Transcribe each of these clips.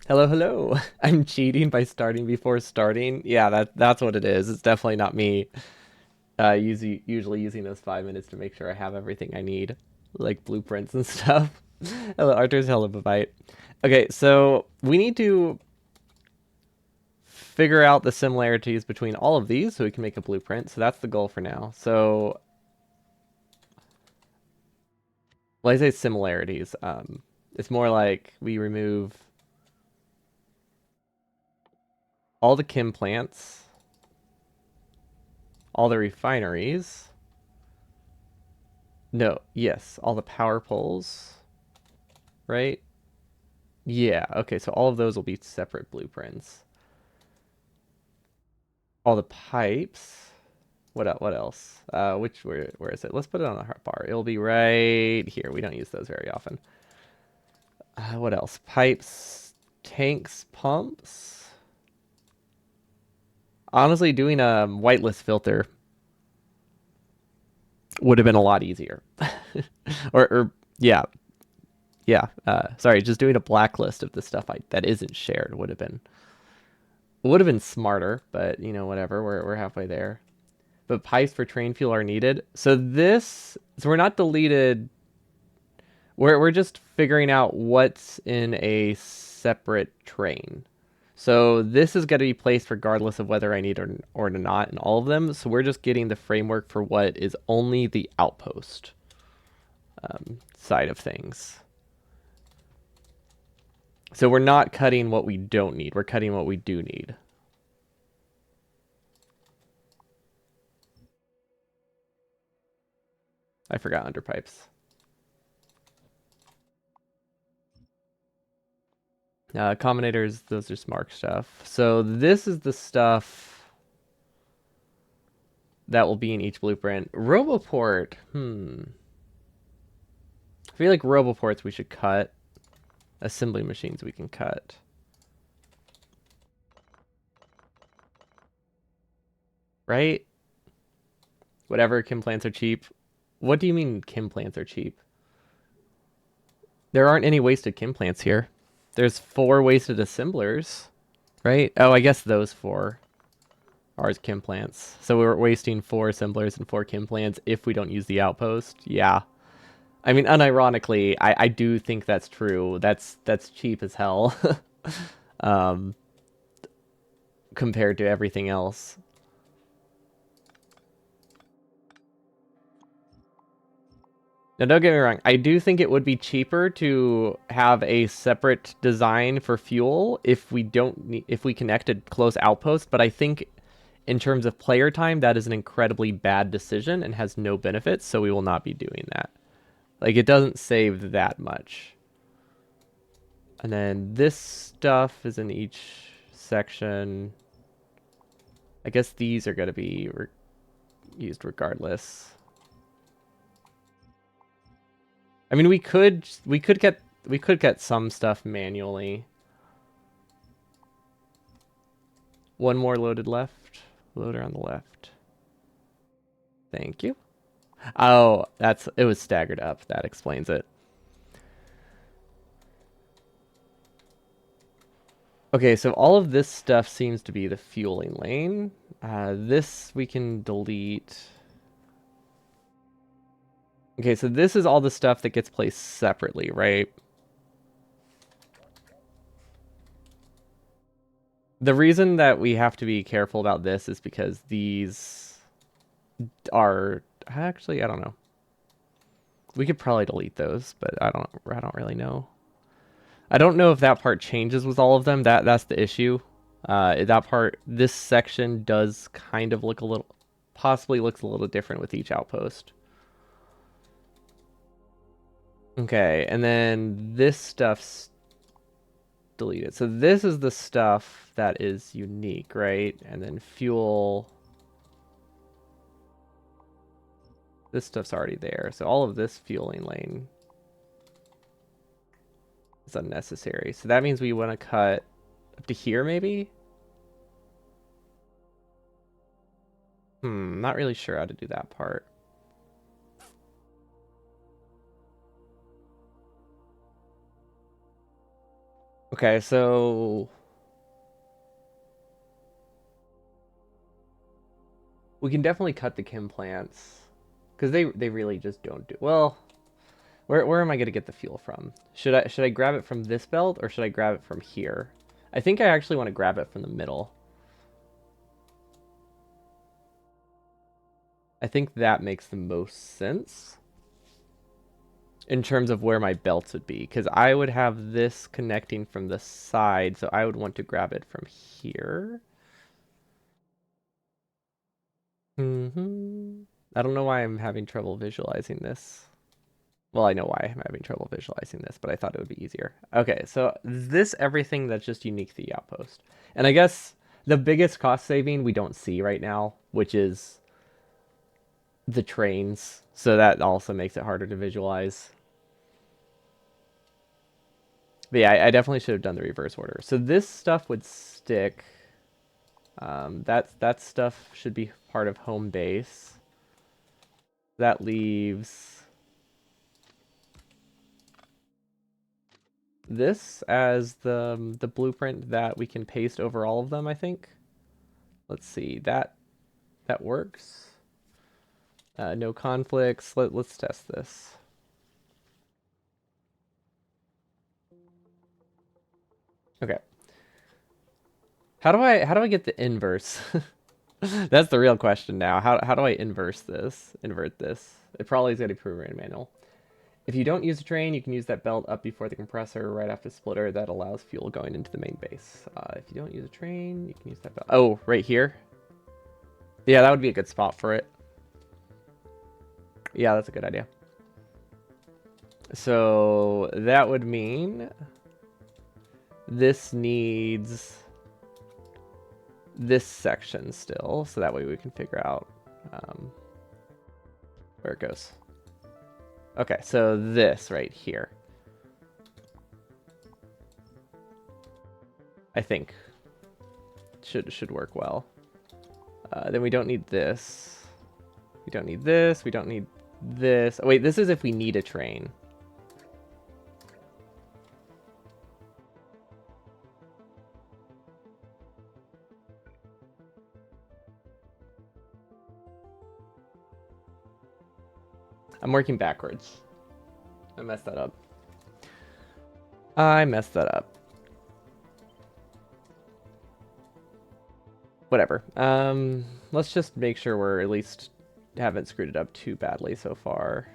Hello, hello. I'm cheating by starting before starting. Yeah, that's what it is. It's definitely not me. Usually using those 5 minutes to make sure I have everything I need, like blueprints and stuff. Hello, Arthur's hello, bye. Okay, so we need to figure out the similarities between all of these so we can make a blueprint. So that's the goal for now. So, well, I say similarities. It's more like we remove all the chem plants, all the refineries. No, yes, all the power poles, right? Yeah, okay, so all of those will be separate blueprints. All the pipes. What else? Where is it? Let's put it on the hot bar. It'll be right here. We don't use those very often. What else? Pipes, tanks, pumps. Honestly, doing a whitelist filter would have been a lot easier. or yeah, yeah. Sorry, just doing a blacklist of the stuff that isn't shared would have been smarter, but whatever. We're halfway there. But pipes for train fuel are needed. So we're not deleted. We're just figuring out what's in a separate train. So this is going to be placed regardless of whether I need or not in all of them. So we're just getting the framework for what is only the outpost side of things. So we're not cutting what we don't need. We're cutting what we do need. I forgot underpipes. Combinators, those are smart stuff. So this is the stuff that will be in each blueprint. Roboport, I feel like Roboports we should cut. Assembly machines we can cut. Right? Whatever, chem plants are cheap. What do you mean chem plants are cheap? There aren't any wasted chem plants here. There's 4 wasted assemblers, right? Oh, I guess those 4 are chem plants. So we're wasting 4 assemblers and 4 chem plants if we don't use the outpost. Yeah. I mean, unironically, I do think that's true. That's cheap as hell, um, compared to everything else. Now, don't get me wrong. I do think it would be cheaper to have a separate design for fuel if we connected close outposts. But I think in terms of player time, that is an incredibly bad decision and has no benefits. So we will not be doing that. Like it doesn't save that much. And then this stuff is in each section. I guess these are going to be used regardless. I mean, we could get some stuff manually. One more loaded left. Loader on the left. Thank you. Oh, it was staggered up. That explains it. Okay, so all of this stuff seems to be the fueling lane. This we can delete. Okay, so this is all the stuff that gets placed separately, right? The reason that we have to be careful about this is because these are actually, I don't know. We could probably delete those, but I don't really know. I don't know if that part changes with all of them. That's the issue. This section does kind of possibly looks a little different with each outpost. Okay, and then this stuff's deleted. So this is the stuff that is unique, right? And then fuel. This stuff's already there. So all of this fueling lane is unnecessary. So that means we want to cut up to here, maybe? Not really sure how to do that part. Okay, so we can definitely cut the chem plants because they really just don't do well. Where am I gonna get the fuel from? Should I grab it from this belt or should I grab it from here? I think I actually want to grab it from the middle. I think that makes the most sense in terms of where my belts would be, because I would have this connecting from the side, so I would want to grab it from here. I don't know why I'm having trouble visualizing this. Well, I know why I'm having trouble visualizing this, but I thought it would be easier. Okay, so this everything that's just unique to the outpost. And I guess the biggest cost saving we don't see right now, which is the trains. So that also makes it harder to visualize. But yeah, I definitely should have done the reverse order. So this stuff would stick. That stuff should be part of home base. That leaves this as the blueprint that we can paste over all of them, I think. Let's see, that works. No conflicts. Let's test this. Okay. How do I get the inverse? That's the real question now. How do I inverse this? Invert this? It probably is going to be program manual. If you don't use a train, you can use that belt up before the compressor, right after the splitter. That allows fuel going into the main base. If you don't use a train, you can use that belt. Oh, right here? Yeah, that would be a good spot for it. Yeah, that's a good idea. So that would mean this needs this section still, so that way we can figure out where it goes. Okay, so this right here. I think should work well. Then we don't need this. We don't need this. We don't need this. Oh, wait, this is if we need a train. I'm working backwards. I messed that up. I messed that up. Whatever. Let's just make sure we're at least haven't screwed it up too badly so far.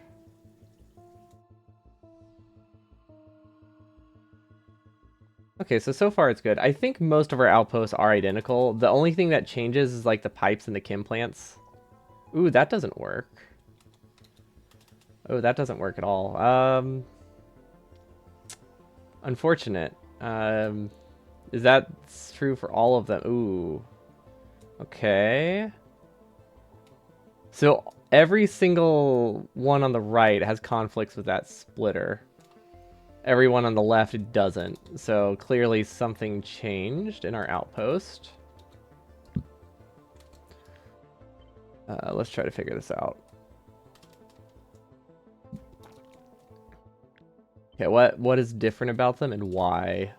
Okay, so far it's good. I think most of our outposts are identical. The only thing that changes is like the pipes and the chem plants. Ooh, that doesn't work. Oh, that doesn't work at all. Unfortunate. Is that true for all of them? Ooh. Okay. So every single one on the right has conflicts with that splitter. Everyone on the left doesn't. So clearly something changed in our outpost. Let's try to figure this out. Okay, what is different about them and why?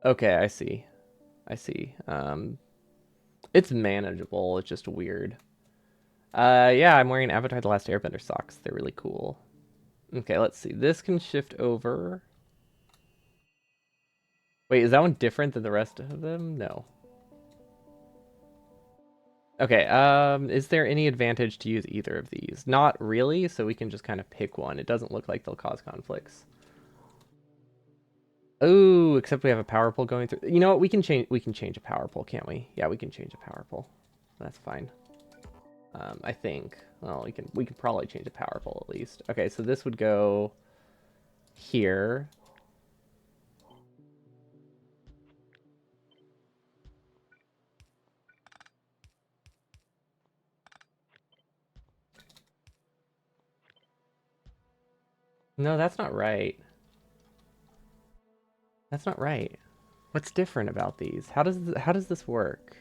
Okay, I see. I see. It's manageable. It's just weird. Yeah, I'm wearing Avatar: The Last Airbender socks. They're really cool. Okay, let's see. This can shift over. Wait, is that one different than the rest of them? No. Okay, is there any advantage to use either of these? Not really, so we can just kind of pick one. It doesn't look like they'll cause conflicts. Oh, except we have a power pole going through. You know what? We can change a power pole, can't we? Yeah, we can change a power pole. That's fine. I think. Well, we can probably change a power pole at least. Okay, so this would go here. No, that's not right. That's not right. What's different about these? How does this work?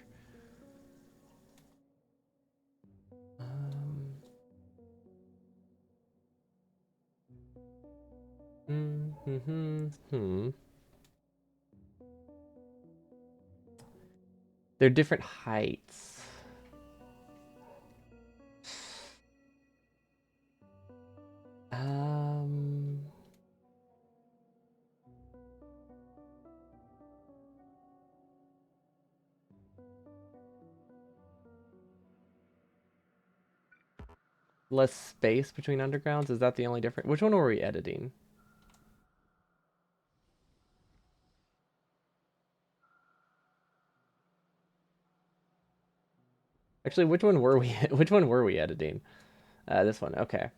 Um, Hmm. They're different heights. Um, less space between undergrounds? Is that the only difference? Which one were we editing? Actually, which one were we? Which one were we editing? This one. Okay.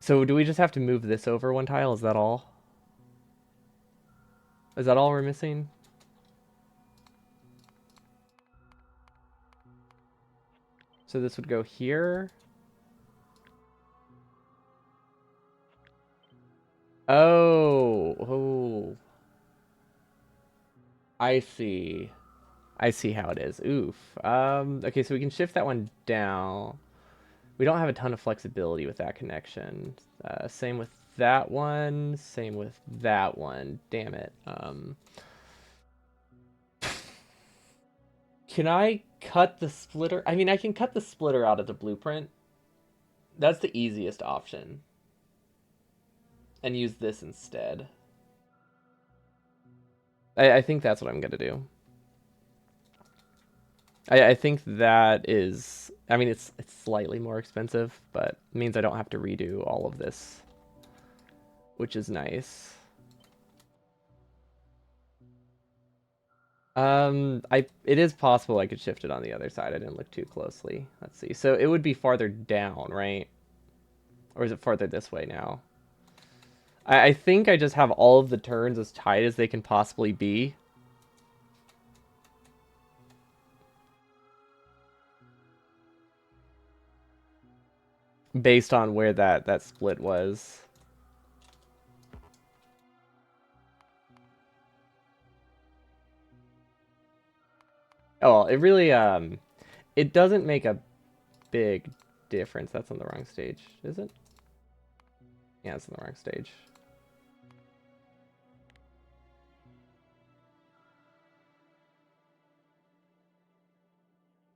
So do we just have to move this over one tile? Is that all? Is that all we're missing? So this would go here. Oh, oh. I see. I see how it is. Oof. Okay, so we can shift that one down. We don't have a ton of flexibility with that connection. Same with that one. Same with that one. Damn it. Can I cut the splitter? I mean, I can cut the splitter out of the blueprint. That's the easiest option. And use this instead. I think that's what I'm going to do. I think that is... I mean, it's slightly more expensive, but it means I don't have to redo all of this, which is nice. It is possible I could shift it on the other side. I didn't look too closely. Let's see. So it would be farther down, right? Or is it farther this way now? I think I just have all of the turns as tight as they can possibly be. Based on where that split was. Oh, well, it really, it doesn't make a big difference. That's on the wrong stage, is it? Yeah, it's on the wrong stage.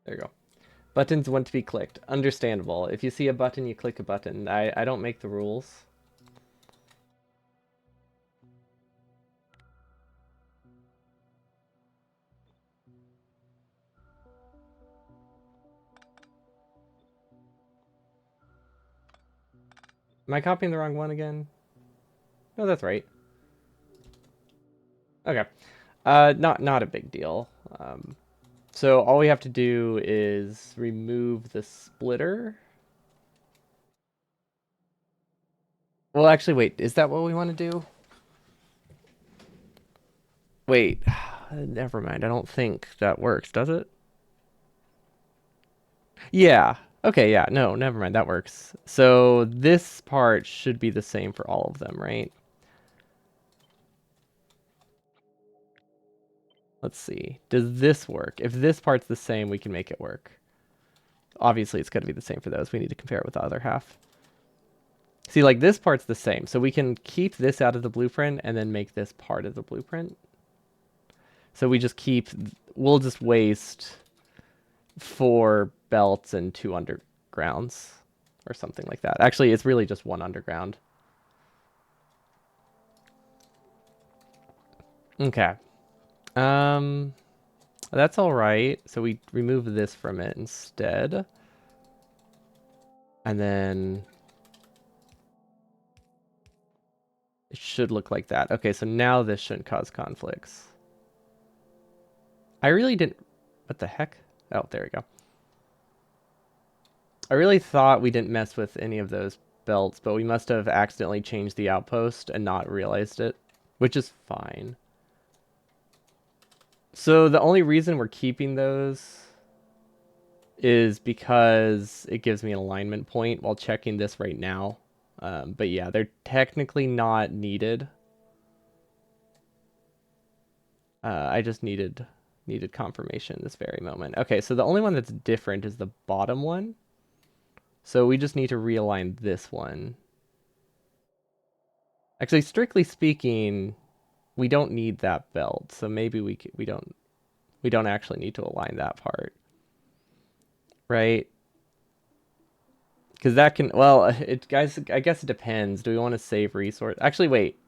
There you go. Buttons want to be clicked. Understandable. If you see a button, you click a button. I don't make the rules. Am I copying the wrong one again? No, that's right. Okay. Not a big deal. So all we have to do is remove the splitter. Well, actually, wait. Is that what we want to do? Wait. Never mind. I don't think that works, does it? Yeah. Okay, yeah. No, never mind. That works. So this part should be the same for all of them, right? Let's see. Does this work? If this part's the same, we can make it work. Obviously, it's going to be the same for those. We need to compare it with the other half. See, like this part's the same. So we can keep this out of the blueprint and then make this part of the blueprint. So we just keep, we'll just waste 4 belts and 2 undergrounds or something like that. Actually, it's really just 1 underground. Okay. That's all right. So we remove this from it instead. And then it should look like that. Okay, so now this shouldn't cause conflicts. I really didn't... What the heck? Oh, there we go. I really thought we didn't mess with any of those belts, but we must have accidentally changed the outpost and not realized it, which is fine. So the only reason we're keeping those is because it gives me an alignment point while checking this right now. But yeah, they're technically not needed. I just needed confirmation this very moment. Okay, so the only one that's different is the bottom one. So we just need to realign this one. Actually, strictly speaking, we don't need that belt, so maybe we don't actually need to align that part, right? Because that can, well, it guys, I guess it depends. Do we want to save resource? Actually, wait.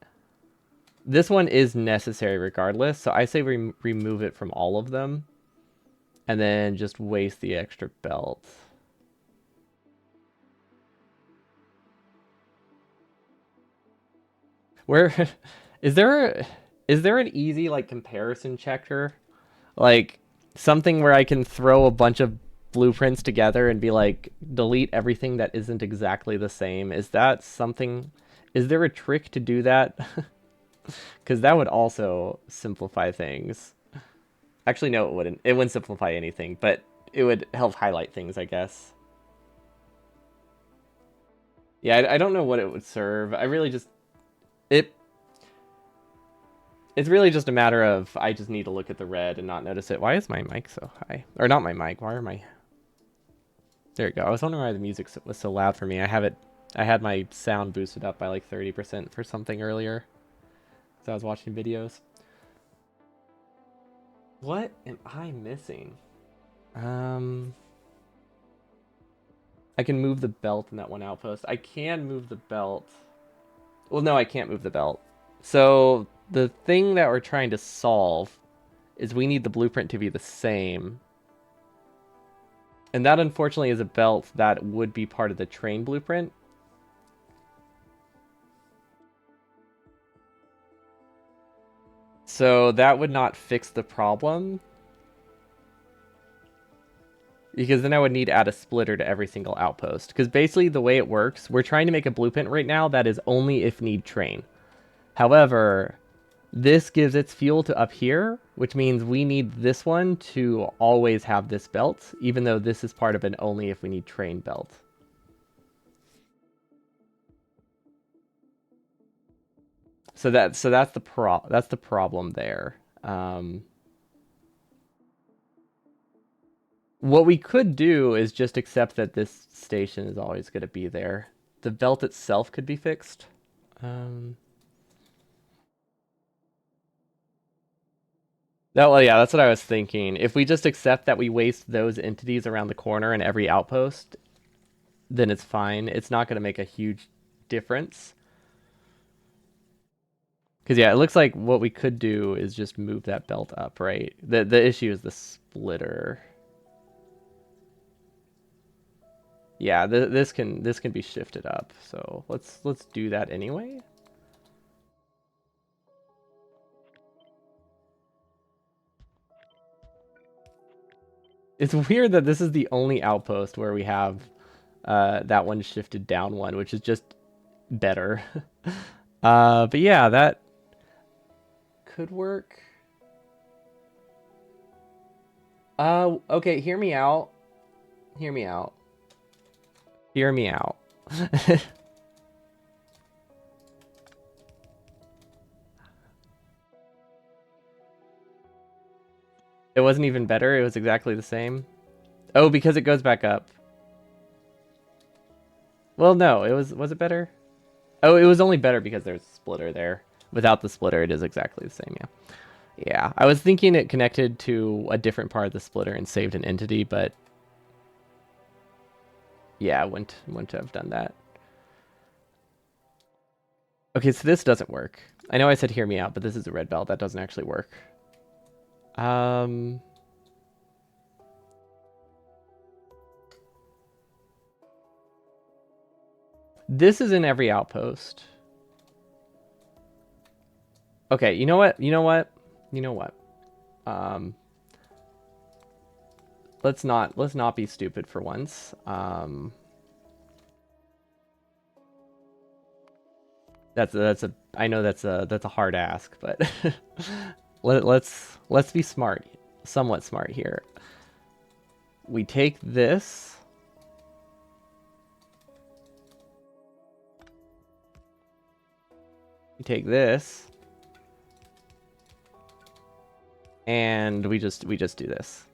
This one is necessary regardless, so I say remove it from all of them, and then just waste the extra belt. Where is there is there an easy like comparison checker? Like something where I can throw a bunch of blueprints together and be like delete everything that isn't exactly the same. Is that something, is there a trick to do that? Cuz that would also simplify things. Actually no, it wouldn't. It wouldn't simplify anything, but it would help highlight things, I guess. Yeah, I don't know what it would serve. I really just it it's really just a matter of I just need to look at the red and not notice it. Why is my mic so high? Or not my mic. Why are my... There you go. I was wondering why the music was so loud for me. I had my sound boosted up by like 30% for something earlier. So I was watching videos. What am I missing? Um, I can move the belt in that one outpost. I can move the belt. Well, no, I can't move the belt. So the thing that we're trying to solve is we need the blueprint to be the same. And that unfortunately is a belt that would be part of the train blueprint. So that would not fix the problem. Because then I would need to add a splitter to every single outpost. Because basically the way it works, we're trying to make a blueprint right now that is only if need train. However, this gives its fuel to up here, which means we need this one to always have this belt, even though this is part of an only if we need train belt. So that's the problem there. What we could do is just accept that this station is always going to be there. The belt itself could be fixed. Um, well, yeah, that's what I was thinking. If we just accept that we waste those entities around the corner in every outpost, then it's fine. It's not going to make a huge difference. Because yeah, it looks like what we could do is just move that belt up, right? The issue is the splitter. Yeah, this can be shifted up. So let's do that anyway. It's weird that this is the only outpost where we have that one shifted down one, which is just better. But yeah, that could work. Okay, hear me out. Hear me out. Hear me out. It wasn't even better. It was exactly the same. Oh, because it goes back up. Well, no, was it better? Oh, it was only better because there's a splitter there. Without the splitter, it is exactly the same, yeah. Yeah, I was thinking it connected to a different part of the splitter and saved an entity, but yeah, I wouldn't have done that. Okay, so this doesn't work. I know I said hear me out, but this is a red belt. That doesn't actually work. Um, this is in every outpost. Okay, you know what? You know what? You know what? Um, let's not be stupid for once. That's a I know that's a hard ask, but let's be smart, somewhat smart here. We take this. We take this, and we just do this.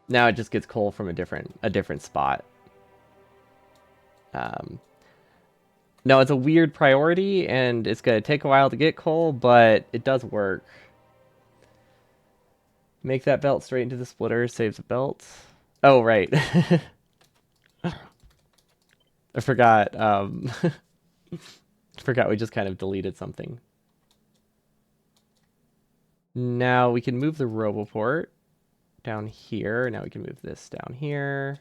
Now it just gets coal from a different spot. Um, no, it's a weird priority, and it's gonna take a while to get coal, but it does work. Make that belt straight into the splitter, saves the belt. Oh, right. I forgot. Forgot we just kind of deleted something. Now we can move the Roboport down here. Now we can move this down here.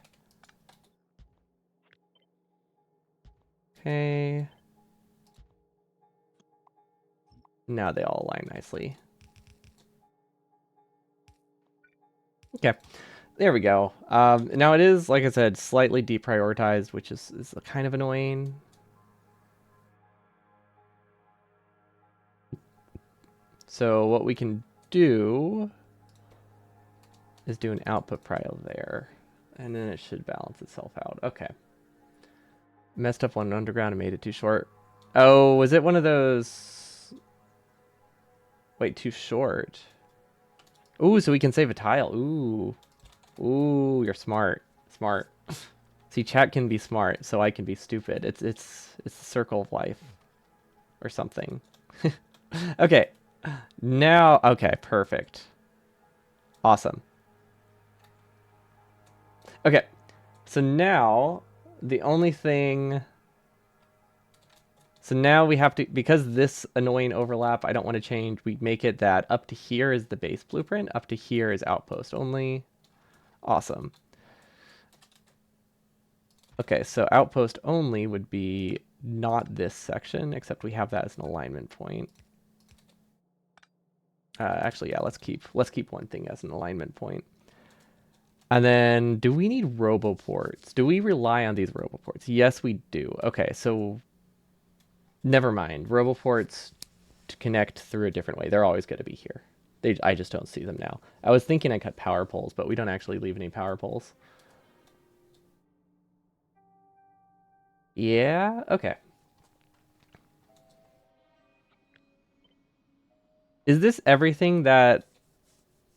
Okay. Now they all align nicely. Okay. There we go. Now it is, like I said, slightly deprioritized, which is kind of annoying. So what we can do is do an output prio there. And then it should balance itself out. Okay. Messed up one underground and made it too short. Oh, was it one of those... Wait, too short? Ooh, so we can save a tile. Ooh. Ooh, you're smart. Smart. See, chat can be smart, so I can be stupid. It's the circle of life. Or something. Okay. Now, okay, perfect. Awesome. Okay. So now, the only thing... So now we have to, because this annoying overlap, I don't want to change, we make it that up to here is the base blueprint, up to here is outpost only. Awesome. Okay, so outpost only would be not this section, except we have that as an alignment point. Actually, yeah, let's keep one thing as an alignment point. And then, do we need roboports? Do we rely on these roboports? Yes, we do. Okay, so never mind. Roboports to connect through a different way. They're always going to be here. I just don't see them now. I was thinking I cut power poles, but we don't actually leave any power poles. Yeah, okay. Is this everything that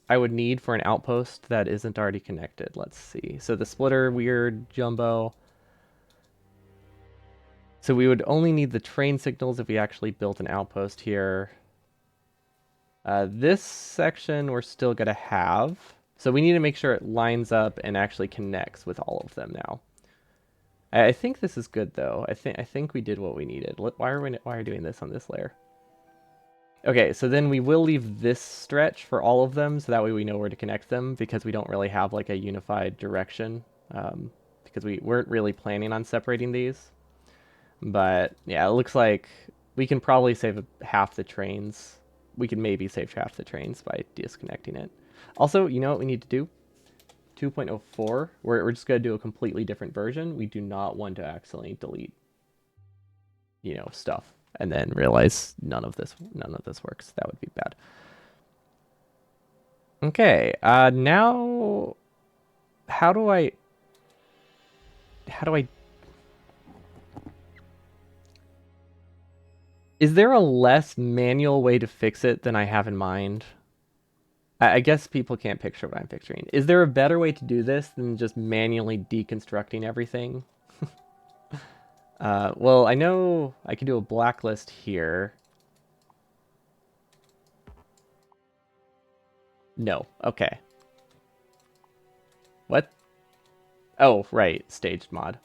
I would need for an outpost that isn't already connected? Let's see. So the splitter, weird, jumbo. So we would only need the train signals if we actually built an outpost here. This section we're still going to have. So we need to make sure it lines up and actually connects with all of them now. I think this is good though. I think we did what we needed. Why are we doing this on this layer? Okay, so then we will leave this stretch for all of them, so that way we know where to connect them, because we don't really have like a unified direction, because we weren't really planning on separating these. But yeah, it looks like we can probably save half the trains. We can maybe save half the trains by disconnecting it. Also, you know what we need to do? 2.04, we're just going to do a completely different version. We do not want to accidentally delete, stuff and then realize none of this works. That would be bad. Okay, now how do I is there a less manual way to fix it than I have in mind? I guess people can't picture what I'm picturing. Is there a better way to do this than just manually deconstructing everything? Well, I know I can do a blacklist here. No. Okay. What? Oh, right. Staged mod.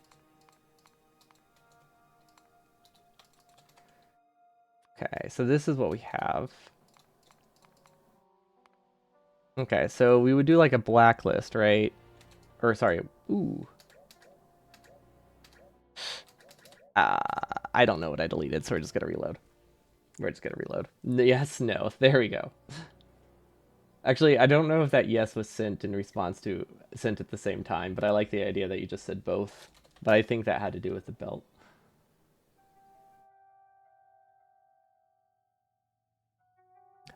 Okay, so this is what we have. Okay, so we would do like a blacklist, right? Or sorry. Ooh. I don't know what I deleted, so we're just gonna reload. We're just gonna reload. Yes, no. There we go. Actually, I don't know if that yes was sent in response to sent at the same time, but I like the idea that you just said both. But I think that had to do with the belt.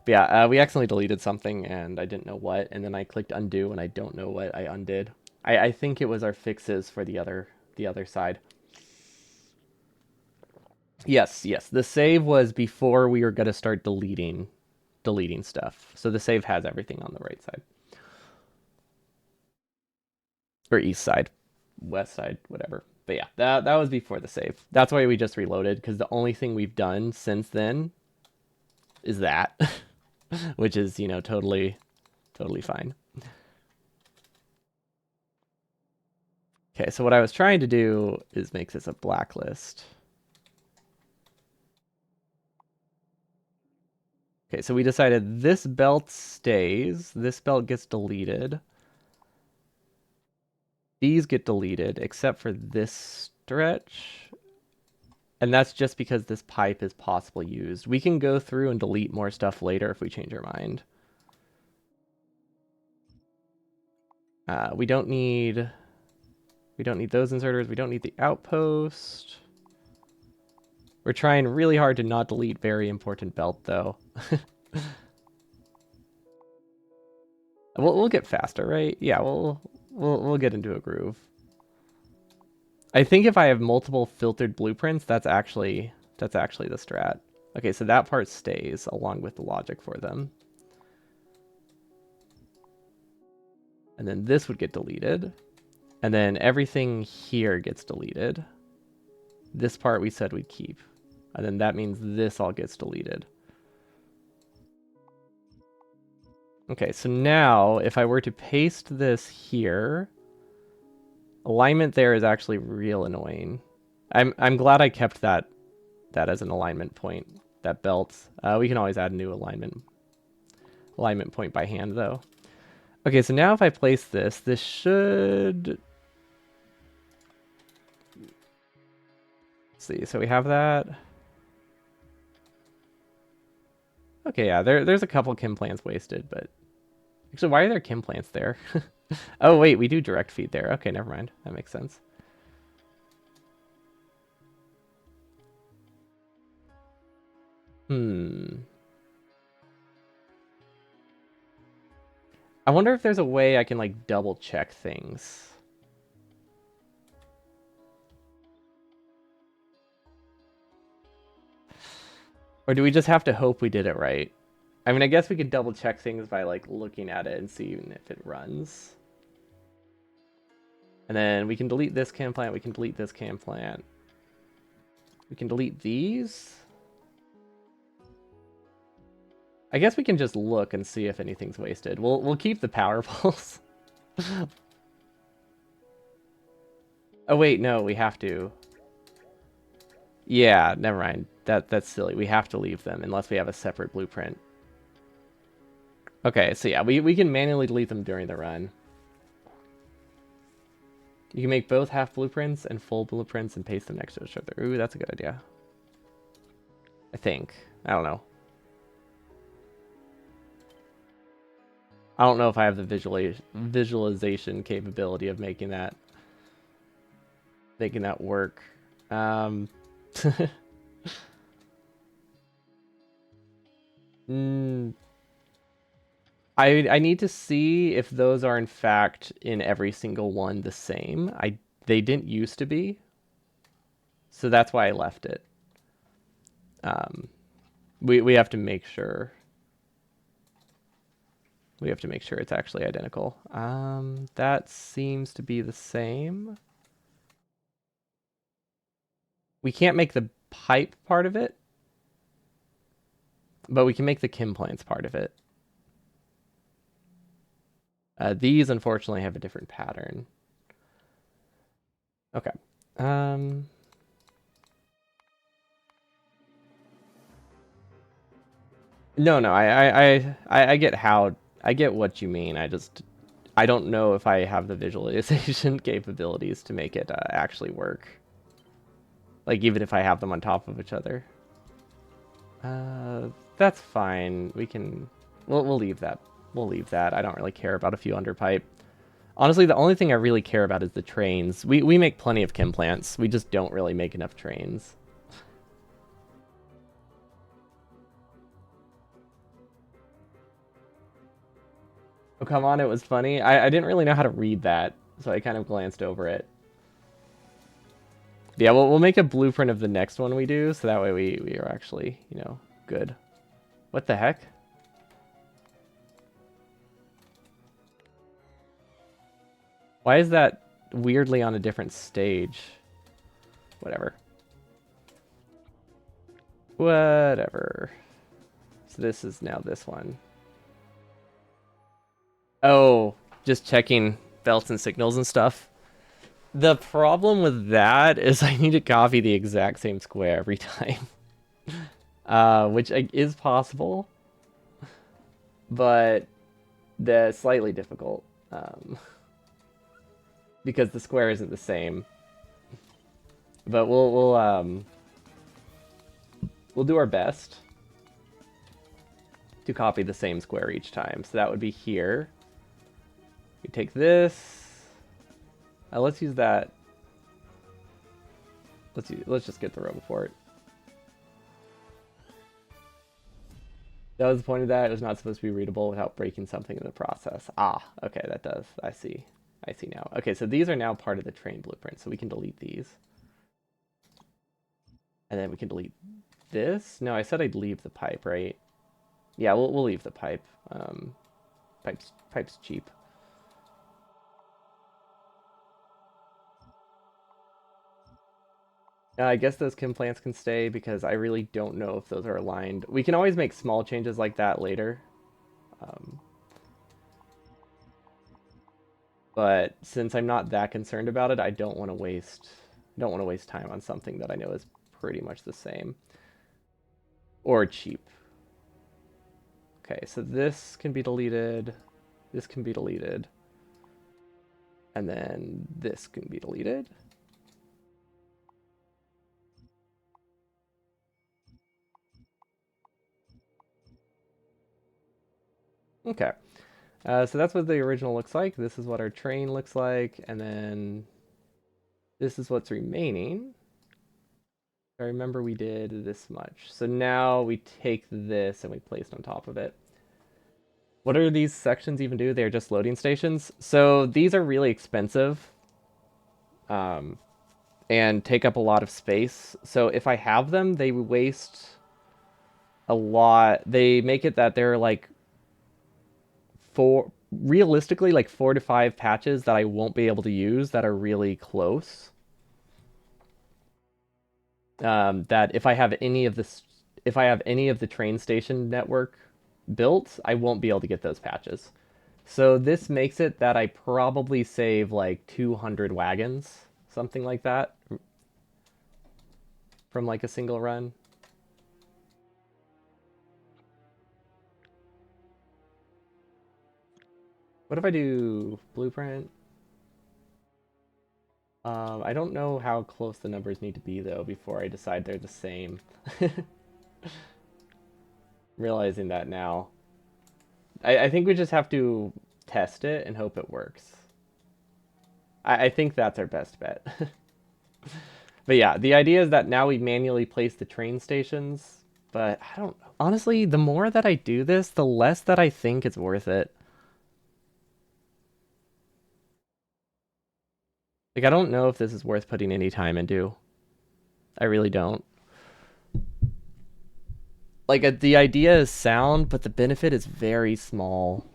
But yeah, we accidentally deleted something and I didn't know what, and then I clicked undo and I don't know what I undid. I think it was our fixes for the other side. Yes, yes. The save was before we were gonna start deleting stuff. So the save has everything on the right side. Or east side, west side, whatever. But yeah, that was before the save. That's why we just reloaded, because the only thing we've done since then is that, which is, you know, totally fine. Okay, so what I was trying to do is make this a blacklist. Okay, so we decided this belt stays, this belt gets deleted. These get deleted, except for this stretch. And that's just because this pipe is possibly used. We can go through and delete more stuff later if we change our mind. We don't need those inserters. We don't need the outpost. We're trying really hard to not delete very important belt though. We'll get faster, right? Yeah, we'll get into a groove. I think if I have multiple filtered blueprints, that's actually the strat. Okay, so that part stays along with the logic for them. And then this would get deleted. And then everything here gets deleted. This part we said we'd keep. And then that means this all gets deleted. Okay, so now if I were to paste this here, alignment there is actually real annoying. I'm glad I kept that as an alignment point, that belt. We can always add a new alignment point by hand though. Okay, so now if I place this should... Let's see, so we have that. Okay, yeah, there's a couple chem plants wasted, but... Actually, why are there chem plants there? Oh, wait, we do direct feed there. Okay, never mind. That makes sense. I wonder if there's a way I can, like, double check things. Or do we just have to hope we did it right? I mean, I guess we could double check things by, like, looking at it and seeing if it runs. And then we can delete this chem plant. We can delete this chem plant. We can delete these. I guess we can just look and see if anything's wasted. We'll keep the power poles. Oh wait, no, we have to. Yeah, never mind. That's silly. We have to leave them unless we have a separate blueprint. Okay, so yeah, we can manually delete them during the run. You can make both half blueprints and full blueprints and paste them next to each other. Ooh, that's a good idea. I think. I don't know. I don't know if I have the visualization capability of making that work. I need to see if those are in fact in every single one the same. They didn't used to be, so that's why I left it. We have to make sure. We have to make sure it's actually identical. That seems to be the same. We can't make the pipe part of it, but we can make the chem plants part of it. These, unfortunately, have a different pattern. Okay. No, I get how... I get what you mean. I don't know if I have the visualization capabilities to make it actually work. Like, even if I have them on top of each other. That's fine. We'll leave that. We'll leave that. I don't really care about a few underpipe. Honestly, the only thing I really care about is the trains. We make plenty of chem plants. We just don't really make enough trains. Oh, come on, it was funny. I didn't really know how to read that, so I kind of glanced over it. Yeah, we'll make a blueprint of the next one we do, so that way we are actually, you know, good. What the heck? Why is that weirdly on a different stage? Whatever. Whatever. So this is now this one. Oh, just checking belts and signals and stuff. The problem with that is I need to copy the exact same square every time. Which is possible, but that's slightly difficult. Because the square isn't the same. But we'll do our best to copy the same square each time. So that would be here. We take this. Let's use that. Let's just get the row before it. That was the point of that. It was not supposed to be readable without breaking something in the process. Ah, okay, that does. I see. I see now. Okay, so these are now part of the train blueprint, so we can delete these. And then we can delete this. No, I said I'd leave the pipe, right? Yeah, we'll leave the pipe. Pipe's cheap. I guess those chem plants can stay because I really don't know if those are aligned. We can always make small changes like that later. But since I'm not that concerned about it, I don't want to waste time on something that I know is pretty much the same or cheap. Okay, so this can be deleted. This can be deleted. And then this can be deleted. Okay. So that's what the original looks like. This is what our train looks like. And then this is what's remaining. I remember we did this much. So now we take this and we place it on top of it. What do these sections even do? They're just loading stations. So these are really expensive and take up a lot of space. So if I have them, they waste a lot. They make it that they're like realistically like 4 to 5 patches that I won't be able to use that are really close. That if I have any of the train station network built, I won't be able to get those patches. So this makes it that I probably save like 200 wagons, something like that, from like a single run. What if I do blueprint? I don't know how close the numbers need to be though before I decide they're the same. Realizing that now. I think we just have to test it and hope it works. I think that's our best bet. But yeah, the idea is that now we manually place the train stations, but I don't know. Honestly, the more that I do this, the less that I think it's worth it. Like, I don't know if this is worth putting any time into. I really don't. Like, the idea is sound, but the benefit is very small.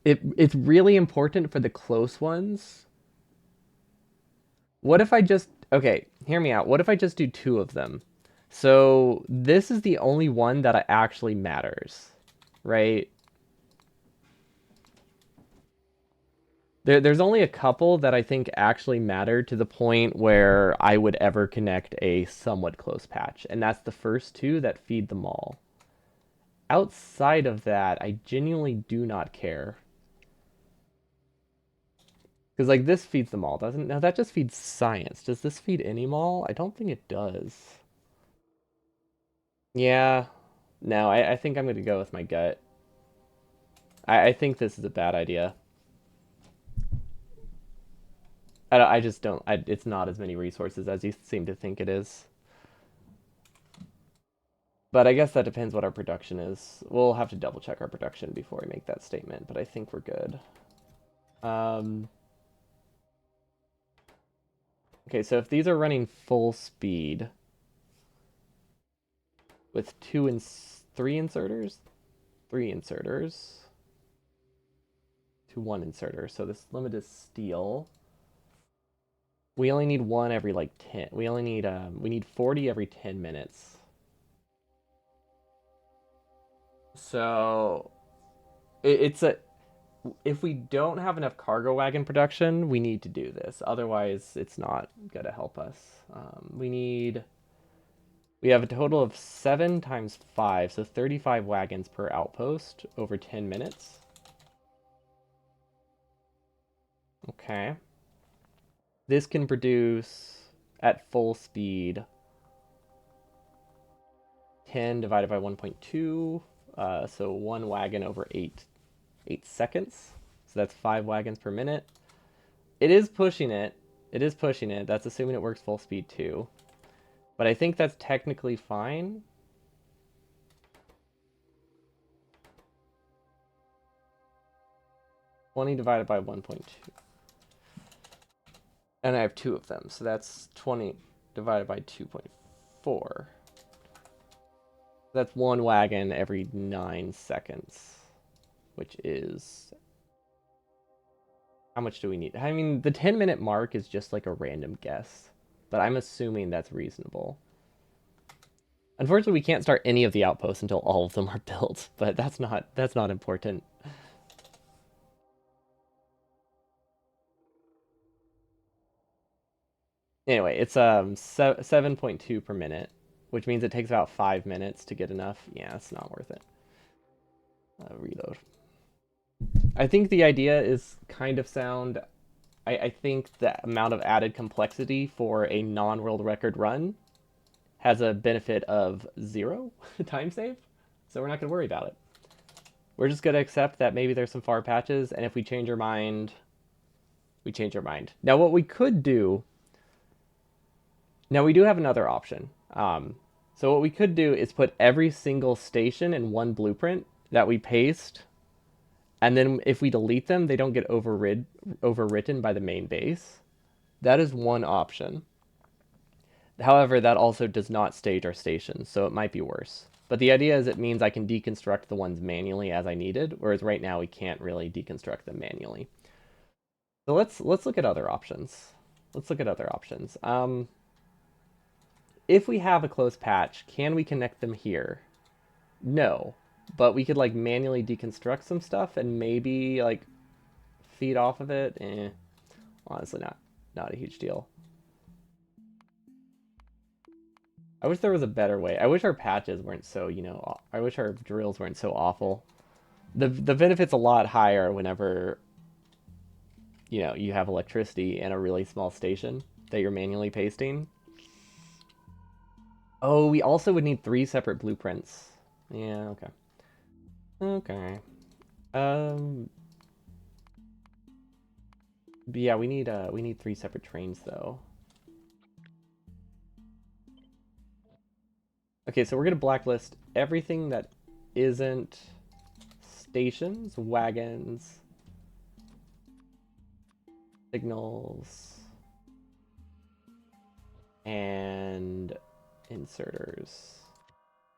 It's really important for the close ones. What if I just... Okay, hear me out. What if I just do 2 of them? So, this is the only one that actually matters, right? There's only a couple that I think actually matter to the point where I would ever connect a somewhat close patch, and that's the first 2 that feed them all. Outside of that, I genuinely do not care. Because, like, this feeds them all, doesn't... No, that just feeds science. Does this feed any mall? I don't think it does. Yeah. No, I think I'm going to go with my gut. I think this is a bad idea. I just don't... it's not as many resources as you seem to think it is. But I guess that depends what our production is. We'll have to double check our production before we make that statement, but I think we're good. Okay, so if these are running full speed with 3 inserters, 3 inserters, to one inserter. So this limit is steel. We only need one every like 10. We only need we need 40 every 10 minutes. So it's a if we don't have enough cargo wagon production, we need to do this. Otherwise, it's not gonna help us. We have a total of 7 times 5, so 35 wagons per outpost over 10 minutes. Okay. This can produce at full speed 10 divided by 1.2, so 1 wagon over 8 seconds. So that's 5 wagons per minute. It is pushing it. It is pushing it. That's assuming it works full speed too. But I think that's technically fine. $20 divided by 1.2. And I have 2 of them, so that's 20 divided by 2.4. That's 1 wagon every 9 seconds, which is... How much do we need? I mean, the 10-minute mark is just like a random guess, but I'm assuming that's reasonable. Unfortunately, we can't start any of the outposts until all of them are built, but that's not important. Anyway, it's 7.2 per minute, which means it takes about 5 minutes to get enough. Yeah, it's not worth it. Reload. I think the idea is kind of sound. I think the amount of added complexity for a non-world record run has a benefit of 0 time save, so we're not going to worry about it. We're just going to accept that maybe there's some far patches, and if we change our mind, we change our mind. Now, what we could do... Now, we do have another option. So what we could do is put every single station in one blueprint that we paste, and then if we delete them, they don't get overwritten by the main base. That is one option. However, that also does not stage our stations, so it might be worse. But the idea is it means I can deconstruct the ones manually as I needed, whereas right now we can't really deconstruct them manually. So let's look at other options. Let's look at other options. If we have a close patch, can we connect them here? No, but we could like manually deconstruct some stuff and maybe like feed off of it. Honestly, not a huge deal. I wish there was a better way. I wish our patches weren't so, I wish our drills weren't so awful. The benefit's a lot higher whenever, you have electricity and a really small station that you're manually pasting. Oh, we also would need 3 separate blueprints. Yeah, okay. Okay. But yeah, we need 3 separate trains though. Okay, so we're gonna blacklist everything that isn't stations, wagons, signals, and inserters.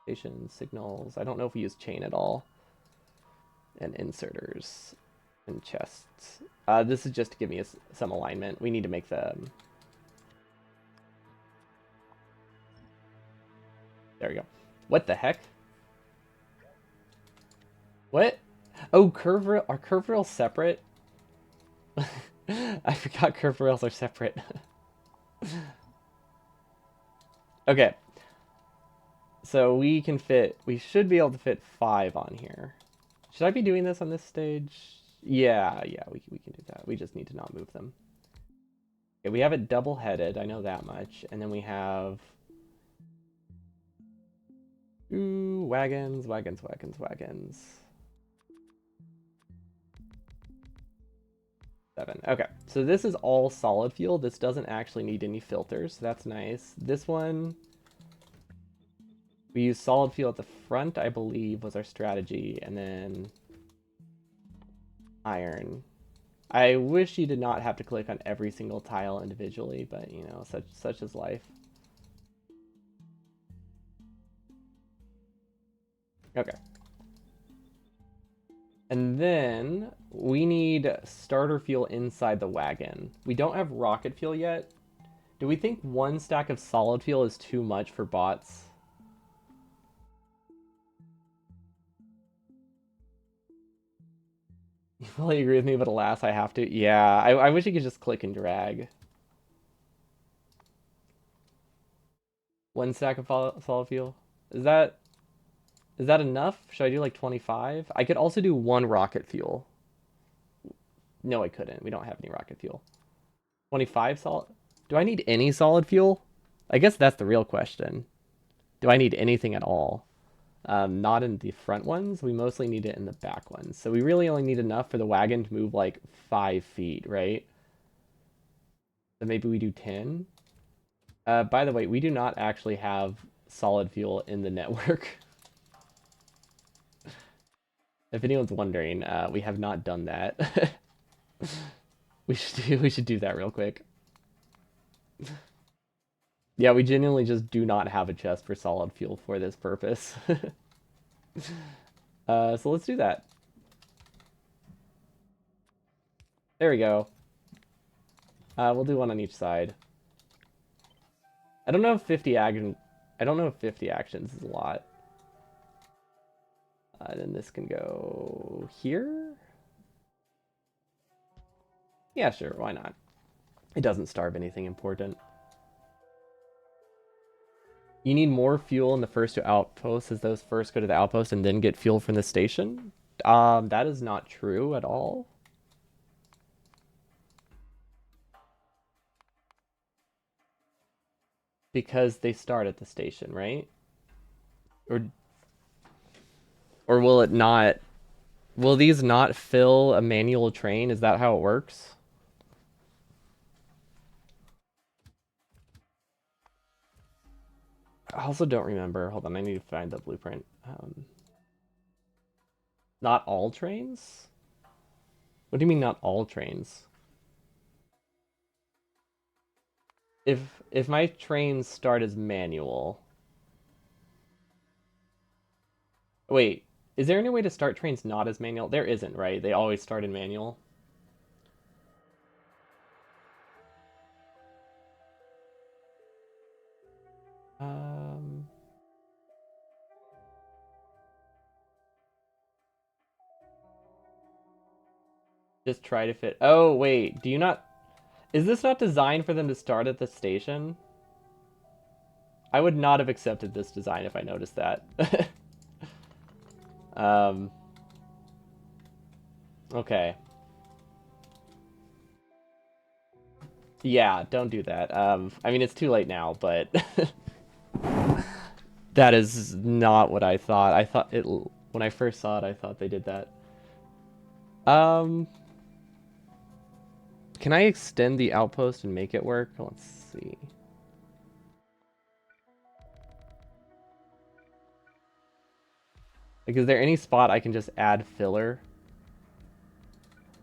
Stations, signals. I don't know if we use chain at all. And inserters and chests. This is just to give me some alignment. We need to make the... There we go. What the heck? What? Oh, curve rail. Are curve rails separate? I forgot curve rails are separate. Okay. So we should be able to fit 5 on here. Should I be doing this on this stage? Yeah, we can do that. We just need to not move them. Okay, we have it double-headed, I know that much. And then we have... Ooh, wagons. 7. Okay, so this is all solid fuel. This doesn't actually need any filters, so that's nice. This one... We use solid fuel at the front, I believe, was our strategy, and then iron. I wish you did not have to click on every single tile individually, but such is life. Okay. And then we need starter fuel inside the wagon. We don't have rocket fuel yet. Do we think one stack of solid fuel is too much for bots? You fully agree with me, but alas, I have to. Yeah, I wish you could just click and drag. One stack of solid fuel. Is that is that enough? Should I do like 25? I could also do one rocket fuel. No, I couldn't. We don't have any rocket fuel. 25 solid. Do I need any solid fuel? I guess that's the real question. Do I need anything at all? Not in the front ones. We mostly need it in the back ones. So we really only need enough for the wagon to move like 5 feet, right? So maybe we do 10. By the way, we do not actually have solid fuel in the network. If anyone's wondering, we have not done that. We should do that real quick. Yeah, we genuinely just do not have a chest for solid fuel for this purpose. So let's do that. There we go. We'll do one on each side. I don't know if 50 action. I don't know if 50 actions is a lot. Then this can go here. Yeah, sure. Why not? It doesn't starve anything important. You need more fuel in the first two outposts, as those first go to the outpost and then get fuel from the station. That is not true at all. Because they start at the station, right? Or or will it not? Will these not fill a manual train? Is that how it works? I also don't remember. Hold on, I need to find the blueprint. Not all trains? What do you mean not all trains? If my trains start as manual. Wait, is there any way to start trains not as manual? There isn't, right? They always start in manual. Um just try to fit. Oh, wait. Do you not Is this not designed for them to start at the station? I would not have accepted this design if I noticed that. um Okay. Yeah, don't do that. I mean, it's too late now, but that is not what I thought. I thought it when I first saw it, I thought they did that. Um, can I extend the outpost and make it work? Let's see. Like, is there any spot I can just add filler?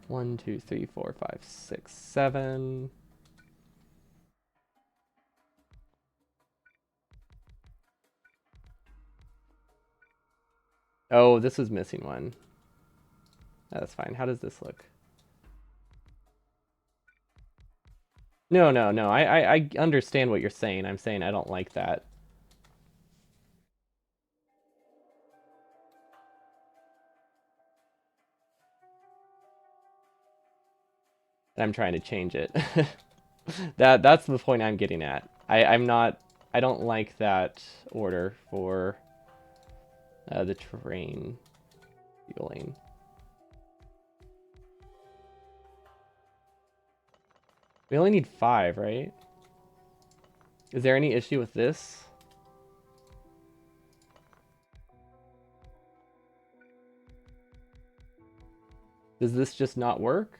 1, 2, 3, 4, 5, 6, 7. Oh, this was missing one. That's fine. How does this look? No, no, no. I understand what you're saying. I'm saying I don't like that. I'm trying to change it. That's the point I'm getting at. I'm not. I don't like that order for the train fueling. We only need 5, right? Is there any issue with this? Does this just not work?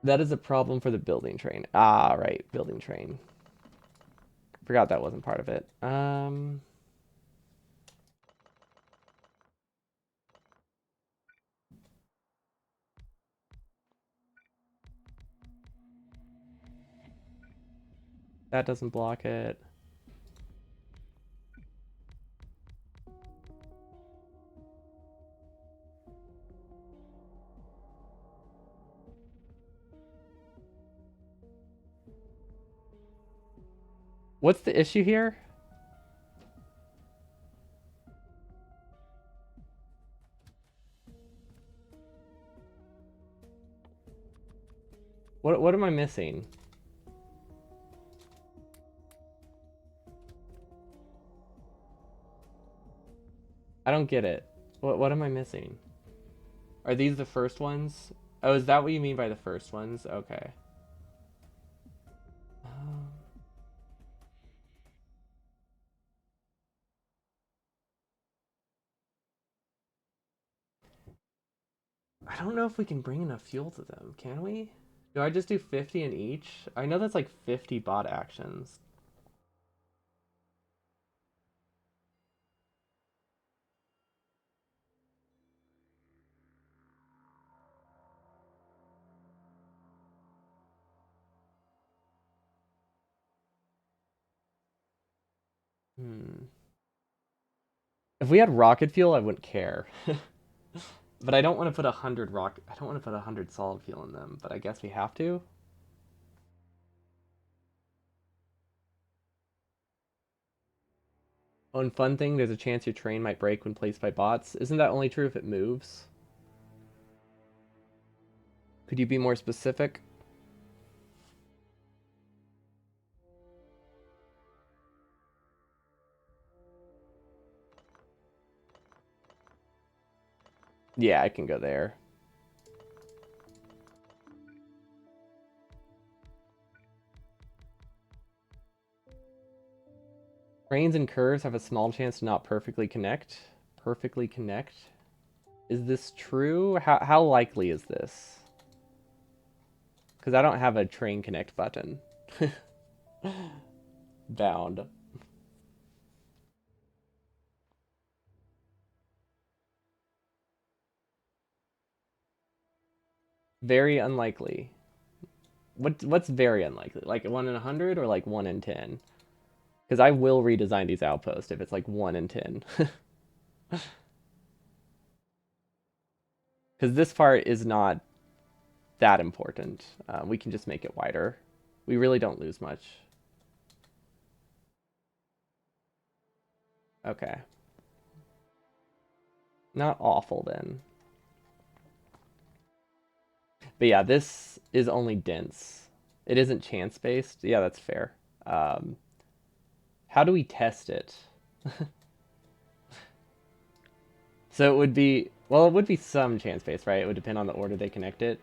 That is a problem for the building train. Ah, right, building train. Forgot that wasn't part of it. That doesn't block it. What's the issue here? What am I missing? I don't get it. What am I missing? Are these the first ones? Oh, is that what you mean by the first ones? Okay. Um, I don't know if we can bring enough fuel to them, can we? Do I just do 50 in each? I know that's like 50 bot actions. Hmm. If we had rocket fuel, I wouldn't care. But I don't want to put 100 rock. I don't want to put 100 solid fuel in them. But I guess we have to. Oh, and fun thing, there's a chance your train might break when placed by bots. Isn't that only true if it moves? Could you be more specific? Yeah, I can go there. Trains and curves have a small chance to not perfectly connect. Perfectly connect? Is this true? How likely is this? Because I don't have a train connect button. Bound. Very unlikely. What's very unlikely? Like 1 in 100 or like 1 in 10? Because I will redesign these outposts if it's like 1 in 10. Because this part is not that important. We can just make it wider. We really don't lose much. Okay. Not awful then. But yeah, this is only dense. It isn't chance based. Yeah, that's fair. Um, how do we test it? So it would be, well, it would be some chance based, right? It would depend on the order they connect it.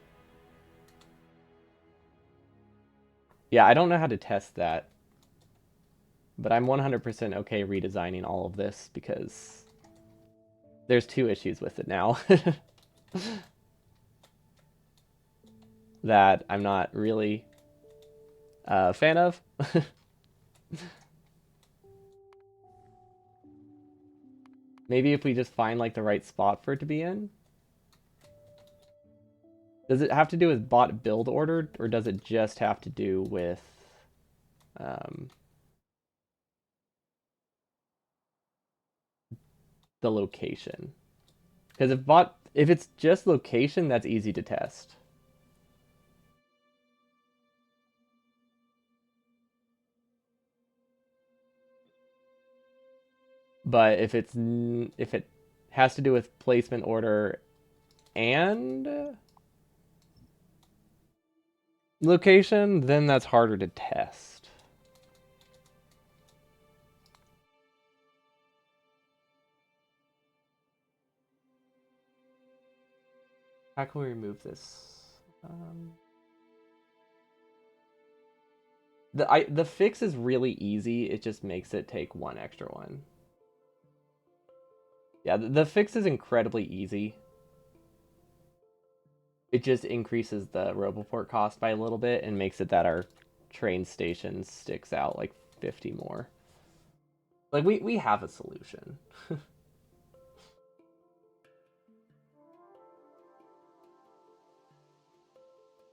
Yeah, I don't know how to test that, but I'm 100% okay redesigning all of this because there's two issues with it now that I'm not really a fan of. Maybe if we just find like the right spot for it to be in. Does it have to do with bot build order, or does it just have to do with um, the location? Because if it's just location, that's easy to test. But if it has to do with placement order and location, then that's harder to test. How can we remove this? The fix is really easy. It just makes it take one extra one. Yeah, the fix is incredibly easy. It just increases the Roboport cost by a little bit and makes it that our train station sticks out like 50 more. Like we have a solution.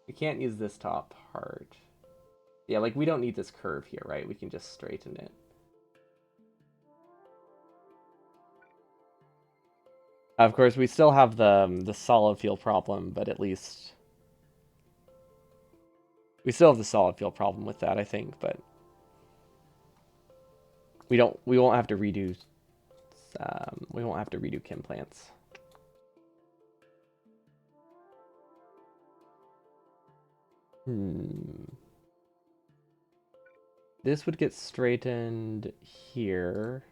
We can't use this top part. Yeah, like we don't need this curve here, right? We can just straighten it. Of course, we still have the solid fuel problem, but at least we still have the solid fuel problem with that, I think. But we won't have to redo we won't have to redo chem plants. This would get straightened here.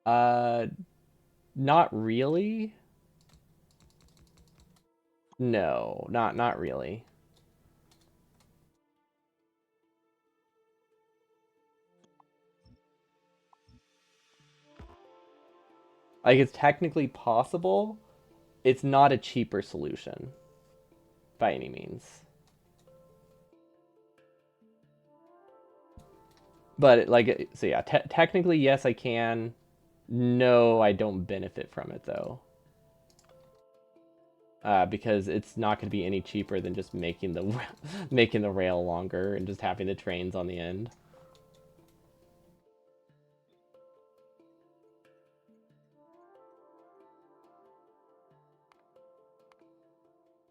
Uh, not really. No, not really. Like it's technically possible. It's not a cheaper solution by any means. But like so yeah, technically yes I can. No, I don't benefit from it though. Because it's not going to be any cheaper than just making the making the rail longer and just having the trains on the end.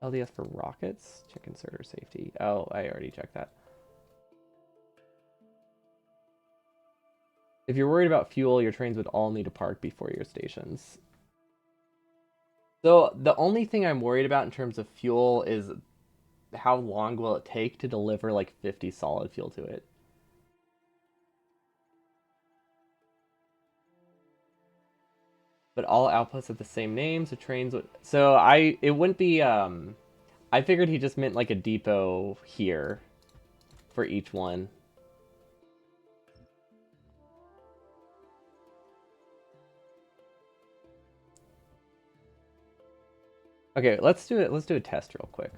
LDS for rockets, check inserter safety. Oh, I already checked that. If you're worried about fuel, your trains would all need to park before your stations. So the only thing I'm worried about in terms of fuel is how long will it take to deliver like 50 solid fuel to it. But all outputs have the same name, so trains would. So it wouldn't be. I figured he just meant like a depot here for each one. Okay, let's do it. Let's do a test real quick.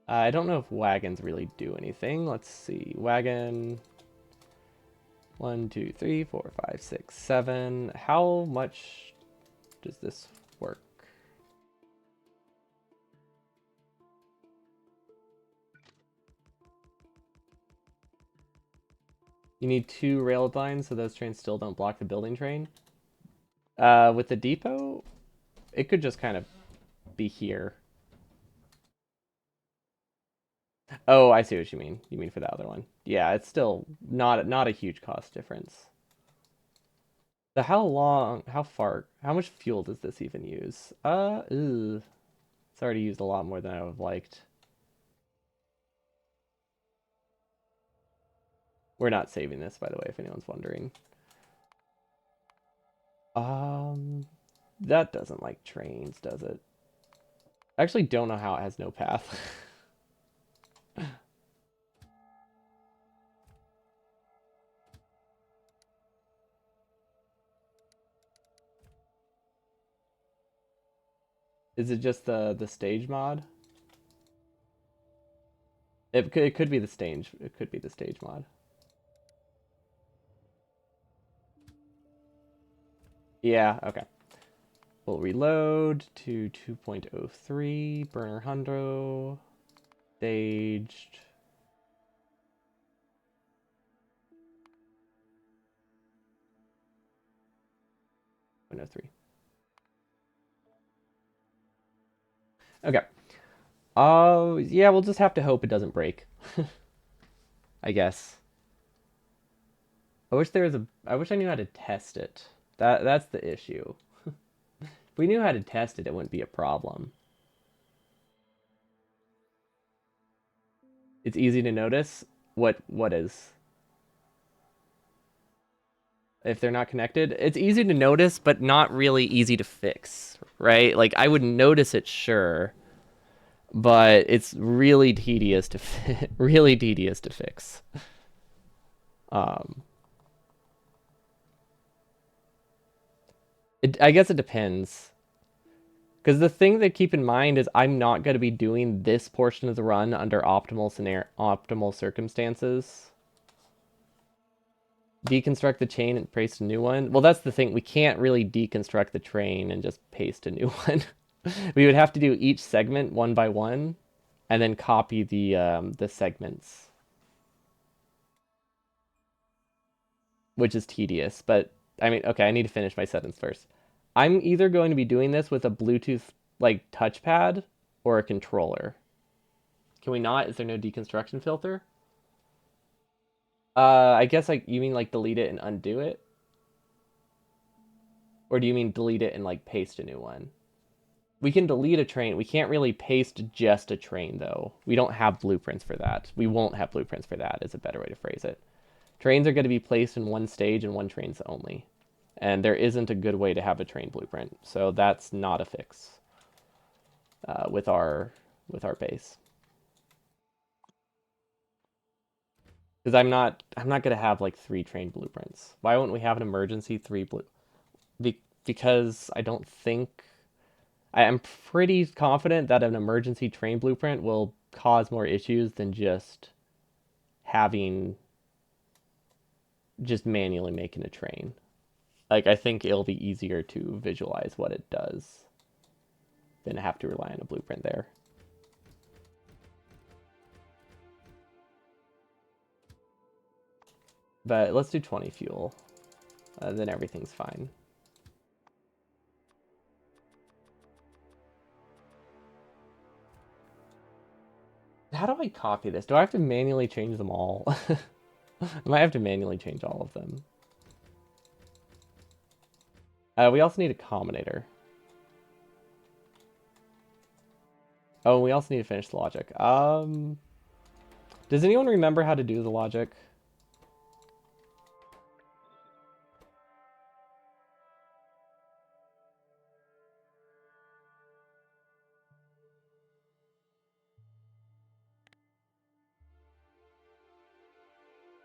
I don't know if wagons really do anything. Let's see. Wagon 1, 2, 3, 4, 5, 6, 7. How much does this work? You need 2 rail lines so those trains still don't block the building train. With the depot, it could just kind of be here. Oh, I see what you mean. You mean for the other one. Yeah, it's still not a huge cost difference. So how much fuel does this even use? It's already used a lot more than I would have liked. We're not saving this, by the way, if anyone's wondering. Um, that doesn't like trains, does it? I actually don't know how it has no path. Is it just the stage mod? It could be the stage. It could be the stage mod. Yeah, okay. We'll reload to 2.03, burner hundo, staged. Oh, 3. Okay. Oh, yeah, we'll just have to hope it doesn't break. I guess. I wish I knew how to test it. That's the issue. If we knew how to test it, it wouldn't be a problem. It's easy to notice what is. If they're not connected, it's easy to notice, but not really easy to fix, right? Like I would notice it, sure, but it's really tedious to really tedious to fix. Um, I guess it depends, Because the thing to keep in mind is I'm not going to be doing this portion of the run under optimal circumstances. Deconstruct the chain and paste a new one. Well, that's the thing. We can't really deconstruct the train and just paste a new one. We would have to do each segment one by one, and then copy the segments, which is tedious. But I mean, okay, I need to finish my sentence first. I'm either going to be doing this with a Bluetooth like touchpad or a controller. Can we not? Is there no deconstruction filter? I guess like you mean like delete it and undo it, or do you mean delete it and like paste a new one? We can delete a train. We can't really paste just a train though. We don't have blueprints for that. We won't have blueprints for that. Is a better way to phrase it. Trains are going to be placed in one stage and one train's only, and there isn't a good way to have a train blueprint. So that's not a fix with our base. Because I'm not gonna have like 3 train blueprints. Why wouldn't we have an emergency 3 blue? Because I don't think I am pretty confident that an emergency train blueprint will cause more issues than having just manually making a train. Like I think it'll be easier to visualize what it does than have to rely on a blueprint there. But let's do 20 fuel. Then everything's fine. How do I copy this? Do I have to manually change them all? I might have to manually change all of them. We also need a combinator. Oh, we also need to finish the logic. Does anyone remember how to do the logic?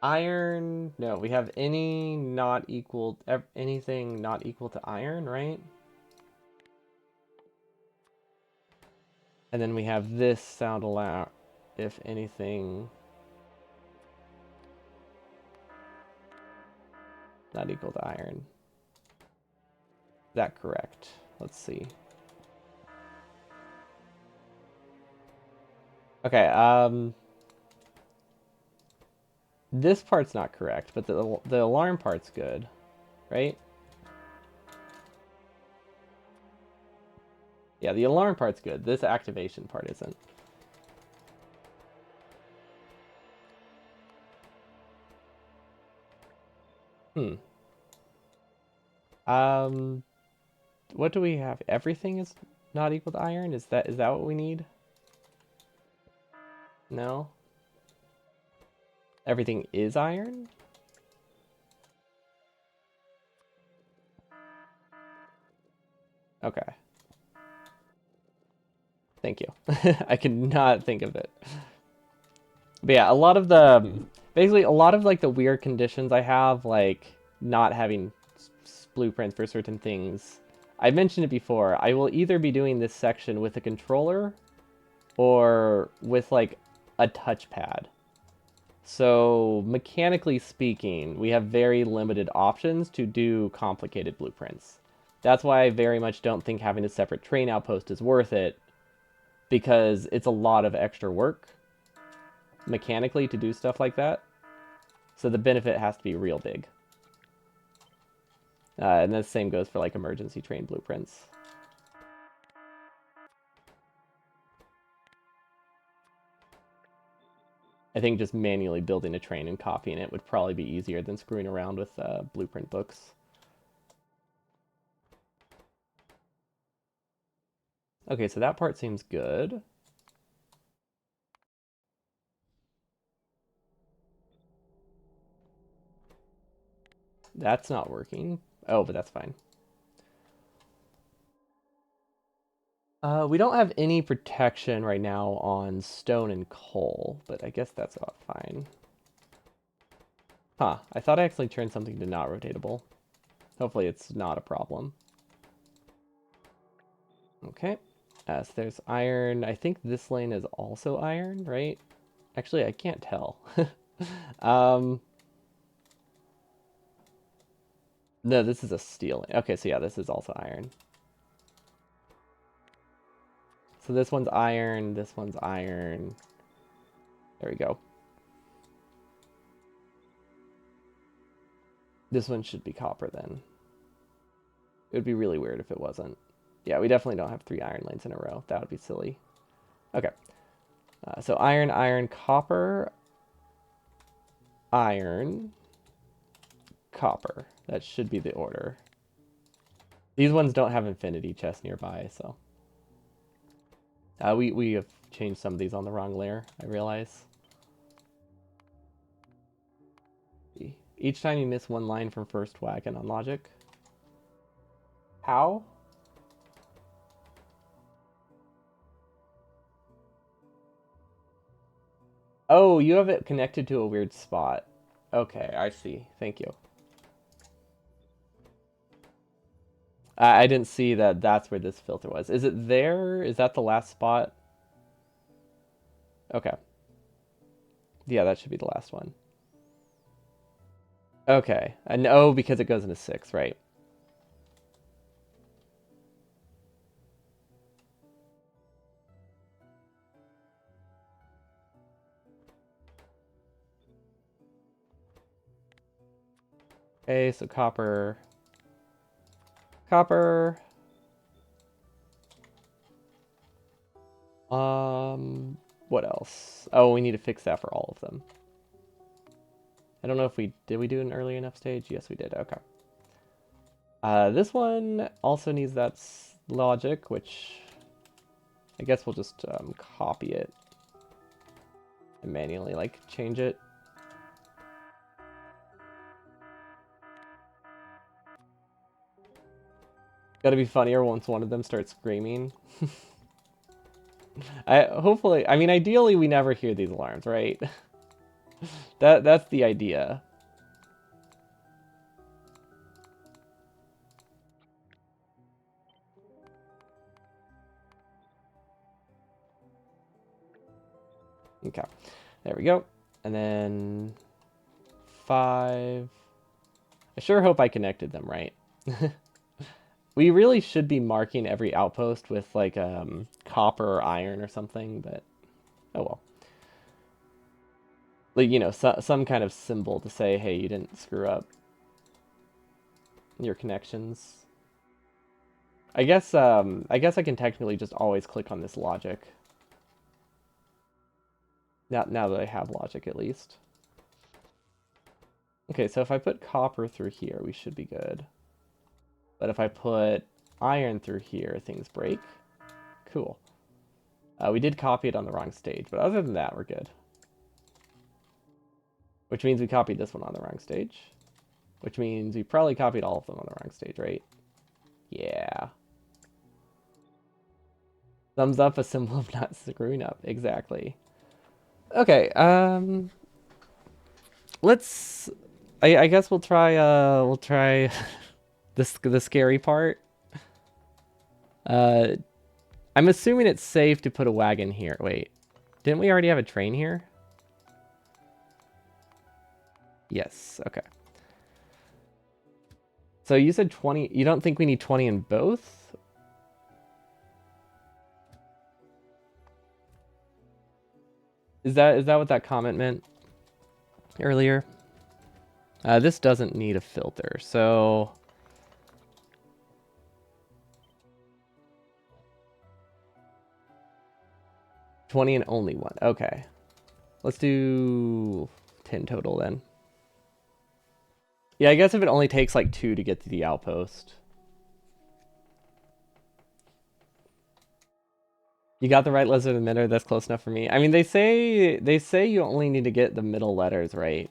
Iron, no, we have anything not equal to iron, right? And then we have this sound allow if anything not equal to iron. Is that correct? Let's see. Okay, this part's not correct, but the alarm part's good, right? Yeah, the alarm part's good. This activation part isn't. Hmm. Um, what do we have? Everything is not equal to iron? Is that what we need? No? Everything is iron? Okay. Thank you. I could not think of it. But yeah, basically a lot of like the weird conditions I have, like not having blueprints for certain things. I mentioned it before. I will either be doing this section with a controller or with like a touchpad. So mechanically speaking, we have very limited options to do complicated blueprints. That's why I very much don't think having a separate train outpost is worth it, because it's a lot of extra work mechanically to do stuff like that. So the benefit has to be real big. And the same goes for like emergency train blueprints. I think just manually building a train and copying it would probably be easier than screwing around with blueprint books. Okay, so that part seems good. That's not working. Oh, but that's fine. We don't have any protection right now on stone and coal, but I guess that's about fine. Huh, I thought I actually turned something to not rotatable. Hopefully it's not a problem. Okay. So there's iron. I think this lane is also iron, right? Actually, I can't tell. um, no, this is a steel lane. Okay, so yeah, this is also iron. So this one's iron. This one's iron. There we go. This one should be copper then. It would be really weird if it wasn't. Yeah, we definitely don't have 3 iron lanes in a row. That would be silly. Okay. So iron, iron, copper, iron, copper. That should be the order. These ones don't have infinity chests nearby, so. We have changed some of these on the wrong layer, I realize. Each time you miss one line from first wagon on logic. How? Oh, you have it connected to a weird spot. Okay, I see. Thank you. I didn't see that that's where this filter was. Is it there? Is that the last spot? Okay. Yeah, that should be the last one. Okay. And oh, because it goes into 6, right? Okay, so copper. Copper. What else? Oh, we need to fix that for all of them. I don't know if did we do an early enough stage? Yes, we did. Okay. This one also needs that logic, which I guess we'll just copy it and manually like change it. Gotta be funnier once one of them starts screaming. Hopefully, I mean, ideally we never hear these alarms, right? That's the idea. Okay, there we go. And then 5. I sure hope I connected them right. We really should be marking every outpost with like copper or iron or something, but oh well. Like, you know, some kind of symbol to say, hey, you didn't screw up your connections. I guess I can technically just always click on this logic. Now that I have logic at least. Okay, so if I put copper through here, we should be good. But if I put iron through here, things break. Cool. We did copy it on the wrong stage, but other than that, we're good. Which means we copied this one on the wrong stage. Which means we probably copied all of them on the wrong stage, right? Yeah. Thumbs up, a symbol of not screwing up. Exactly. Okay, let's I guess we'll try the scary part. Uh I'm assuming it's safe to put a wagon here. Wait. Didn't we already have a train here? Yes, okay. So you said 20. You don't think we need 20 in both? Is that what that comment meant earlier? This doesn't need a filter, so 20 and only one. Okay. Let's do 10 total then. Yeah, I guess if it only takes like 2 to get to the outpost. You got the right lizard emitter. That's close enough for me. I mean, they say you only need to get the middle letters right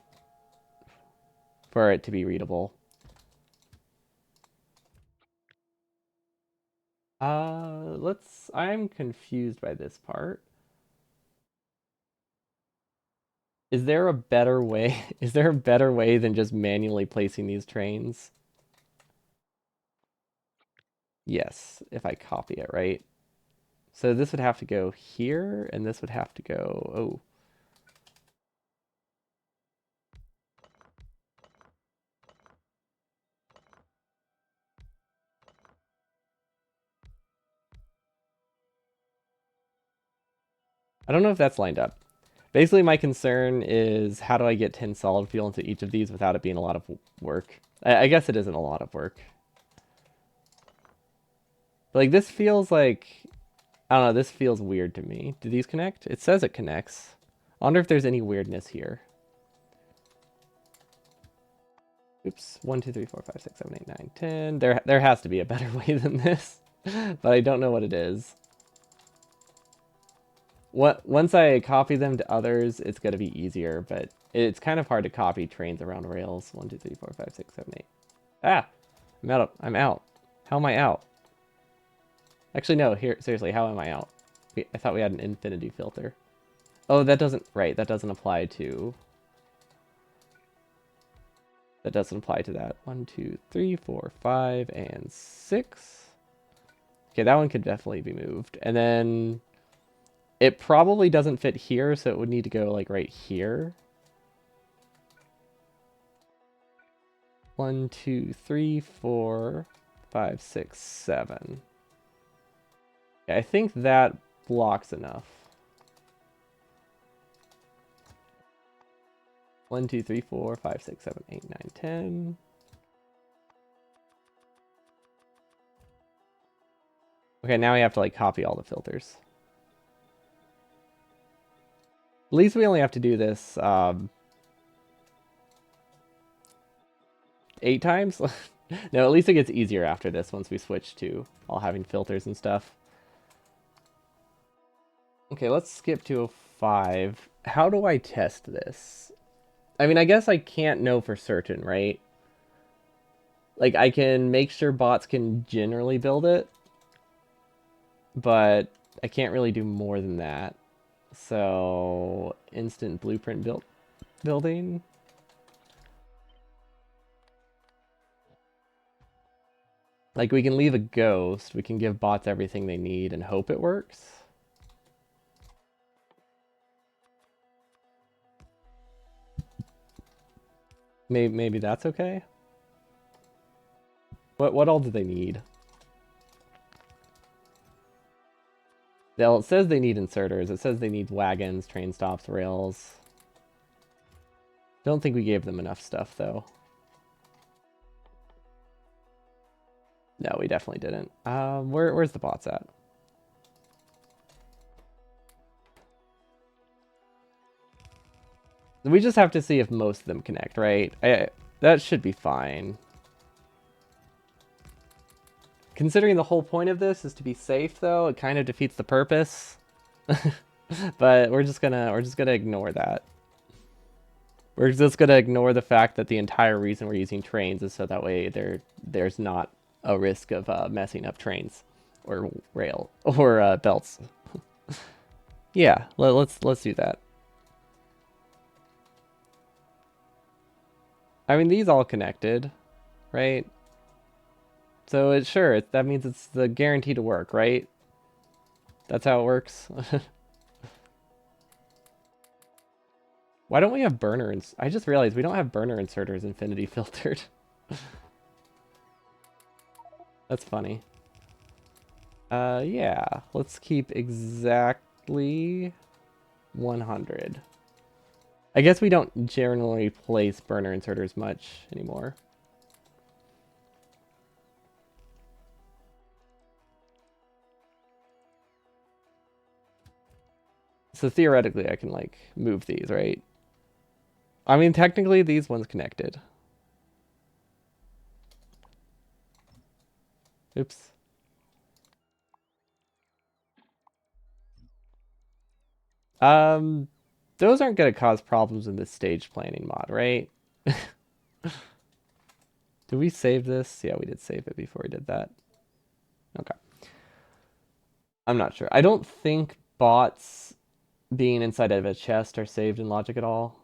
for it to be readable. I'm confused by this part. Is there a better way? Is there a better way than just manually placing these trains? Yes, if I copy it, right? So this would have to go here, and this would have to go, oh. I don't know if that's lined up. Basically, my concern is how do I get 10 solid fuel into each of these without it being a lot of work? I guess it isn't a lot of work. But like this feels like, I don't know, this feels weird to me. Do these connect? It says it connects. I wonder if there's any weirdness here. Oops, 1, 2, 3, 4, 5, 6, 7, 8, 9, 10. There has to be a better way than this, but I don't know what it is. Once I copy them to others, it's gonna be easier, but it's kind of hard to copy trains around rails. 1, 2, 3, 4, 5, 6, 7, 8. Ah, I'm out. I'm out. How am I out? Actually, no. Here, seriously, how am I out? I thought we had an infinity filter. Oh, that doesn't. Right, that doesn't apply to. That doesn't apply to that. 1, 2, 3, 4, 5, and 6. Okay, that one could definitely be moved. And then it probably doesn't fit here, so it would need to go like right here. 1, 2, 3, 4, 5, 6, 7. Okay, I think that blocks enough. 1, 2, 3, 4, 5, 6, 7, 8, 9, 10. Okay, now we have to like copy all the filters. At least we only have to do this 8 times. No, at least it gets easier after this once we switch to all having filters and stuff. Okay, let's skip to a 5. How do I test this? I mean, I guess I can't know for certain, right? Like, I can make sure bots can generally build it, but I can't really do more than that. So, instant blueprint building. Like, we can leave a ghost. We can give bots everything they need and hope it works. Maybe that's okay. What all do they need? Well, it says they need inserters. It says they need wagons, train stops, rails. Don't think we gave them enough stuff, though. No, we definitely didn't. Where's the bots at? We just have to see if most of them connect, right? That should be fine. Considering the whole point of this is to be safe, though, it kind of defeats the purpose. But we're just gonna ignore that. We're just gonna ignore the fact that the entire reason we're using trains is so that way there's not a risk of messing up trains or rail or belts. Yeah, let's do that. I mean, these all connected, right? So that means it's the guarantee to work, right? That's how it works. Why don't we have I just realized we don't have burner inserters infinity filtered. That's funny. Yeah, let's keep exactly 100. I guess we don't generally place burner inserters much anymore. So theoretically, I can like move these, right? I mean, technically, these ones connected. Oops. Um, those aren't going to cause problems in the stage planning mod, right? Did we save this? Yeah, we did save it before we did that. Okay. I'm not sure. I don't think bots being inside of a chest are saved in logic at all.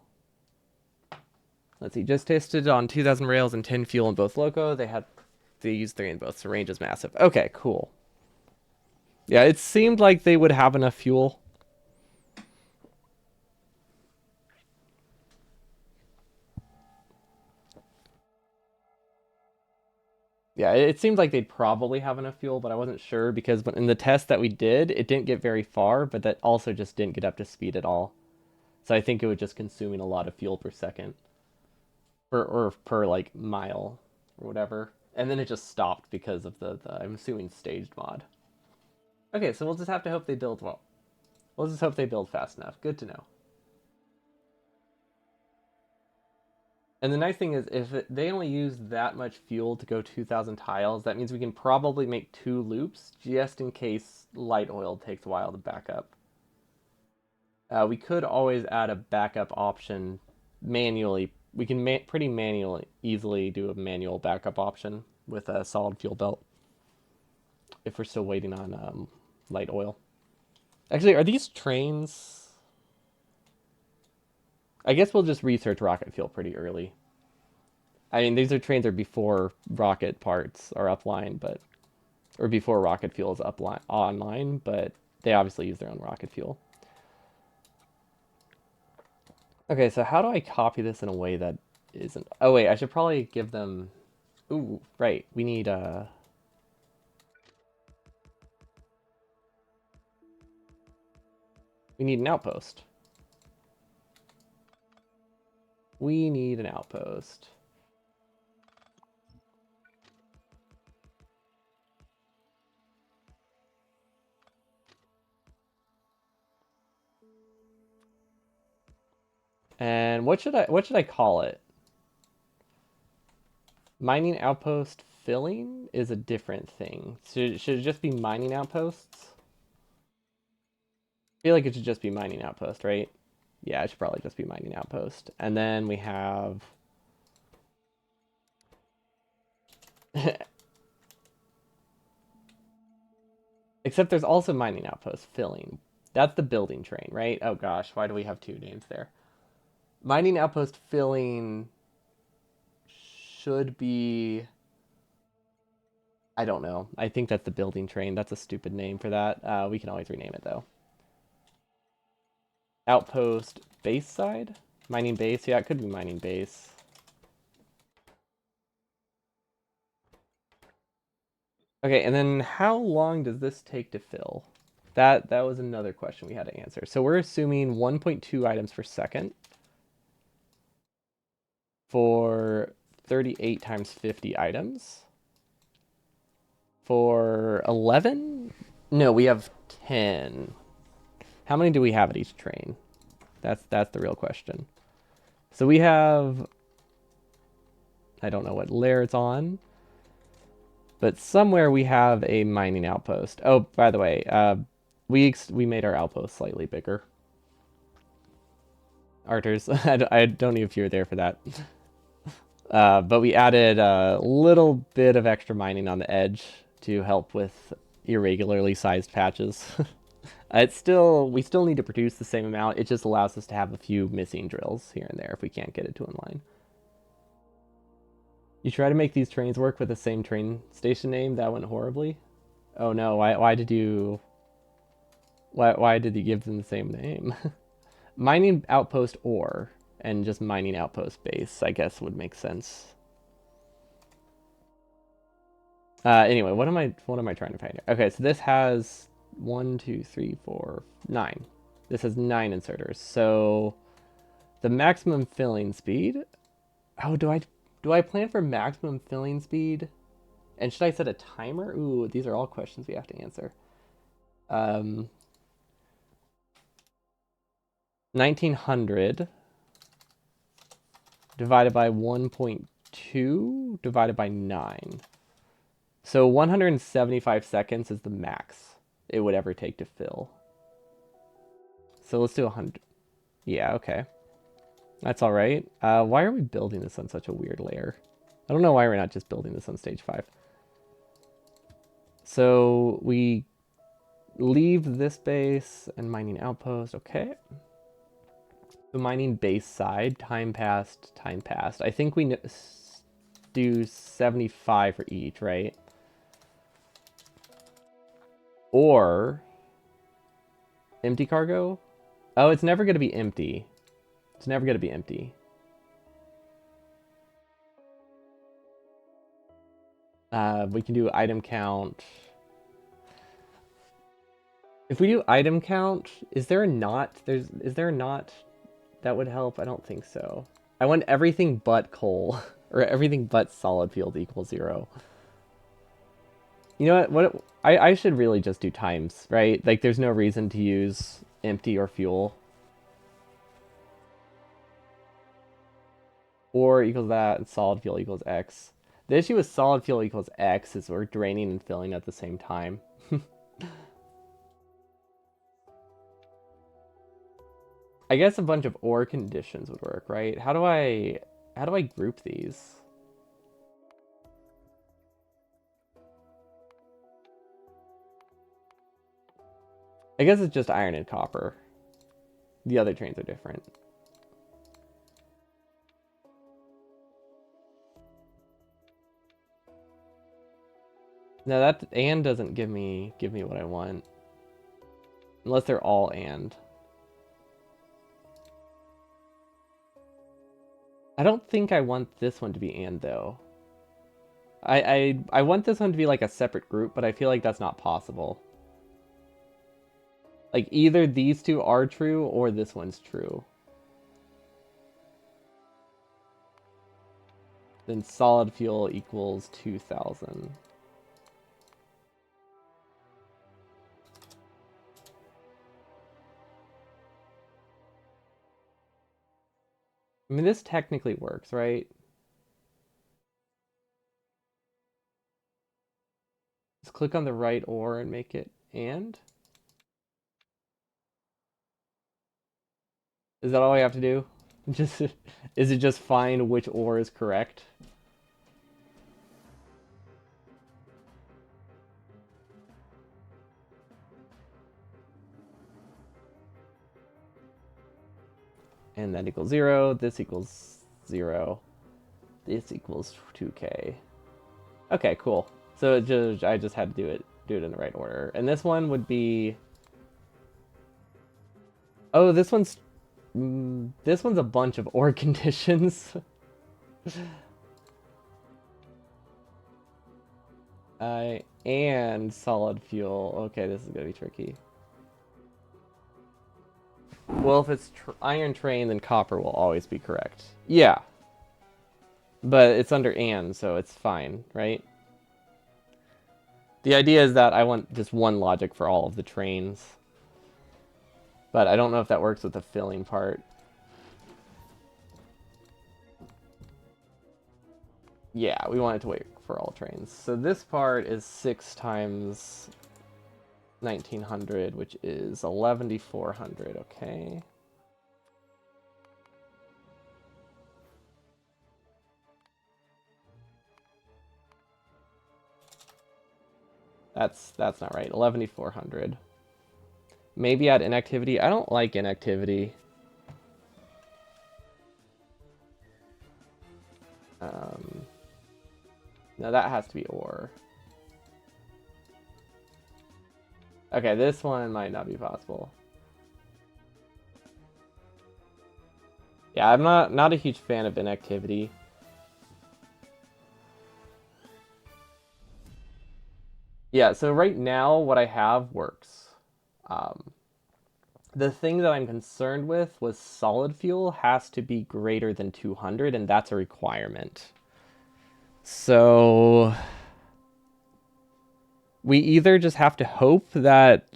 Let's see. Just tested on 2,000 rails and 10 fuel in both loco. They had They use 3 in both, so range is massive. Okay, cool. Yeah, it seemed like they would have enough fuel. Yeah, it seemed like they'd probably have enough fuel, but I wasn't sure because in the test that we did, it didn't get very far, but that also just didn't get up to speed at all. So I think it was just consuming a lot of fuel per second, or per like mile or whatever. And then it just stopped because of the I'm assuming staged mod. Okay, so we'll just have to hope they build well. We'll just hope they build fast enough. Good to know. And the nice thing is, if they only use that much fuel to go 2,000 tiles, that means we can probably make 2 loops just in case light oil takes a while to back up. We could always add a backup option manually. We can pretty manually, easily do a manual backup option with a solid fuel belt if we're still waiting on light oil. Actually, are these trains? I guess we'll just research rocket fuel pretty early. I mean, these trains are before rocket parts are upline, but or before rocket fuel is online, but they obviously use their own rocket fuel. Okay, so how do I copy this in a way that isn't? Oh wait, I should probably give them. Ooh, right. We need an outpost. We need an outpost. And what should I call it? Mining outpost filling is a different thing. Should it just be mining outposts? I feel like it should just be mining outpost, right? Yeah, it should probably just be mining outpost. And then we have except there's also mining outpost filling. That's the building train, right? Oh gosh, why do we have 2 names there? Mining outpost filling should be. I don't know. I think that's the building train. That's a stupid name for that. We can always rename it though. Outpost base side? Mining base? Yeah, it could be mining base. Okay, and then how long does this take to fill? That was another question we had to answer. So we're assuming 1.2 items per second for 38 times 50 items. For 11? No, we have 10. How many do we have at each train? That's the real question. So we have, I don't know what layer it's on, but somewhere we have a mining outpost. Oh, by the way, we made our outpost slightly bigger. Arters, I don't know if you were there for that. But we added a little bit of extra mining on the edge to help with irregularly sized patches. We still need to produce the same amount. It just allows us to have a few missing drills here and there if we can't get it to inline. You try to make these trains work with the same train station name. That went horribly. Oh no! Why did you? Why did you give them the same name? Mining outpost ore and just mining outpost base, I guess, would make sense. Anyway, what am I trying to find here? Okay, so this has 1, 2, 3, 4, 9. This has 9 inserters. So the maximum filling speed. Oh, do I plan for maximum filling speed? And should I set a timer? Ooh, these are all questions we have to answer. 1900 divided by 1.2 divided by 9. So 175 seconds is the max it would ever take to fill. So let's do 100. Yeah, okay. That's all right. Why are we building this on such a weird layer? I don't know why we're not just building this on stage 5. So we leave this base and mining outpost. Okay. So mining base side, time passed, time passed. I think we know. do 75 for each, right? Or empty cargo? Oh, it's never going to be empty. It's never going to be empty. We can do item count. If we do item count, is there a not? Is there a not that would help? I don't think so. I want everything but coal, or everything but solid fuel equals 0. You know what? I should really just do times, right? Like, there's no reason to use empty or fuel. Or equals that, and solid fuel equals X. The issue with solid fuel equals X is we're draining and filling at the same time. I guess a bunch of or conditions would work, right? How do I group these? I guess it's just iron and copper. The other trains are different. No, that and doesn't give me what I want. Unless they're all and. I don't think I want this one to be and though. I want this one to be like a separate group, but I feel like that's not possible. Like either these two are true or this one's true. Then solid fuel equals 2000. I mean, this technically works, right? Just click on the right or and make it and. Is that all I have to do? Just is it just find which or is correct? And that equals 0. This equals 0. This equals 2k. Okay, cool. So I just had to do it in the right order. And this one would be. Oh, this one's a bunch of or conditions. And solid fuel. Okay, this is gonna be tricky. Well, if it's iron train, then copper will always be correct. Yeah. But it's under and, so it's fine, right? The idea is that I want just one logic for all of the trains. But I don't know if that works with the filling part. Yeah, we want it to wait for all trains. So this part is 6 times 1900, which is 11400, okay. That's not right. 11400. Maybe add inactivity. I don't like inactivity. No, that has to be or. Okay, this one might not be possible. Yeah, I'm not a huge fan of inactivity. Yeah, so right now what I have works. The thing that I'm concerned with was solid fuel has to be greater than 200, and that's a requirement. So we either just have to hope that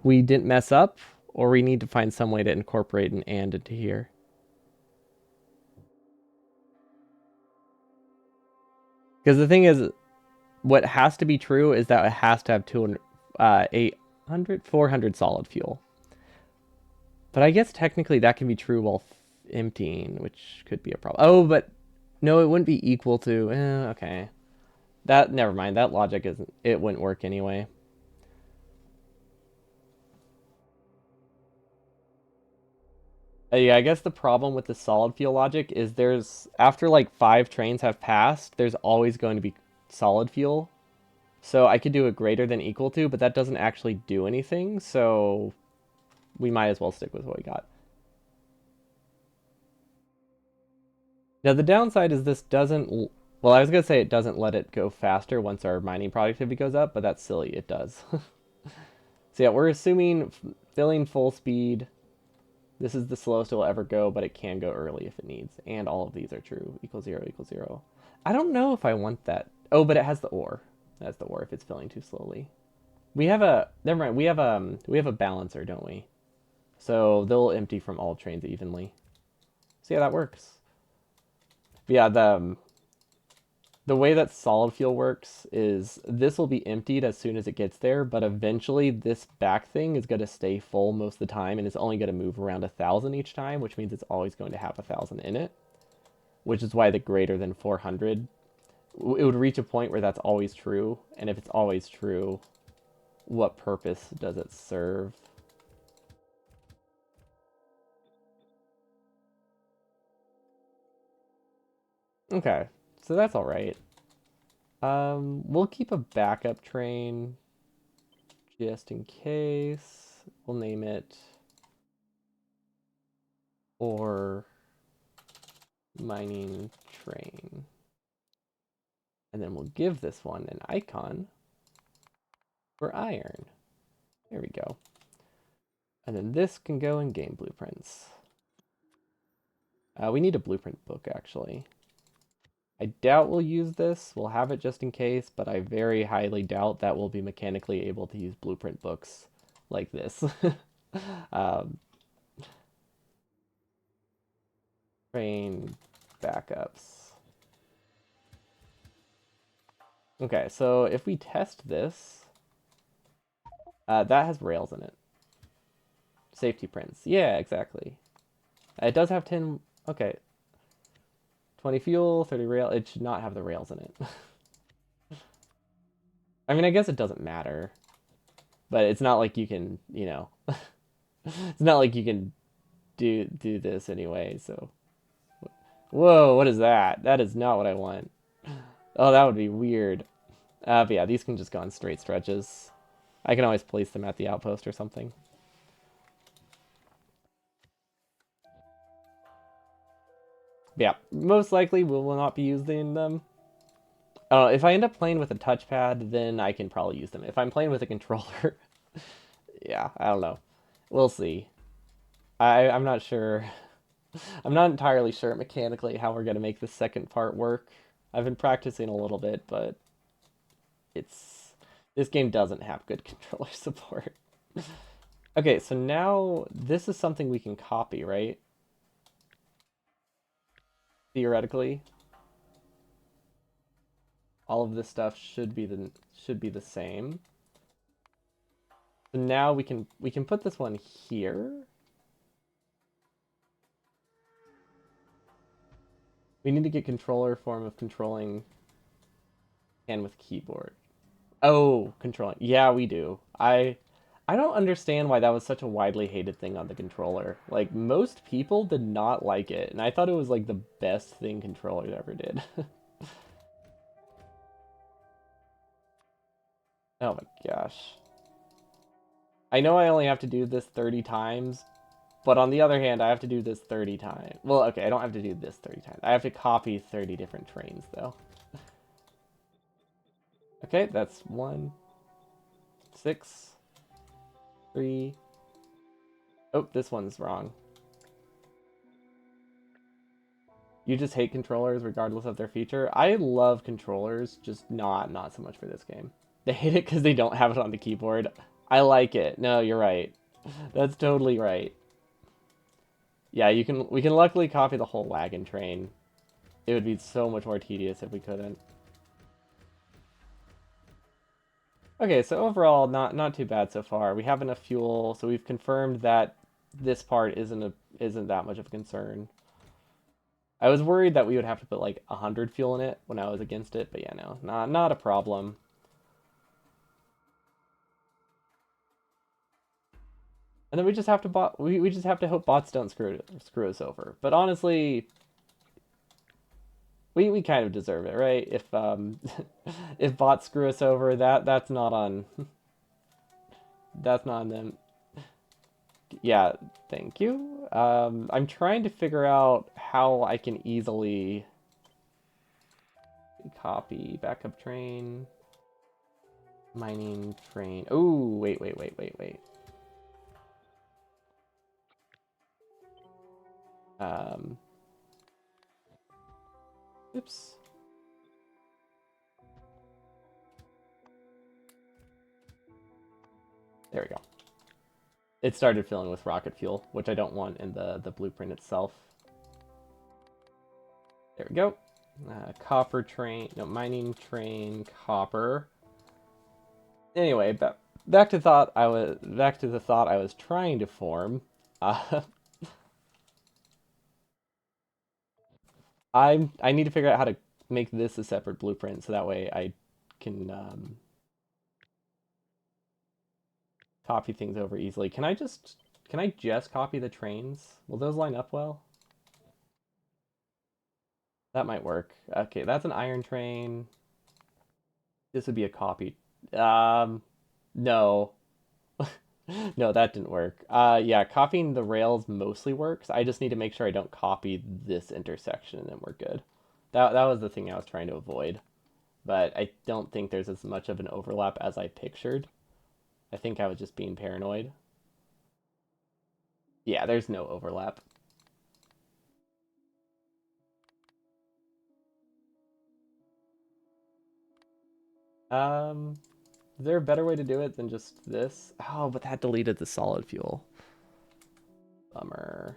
we didn't mess up, or we need to find some way to incorporate an and into here. Because the thing is, what has to be true is that it has to have 800, 400 solid fuel. But I guess technically that can be true while emptying, which could be a problem. Oh, but no, it wouldn't be equal to. Okay, never mind. That logic isn't. It wouldn't work anyway. Yeah, I guess the problem with the solid fuel logic is there's after like 5 trains have passed, there's always going to be solid fuel. So I could do a greater than equal to, but that doesn't actually do anything. So we might as well stick with what we got. Now the downside is this doesn't. Well, I was gonna say it doesn't let it go faster once our mining productivity goes up, but that's silly. It does. So yeah, we're assuming filling full speed. This is the slowest it will ever go, but it can go early if it needs. And all of these are true. Equals 0, equals 0. I don't know if I want that. Oh, but it has the ore. That's the ore if it's filling too slowly. We have a never mind. We have a balancer, don't we? So they'll empty from all trains evenly. So yeah, that works. But yeah, the way that solid fuel works is this will be emptied as soon as it gets there, but eventually this back thing is going to stay full most of the time and it's only going to move around 1,000 each time, which means it's always going to have 1,000 in it, which is why the greater than 400, it would reach a point where that's always true. And if it's always true, what purpose does it serve? Okay, so that's all right. We'll keep a backup train just in case. We'll name it or mining train. And then we'll give this one an icon for iron. There we go. And then this can go in game blueprints. We need a blueprint book, actually. I doubt we'll use this. We'll have it just in case, but I very highly doubt that we'll be mechanically able to use blueprint books like this. um, train backups. Okay, so if we test this, that has rails in it. Safety prints. Yeah, exactly. It does have 10. Okay. 20 fuel, 30 rail. It should not have the rails in it. I mean, I guess it doesn't matter. But it's not like you can, it's not like you can do this anyway, so. Whoa, what is that? That is not what I want. Oh, that would be weird. But yeah, these can just go on straight stretches. I can always place them at the outpost or something. But yeah, most likely we will not be using them. If I end up playing with a touchpad, then I can probably use them. If I'm playing with a controller, yeah, I don't know. We'll see. I'm not sure. I'm not entirely sure mechanically how we're going to make the second part work. I've been practicing a little bit, but it's this game doesn't have good controller support. Okay, so now this is something we can copy, right? Theoretically, all of this stuff should be the same. So now we can put this one here. We need to get controller form of controlling and with keyboard. Oh, controlling. Yeah, we do. I don't understand why that was such a widely hated thing on the controller. Like most people did not like it, and I thought it was like the best thing controllers ever did. Oh my gosh. I know I only have to do this 30 times, but on the other hand, I have to do this 30 times. Well, okay, I don't have to do this 30 times. I have to copy 30 different trains though. Okay, that's 1, 6, 3. Oh, this one's wrong. You just hate controllers regardless of their feature. I love controllers, just not so much for this game. They hate it because they don't have it on the keyboard. I like it. No, you're right. That's totally right. Yeah, we can luckily copy the whole wagon train. It would be so much more tedious if we couldn't. Okay, so overall, not too bad so far. We have enough fuel, so we've confirmed that this part isn't that much of a concern. I was worried that we would have to put like 100 fuel in it when I was against it, but yeah, no, not a problem. And then we just have to we just have to hope bots don't screw us over. But honestly, we kind of deserve it, right? If if bots screw us over, that's not on that's not on them. Yeah, thank you. I'm trying to figure out how I can easily copy backup train, mining train. Oh, wait. Um, oops. There we go. It started filling with rocket fuel, which I don't want in the blueprint itself. There we go. Copper train, no, mining train, copper. Anyway, back to the thought I was trying to form. Uh, I need to figure out how to make this a separate blueprint so that way I can copy things over easily. Can I just copy the trains? Will those line up well? That might work. Okay, that's an iron train. This would be a copy. No. No, that didn't work. Yeah, copying the rails mostly works. I just need to make sure I don't copy this intersection and then we're good. That was the thing I was trying to avoid. But I don't think there's as much of an overlap as I pictured. I think I was just being paranoid. Yeah, there's no overlap. Um, is there a better way to do it than just this? Oh, but that deleted the solid fuel. Bummer.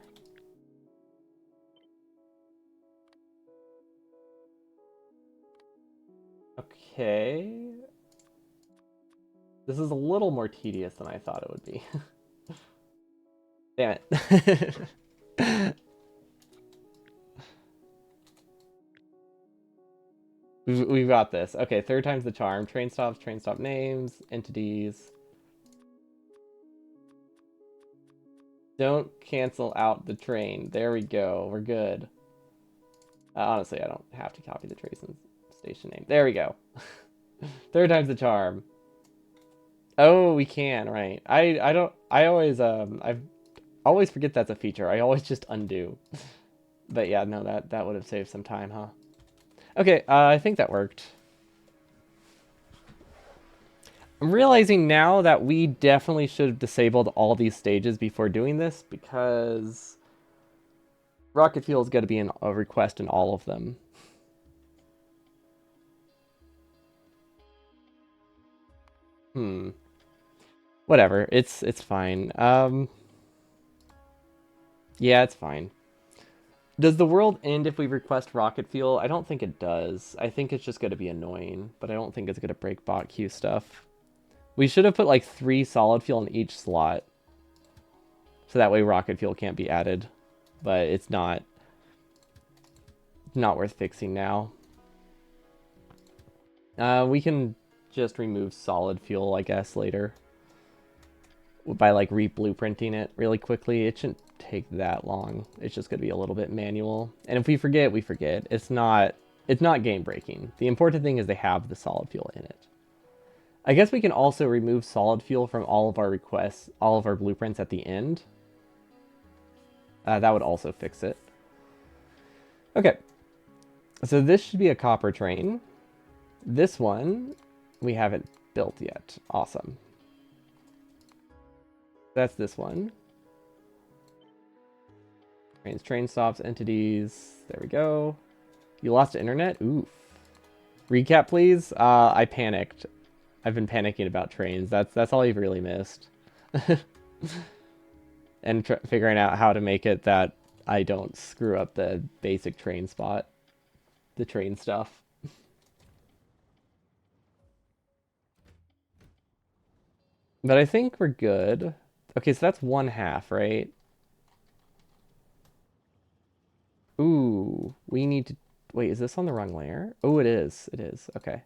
Okay. This is a little more tedious than I thought it would be. Damn it. We've got this. Okay, third time's the charm. Train stop names, entities. Don't cancel out the train. There we go. We're good. Honestly, I don't have to copy the trace and station name. There we go. Third time's the charm. Oh, we can, right. I don't I always forget that's a feature. I always just undo. But yeah, no, that would have saved some time, huh? Okay, I think that worked. I'm realizing now that we definitely should have disabled all these stages before doing this because rocket fuel is going to be a request in all of them. Hmm. Whatever. It's fine. Yeah, it's fine. Does the world end if we request rocket fuel? I don't think it does. I think it's just going to be annoying, but I don't think it's going to break bot queue stuff. We should have put like 3 solid fuel in each slot. So that way rocket fuel can't be added. But it's not worth fixing now. We can just remove solid fuel, I guess, later. By like re-blueprinting it really quickly. It shouldn't take that long. It's just going to be a little bit manual. And if we forget, we forget. It's not game breaking. The important thing is they have the solid fuel in it. I guess we can also remove solid fuel from all of our requests, all of our blueprints at the end. That would also fix it. Okay. So this should be a copper train. This one, we haven't built yet. Awesome. That's this one. Train stops, entities. There we go. You lost internet? Oof. Recap, please. I panicked. I've been panicking about trains. That's all you've really missed. And figuring out how to make it that I don't screw up the basic train spot. The train stuff. But I think we're good. Okay, so that's 1/2, right? Ooh, we need to... Wait, is this on the wrong layer? Oh, it is. It is. Okay.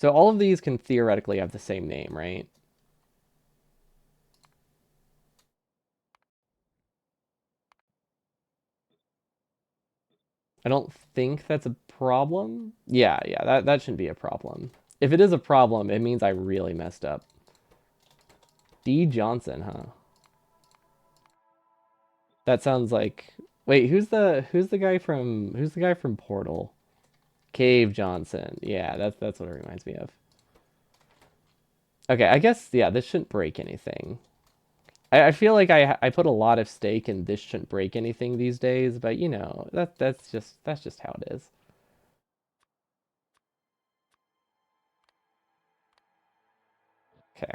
So all of these can theoretically have the same name, right? I don't think that's a problem. Yeah, yeah, that shouldn't be a problem. If it is a problem, it means I really messed up. D. Johnson, huh? That sounds like. Wait, who's the guy from Portal? Cave Johnson. Yeah, that's what it reminds me of. Okay, I guess yeah, this shouldn't break anything. I feel like I put a lot of stake in this shouldn't break anything these days, but you know that's just how it is. Okay,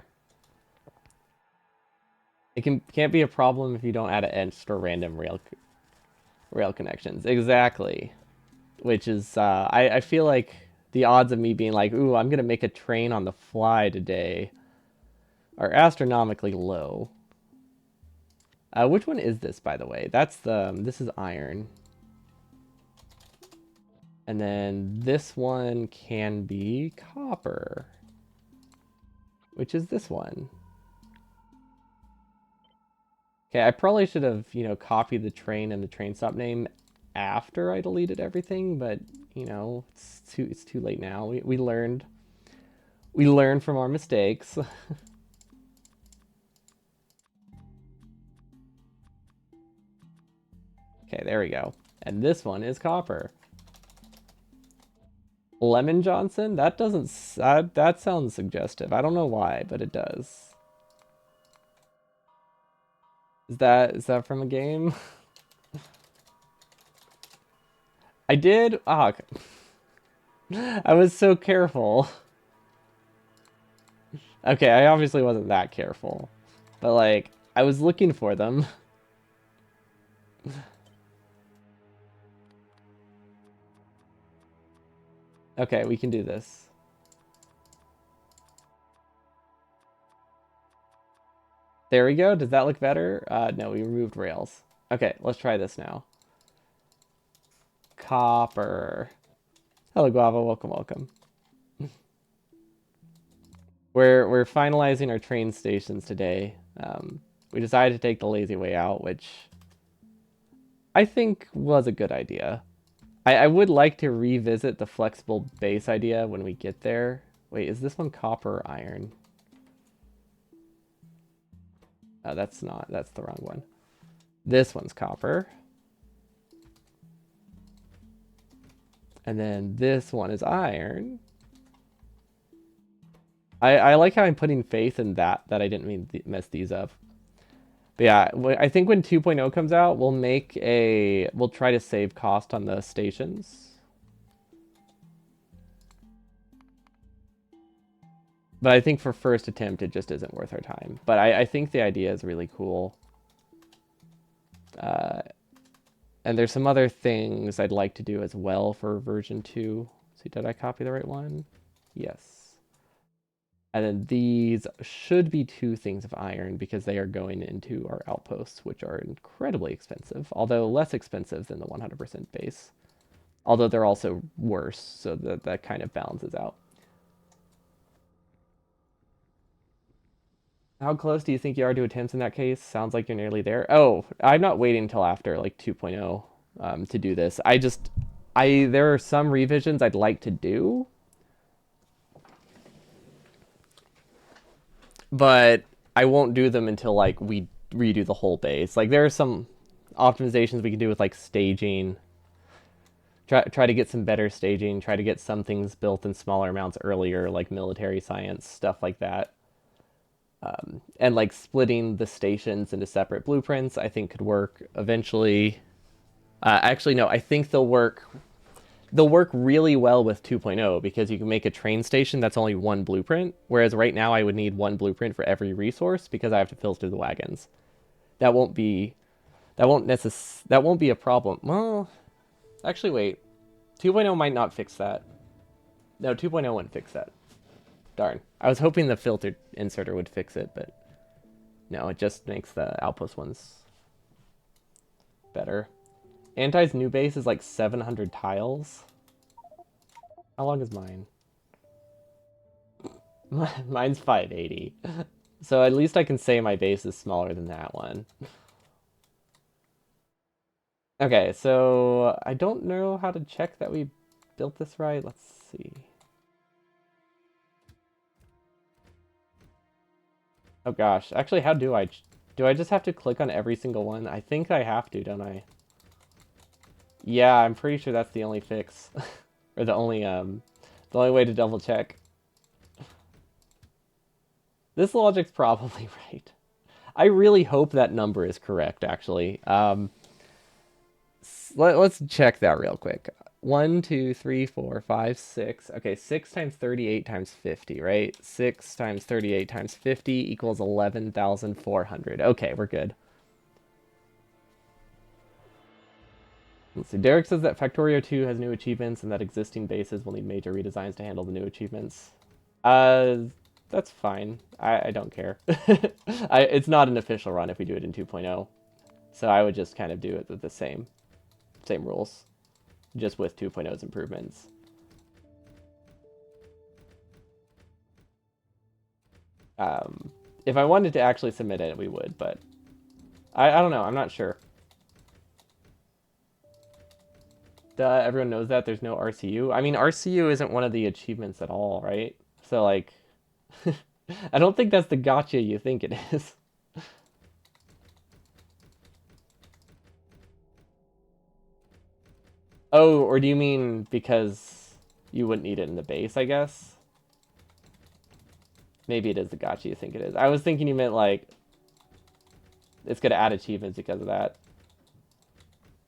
can't be a problem if you don't add an extra random rail connections. Exactly, which is I feel like the odds of me being like, ooh, I'm gonna make a train on the fly today are astronomically low. Which one is this, by the way? This is iron. And then this one can be copper, which is this one. Okay, I probably should have, copied the train and the train stop name after I deleted everything, but it's too late now. We learned from our mistakes. Okay, there we go. And this one is copper. Lemon Johnson? That doesn't that sounds suggestive. I don't know why, but it does. Is that from a game? I did. Ah, okay. I was so careful. Okay, I obviously wasn't that careful. But like I was looking for them. Okay, we can do this. There we go. Does that look better? No, we removed rails. Okay, let's try this now. Copper. Hello, Guava. Welcome, welcome. We're finalizing our train stations today. We decided to take the lazy way out, which I think was a good idea. I would like to revisit the flexible base idea when we get there. Wait, is this one copper or iron? That's not. That's the wrong one. This one's copper. And then this one is iron. I like how I'm putting faith in that I didn't mess these up. But yeah, I think when 2.0 comes out, we'll try to save cost on the stations. But I think for first attempt, it just isn't worth our time. But I think the idea is really cool. Uh, and there's some other things I'd like to do as well for version 2. See, did I copy the right one? Yes. And then these should be 2 things of iron because they are going into our outposts, which are incredibly expensive, although less expensive than the 100% base. Although they're also worse, so that kind of balances out. How close do you think you are to attempts in that case? Sounds like you're nearly there. Oh, I'm not waiting until after like 2.0 to do this. There are some revisions I'd like to do, but I won't do them until like we redo the whole base. Like there are some optimizations we can do with like staging. Try to get some better staging. Try to get some things built in smaller amounts earlier, like military science stuff like that. And like splitting the stations into separate blueprints, I think could work eventually. Actually, no, I think they'll work. They'll work really well with 2.0 because you can make a train station that's only one blueprint, whereas right now I would need one blueprint for every resource because I have to filter the wagons. That won't be that won't be a problem. Well, actually, wait. 2.0 might not fix that. No, 2.0 wouldn't fix that. Darn. I was hoping the filter inserter would fix it, but no, it just makes the outpost ones better. Anti's new base is like 700 tiles. How long is mine? Mine's 580. So at least I can say my base is smaller than that one. Okay, so I don't know how to check that we built this right. Let's see. Oh gosh, actually, how do I? Do I just have to click on every single one? I think I have to, don't I? Yeah, I'm pretty sure that's the only fix, or the only way to double check. This logic's probably right. I really hope that number is correct, actually. Let's check that real quick. 1, 2, 3, 4, 5, 6. Okay, 6 times 38 times 50, right? 6 times 38 times 50 equals 11,400. Okay, we're good. Let's see. Derek says that Factorio 2 has new achievements and that existing bases will need major redesigns to handle the new achievements. Uh, that's fine. I don't care. It's not an official run if we do it in 2.0. So I would just kind of do it with the same rules, just with 2.0's improvements. If I wanted to actually submit it, we would, but I don't know. I'm not sure. Everyone knows that there's no RCU. I mean, RCU isn't one of the achievements at all, right? So, like, I don't think that's the gotcha you think it is. Oh, or do you mean because you wouldn't need it in the base, I guess? Maybe it is the gotcha you think it is. I was thinking you meant, like, it's going to add achievements because of that.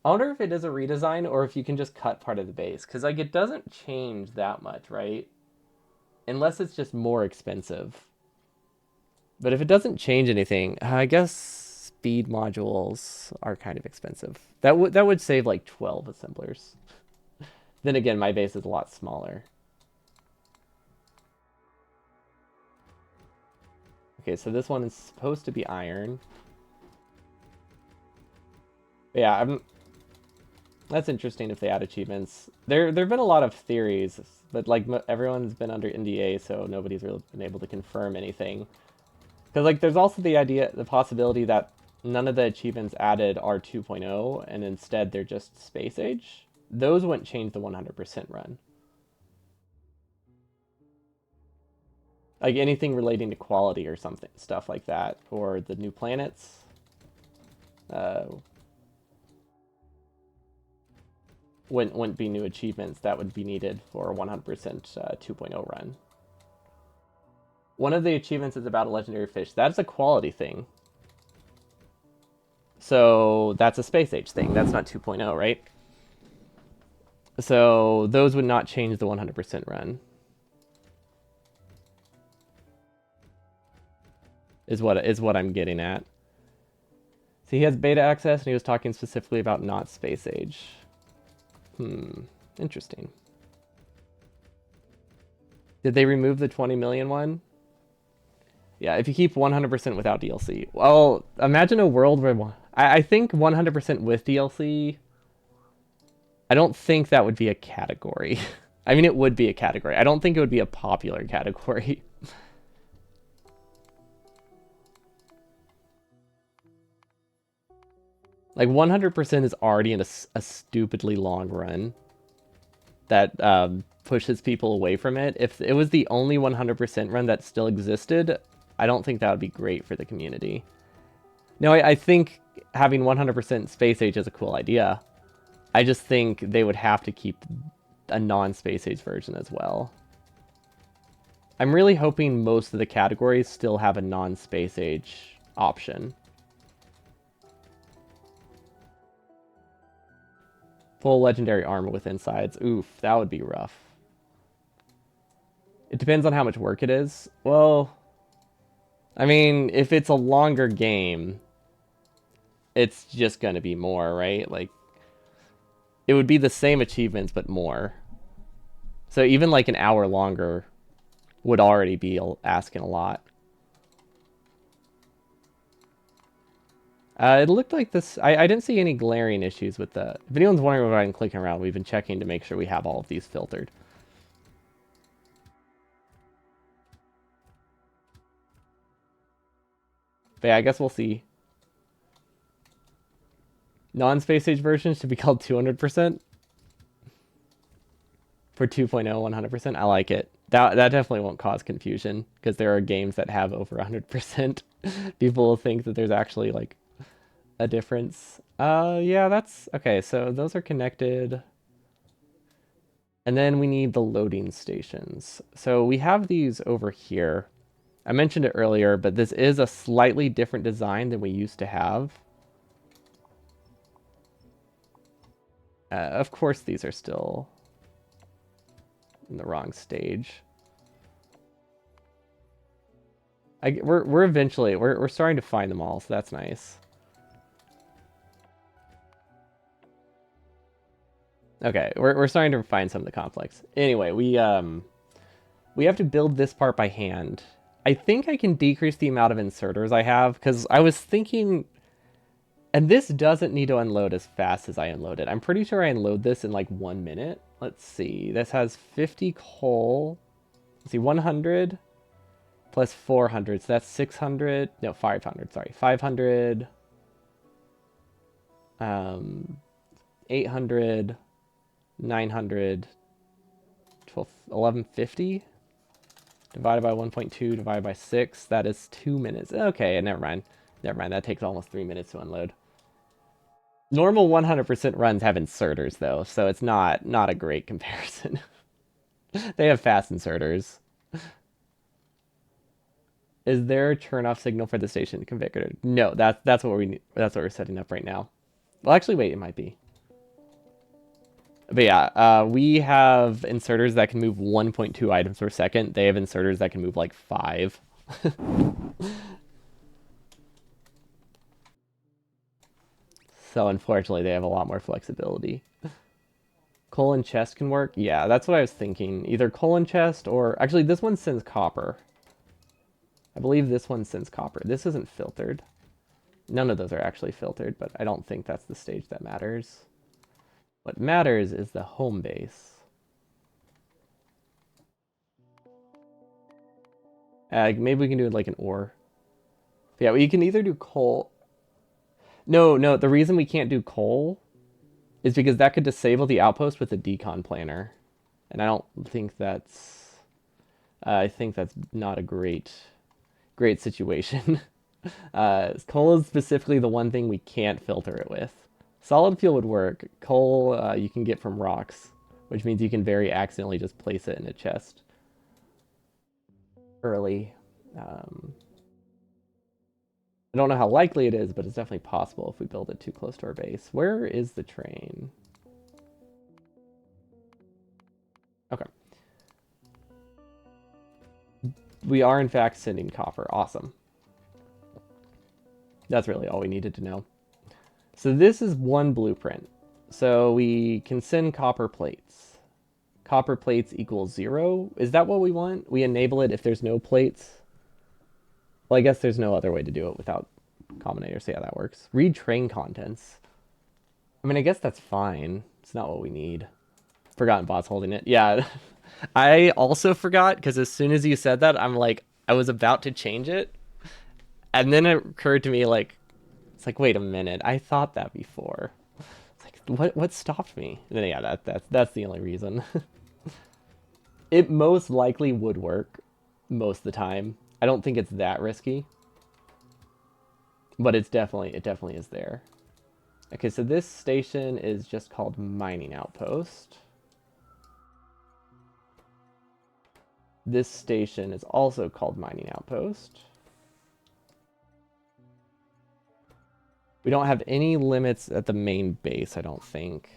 I wonder if it is a redesign or if you can just cut part of the base. Because, like, it doesn't change that much, right? Unless it's just more expensive. But if it doesn't change anything, I guess speed modules are kind of expensive. That would save like 12 assemblers. Then again, my base is a lot smaller. Okay, so this one is supposed to be iron. But yeah, that's interesting if they add achievements. There've been a lot of theories, but like everyone's been under NDA, so nobody's really been able to confirm anything. Because like there's also the possibility that none of the achievements added are 2.0, and instead they're just space age. Those wouldn't change the 100% run. Like anything relating to quality or something, stuff like that, or the new planets, uh, wouldn't be new achievements that would be needed for a 100% 2.0 run. One of the achievements is about a legendary fish. That's a quality thing. So that's a space age thing. That's not 2.0, right? So those would not change the 100% run. Is what I'm getting at. So he has beta access, and he was talking specifically about not space age. Interesting. Did they remove the 20 million one? Yeah, if you keep 100% without DLC. Well, imagine a world where I think 100% with DLC. I don't think that would be a category. I mean, it would be a category. I don't think it would be a popular category. Like 100% is already in a stupidly long run that pushes people away from it. If it was the only 100% run that still existed, I don't think that would be great for the community. No, I think having 100% space age is a cool idea. I just think they would have to keep a non-space age version as well. I'm really hoping most of the categories still have a non-space age option. Full legendary armor with insides. Oof, that would be rough. It depends on how much work it is. Well, I mean, if it's a longer game, it's just going to be more, right? Like, it would be the same achievements, but more. So even like an hour longer would already be asking a lot. It looked like this. I didn't see any glaring issues with the. If anyone's wondering why I'm clicking around, we've been checking to make sure we have all of these filtered. But yeah, I guess we'll see. Non-space age versions should be called 200% for 2.0 100%. I like it. That definitely won't cause confusion because there are games that have over 100%. People will think that there's actually like a difference. Yeah, that's okay. So those are connected. And then we need the loading stations. So we have these over here. I mentioned it earlier, but this is a slightly different design than we used to have. Of course, these are still in the wrong stage. We're eventually we're starting to find them all, so that's nice. Okay, we're starting to find some of the complex. Anyway, we have to build this part by hand. I think I can decrease the amount of inserters I have because I was thinking, and this doesn't need to unload as fast as I unload it. I'm pretty sure I unload this in like 1 minute. Let's see. This has 50 coal. Let's see, 100 plus 400. So that's 600. No, 500. Sorry, 500. 800, 900, 1150 divided by 1.2 divided by 6. That is 2 minutes. Okay, never mind. Never mind. That takes almost 3 minutes to unload. Normal 100% runs have inserters though, so it's not a great comparison. They have fast inserters. Is there a turn off signal for the station configured? No, that's what we need. That's what we're setting up right now. Well, actually, wait, it might be. But yeah, we have inserters that can move 1.2 items per second. They have inserters that can move like 5. So unfortunately, they have a lot more flexibility. Coal and chest can work? Yeah, that's what I was thinking. Either coal and chest or... Actually, this one sends copper. I believe this one sends copper. This isn't filtered. None of those are actually filtered, but I don't think that's the stage that matters. What matters is the home base. Maybe we can do it like an ore. Yeah, we can either do coal... No, the reason we can't do coal is because that could disable the outpost with the decon planner. And I don't think that's... I think that's not a great situation. Coal is specifically the one thing we can't filter it with. Solid fuel would work. Coal you can get from rocks, which means you can very accidentally just place it in a chest early. I don't know how likely it is, but it's definitely possible if we build it too close to our base. Where is the train? Okay. We are, in fact, sending copper. Awesome. That's really all we needed to know. So this is one blueprint. So we can send copper plates. Copper plates equals 0. Is that what we want? We enable it if there's no plates? Well, I guess there's no other way to do it without combinator. See how that works. Read train contents. I mean, I guess that's fine. It's not what we need. Forgotten bot's holding it. Yeah. I also forgot because as soon as you said that, I'm like, I was about to change it. And then it occurred to me like, it's like, wait a minute. I thought that before. It's like, what stopped me? And then, yeah, that's the only reason. It most likely would work most of the time. I don't think it's that risky. But it definitely is there. Okay, so this station is just called Mining Outpost. This station is also called Mining Outpost. We don't have any limits at the main base, I don't think.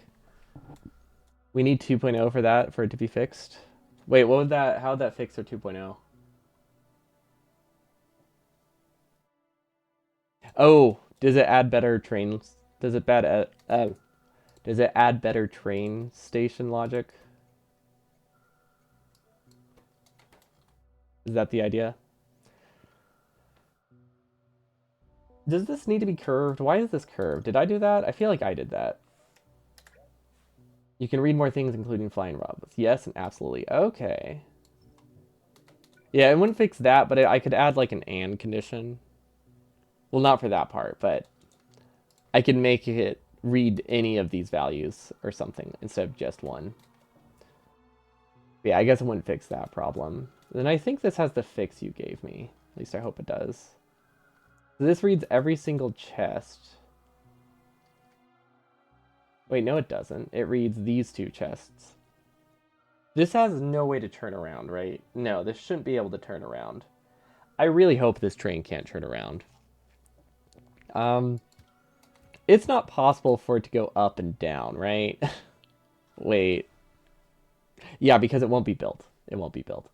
We need 2.0 for that, for it to be fixed. Wait, what would that, how would that fix our 2.0? Oh, does it add better trains? Does it add better train station logic? Is that the idea? Does this need to be curved? Why is this curved? Did I do that? I feel like I did that. You can read more things, including flying robots. Yes, and absolutely. Okay. Yeah, it wouldn't fix that, but I could add like an and condition. Well, not for that part, but I can make it read any of these values or something instead of just one. But yeah, I guess it wouldn't fix that problem. Then I think this has the fix you gave me. At least I hope it does. So this reads every single chest. Wait, no it doesn't. It reads these two chests. This has no way to turn around, right? No, this shouldn't be able to turn around. I really hope this train can't turn around. It's not possible for it to go up and down, right? Wait. Yeah, because it won't be built. It won't be built.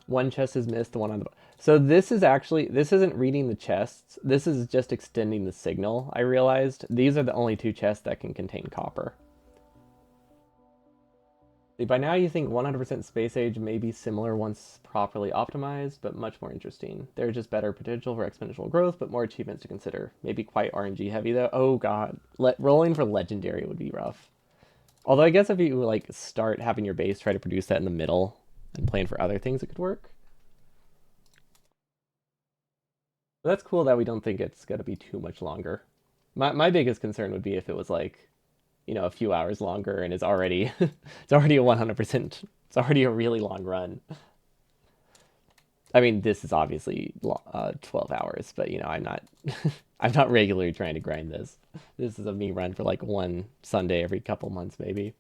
One chest is missed, the one on the... So this is actually... This isn't reading the chests. This is just extending the signal, I realized. These are the only two chests that can contain copper. By now you think 100% space age may be similar once properly optimized, but much more interesting. There's just better potential for exponential growth, but more achievements to consider. Maybe quite RNG heavy though. Oh god. Rolling for legendary would be rough. Although I guess if you like start having your base try to produce that in the middle and plan for other things, it could work. But that's cool that we don't think it's going to be too much longer. My biggest concern would be if it was like, you know, a few hours longer and is already it's already a 100%. It's already a really long run. I mean, this is obviously 12 hours, but you know, I'm not I'm not regularly trying to grind this. This is a me run for like one Sunday every couple months maybe.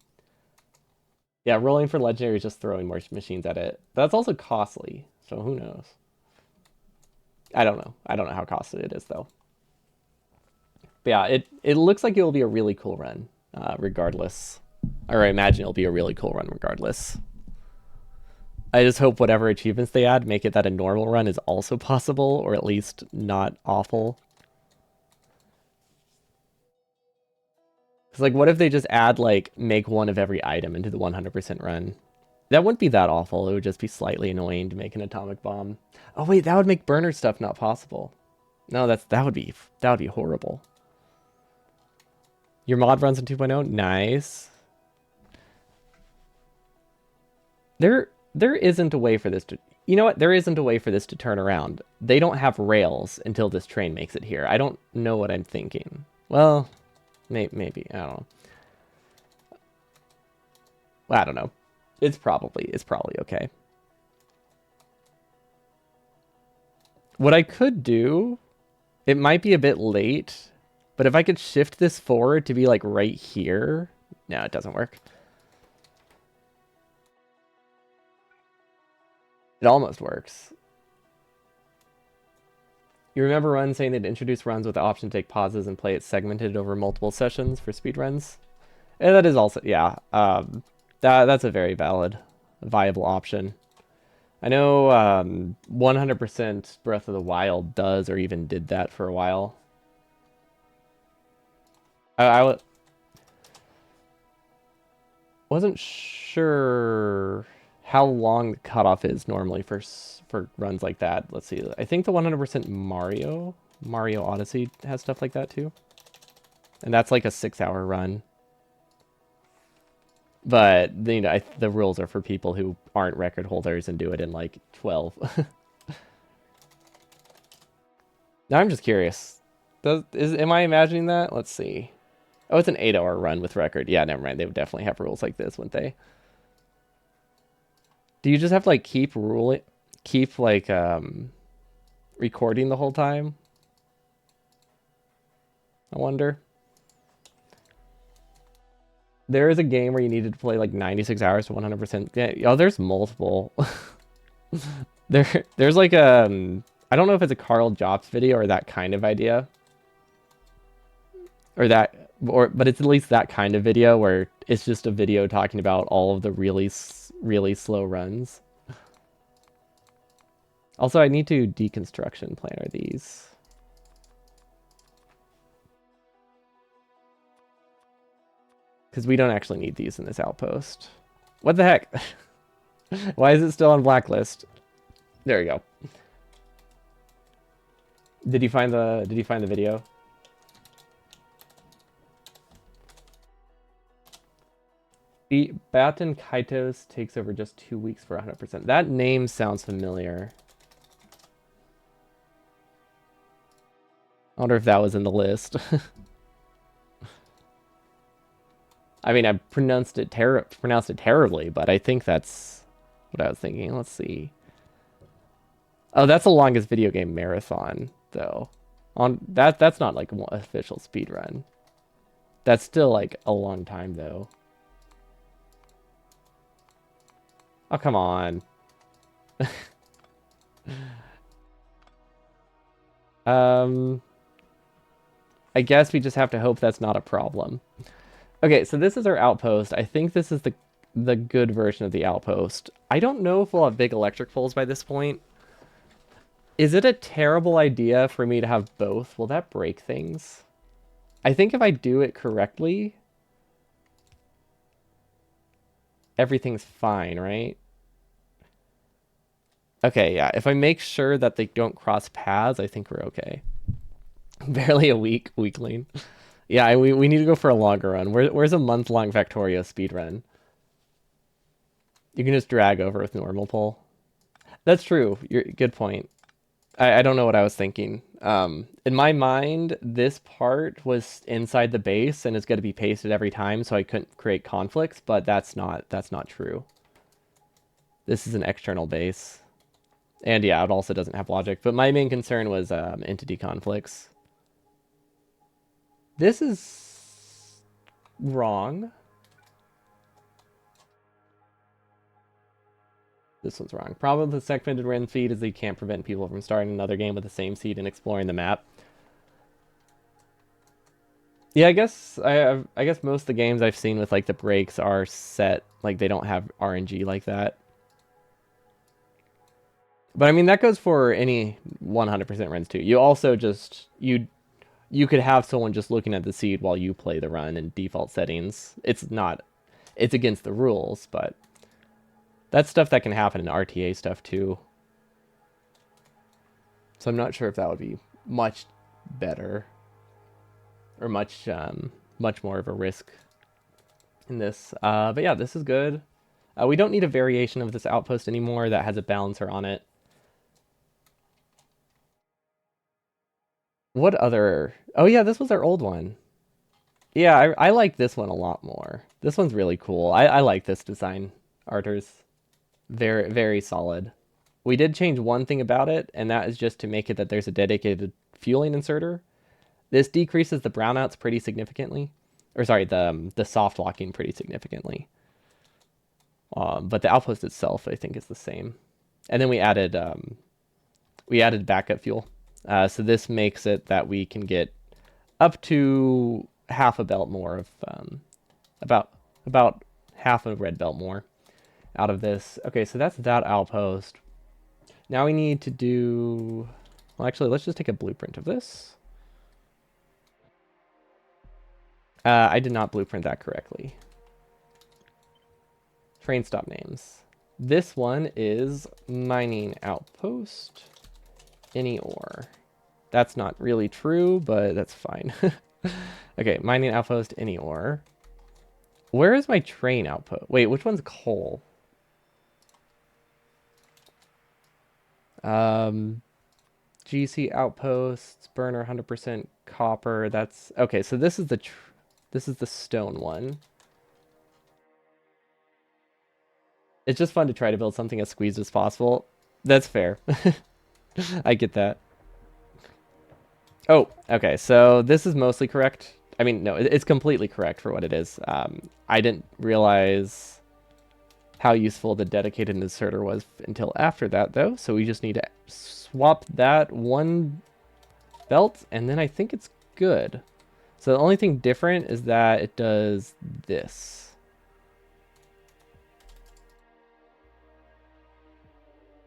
Yeah, rolling for legendary is just throwing more machines at it. That's also costly, so who knows? I don't know. I don't know how costly it is though. But yeah, it looks like it will be a really cool run. Regardless. Or I imagine it'll be a really cool run regardless. I just hope whatever achievements they add make it that a normal run is also possible, or at least not awful. Because, like, what if they just add, like, make one of every item into the 100% run? That wouldn't be that awful. It would just be slightly annoying to make an atomic bomb. Oh, wait, that would make burner stuff not possible. No, that would be horrible. Your mod runs in 2.0? Nice. There isn't a way for this to... You know what? There isn't a way for this to turn around. They don't have rails until this train makes it here. I don't know what I'm thinking. Well, maybe. I don't know. Well, I don't know. It's probably okay. What I could do... It might be a bit late, but if I could shift this forward to be like right here... No, it doesn't work. It almost works. You remember Run saying they'd introduce runs with the option to take pauses and play it segmented over multiple sessions for speed runs? And that is also, yeah, that's a very viable option. I know 100% Breath of the Wild does or even did that for a while. I wasn't sure how long the cutoff is normally for runs like that. Let's see. I think the 100% Mario Odyssey has stuff like that too. And that's like a 6-hour run. But you know, the rules are for people who aren't record holders and do it in like 12. Now I'm just curious. Am I imagining that? Let's see. Oh, it's an 8-hour run with record. Yeah, never mind. They would definitely have rules like this, wouldn't they? Do you just have to like keep like recording the whole time? I wonder. There is a game where you needed to play like 96 hours to 100%. Yeah, oh, there's multiple. There's like I don't know if it's a Carl Jobs video or that kind of idea. But it's at least that kind of video where it's just a video talking about all of the really slow runs. Also, I need to deconstruction planner these. Because we don't actually need these in this outpost. What the heck? Why is it still on blacklist? There we go. Did you find the video? The Baton Kaitos takes over just 2 weeks for 100%. That name sounds familiar. I wonder if that was in the list. I mean, I pronounced it terribly, but I think that's what I was thinking. Let's see. Oh, that's the longest video game marathon, though. On that's not like an official speed run. That's still like a long time, though. Oh, come on. Um, I guess we just have to hope that's not a problem. Okay, so this is our outpost. I think this is the good version of the outpost. I don't know if we'll have big electric poles by this point. Is it a terrible idea for me to have both? Will that break things? I think if I do it correctly, everything's fine, right? Okay, yeah. If I make sure that they don't cross paths, I think we're okay. Barely a weekling. Yeah, we need to go for a longer run. Where's a month-long Factorio speed run? You can just drag over with normal pull. That's true. Good point. I don't know what I was thinking. In my mind, this part was inside the base and it's going to be pasted every time, so I couldn't create conflicts. But that's not true. This is an external base, and yeah, it also doesn't have logic. But my main concern was entity conflicts. This is wrong. This one's wrong. Problem with the segmented random feed is that you can't prevent people from starting another game with the same seed and exploring the map. Yeah, I guess most of the games I've seen with like the breaks are set like they don't have RNG like that. But I mean that goes for any 100% runs too. You also just you could have someone just looking at the seed while you play the run in default settings. It's against the rules, but that's stuff that can happen in RTA stuff too. So I'm not sure if that would be much better or much more of a risk in this. But yeah, this is good. We don't need a variation of this outpost anymore that has a balancer on it. What other? Oh yeah, this was our old one. Yeah, I like this one a lot more. This one's really cool. I like this design, Arters. Very, very solid. We did change one thing about it, and that is just to make it that there's a dedicated fueling inserter. This decreases the brownouts pretty significantly. Or sorry, the soft locking pretty significantly. But the outpost itself, I think, is the same. And then we added backup fuel. So this makes it that we can get up to half a belt more of about half a red belt more out of this. Okay, so that's that outpost. Now we need to do. Well, actually, let's just take a blueprint of this. I did not blueprint that correctly. Train stop names. This one is mining outpost. Any ore. That's not really true, but that's fine. Okay, mining outpost, any ore. Where is my train outpost? Wait, which one's coal? GC outposts, burner 100% copper. That's okay. So this is the stone one. It's just fun to try to build something as squeezed as possible. That's fair. I get that. Oh, okay. So this is mostly correct. I mean, no, it's completely correct for what it is. I didn't realize how useful the dedicated inserter was until after that, though. So we just need to swap that one belt, and then I think it's good. So the only thing different is that it does this.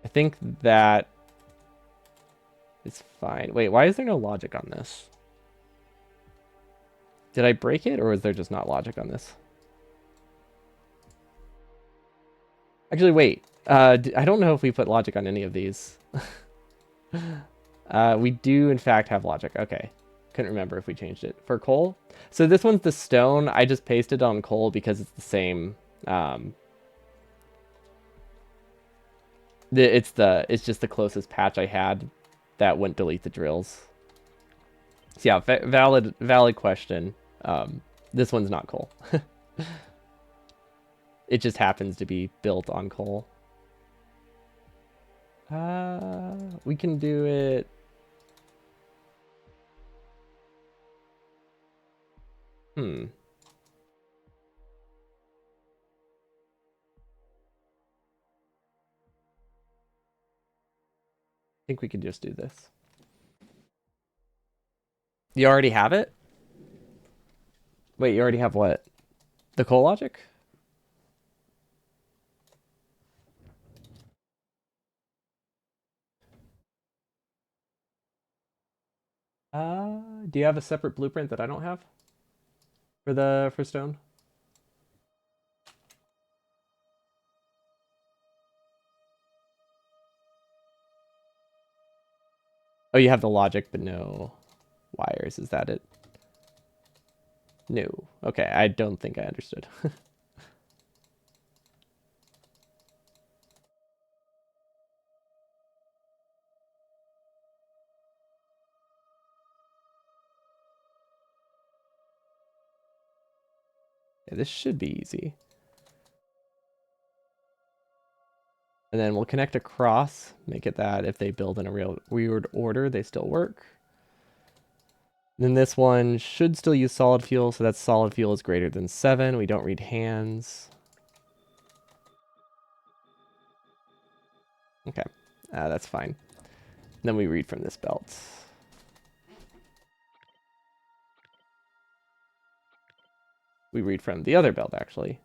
I think that is fine. Wait, why is there no logic on this? Did I break it, or is there just not logic on this? Actually, wait. I don't know if we put logic on any of these. We do, in fact, have logic. Okay. Couldn't remember if we changed it. For coal? So this one's the stone. I just pasted on coal because it's the same. It's just the closest patch I had that wouldn't delete the drills. So yeah, valid question. This one's not coal. It just happens to be built on coal. We can do it. Hmm. I think we could just do this. You already have it? Wait, you already have what? The coal logic? Do you have a separate blueprint that I don't have for stone? Oh, you have the logic, but no wires. Is that it? No. Okay, I don't think I understood. Yeah, this should be easy. And then we'll connect across, make it that if they build in a real weird order, they still work. Then this one should still use solid fuel, so that solid fuel is greater than 7. We don't read hands. Okay, that's fine. Then we read from this belt. We read from the other belt, actually.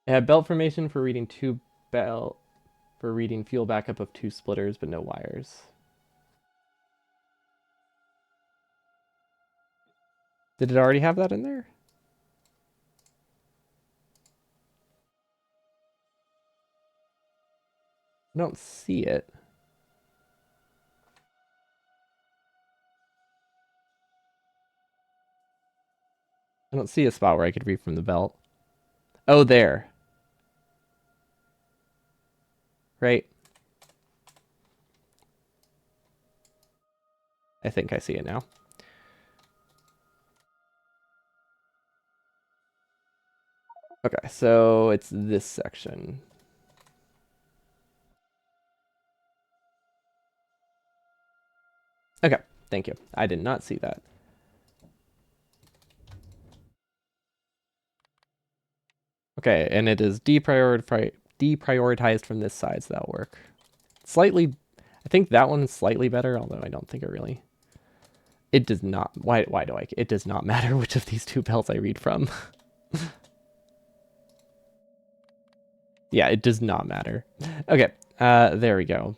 It had belt formation for reading for reading fuel backup of 2 splitters, but no wires. Did it already have that in there? I don't see it. I don't see a spot where I could read from the belt. Oh, there. Right. I think I see it now. Okay, so it's this section. Okay, thank you. I did not see that. Okay, and it is deprioritized from this side, so that'll work. Slightly, I think that one's slightly better, although I don't think it really. It does not. Why do I? It does not matter which of these 2 belts I read from. Yeah, it does not matter. Okay, there we go.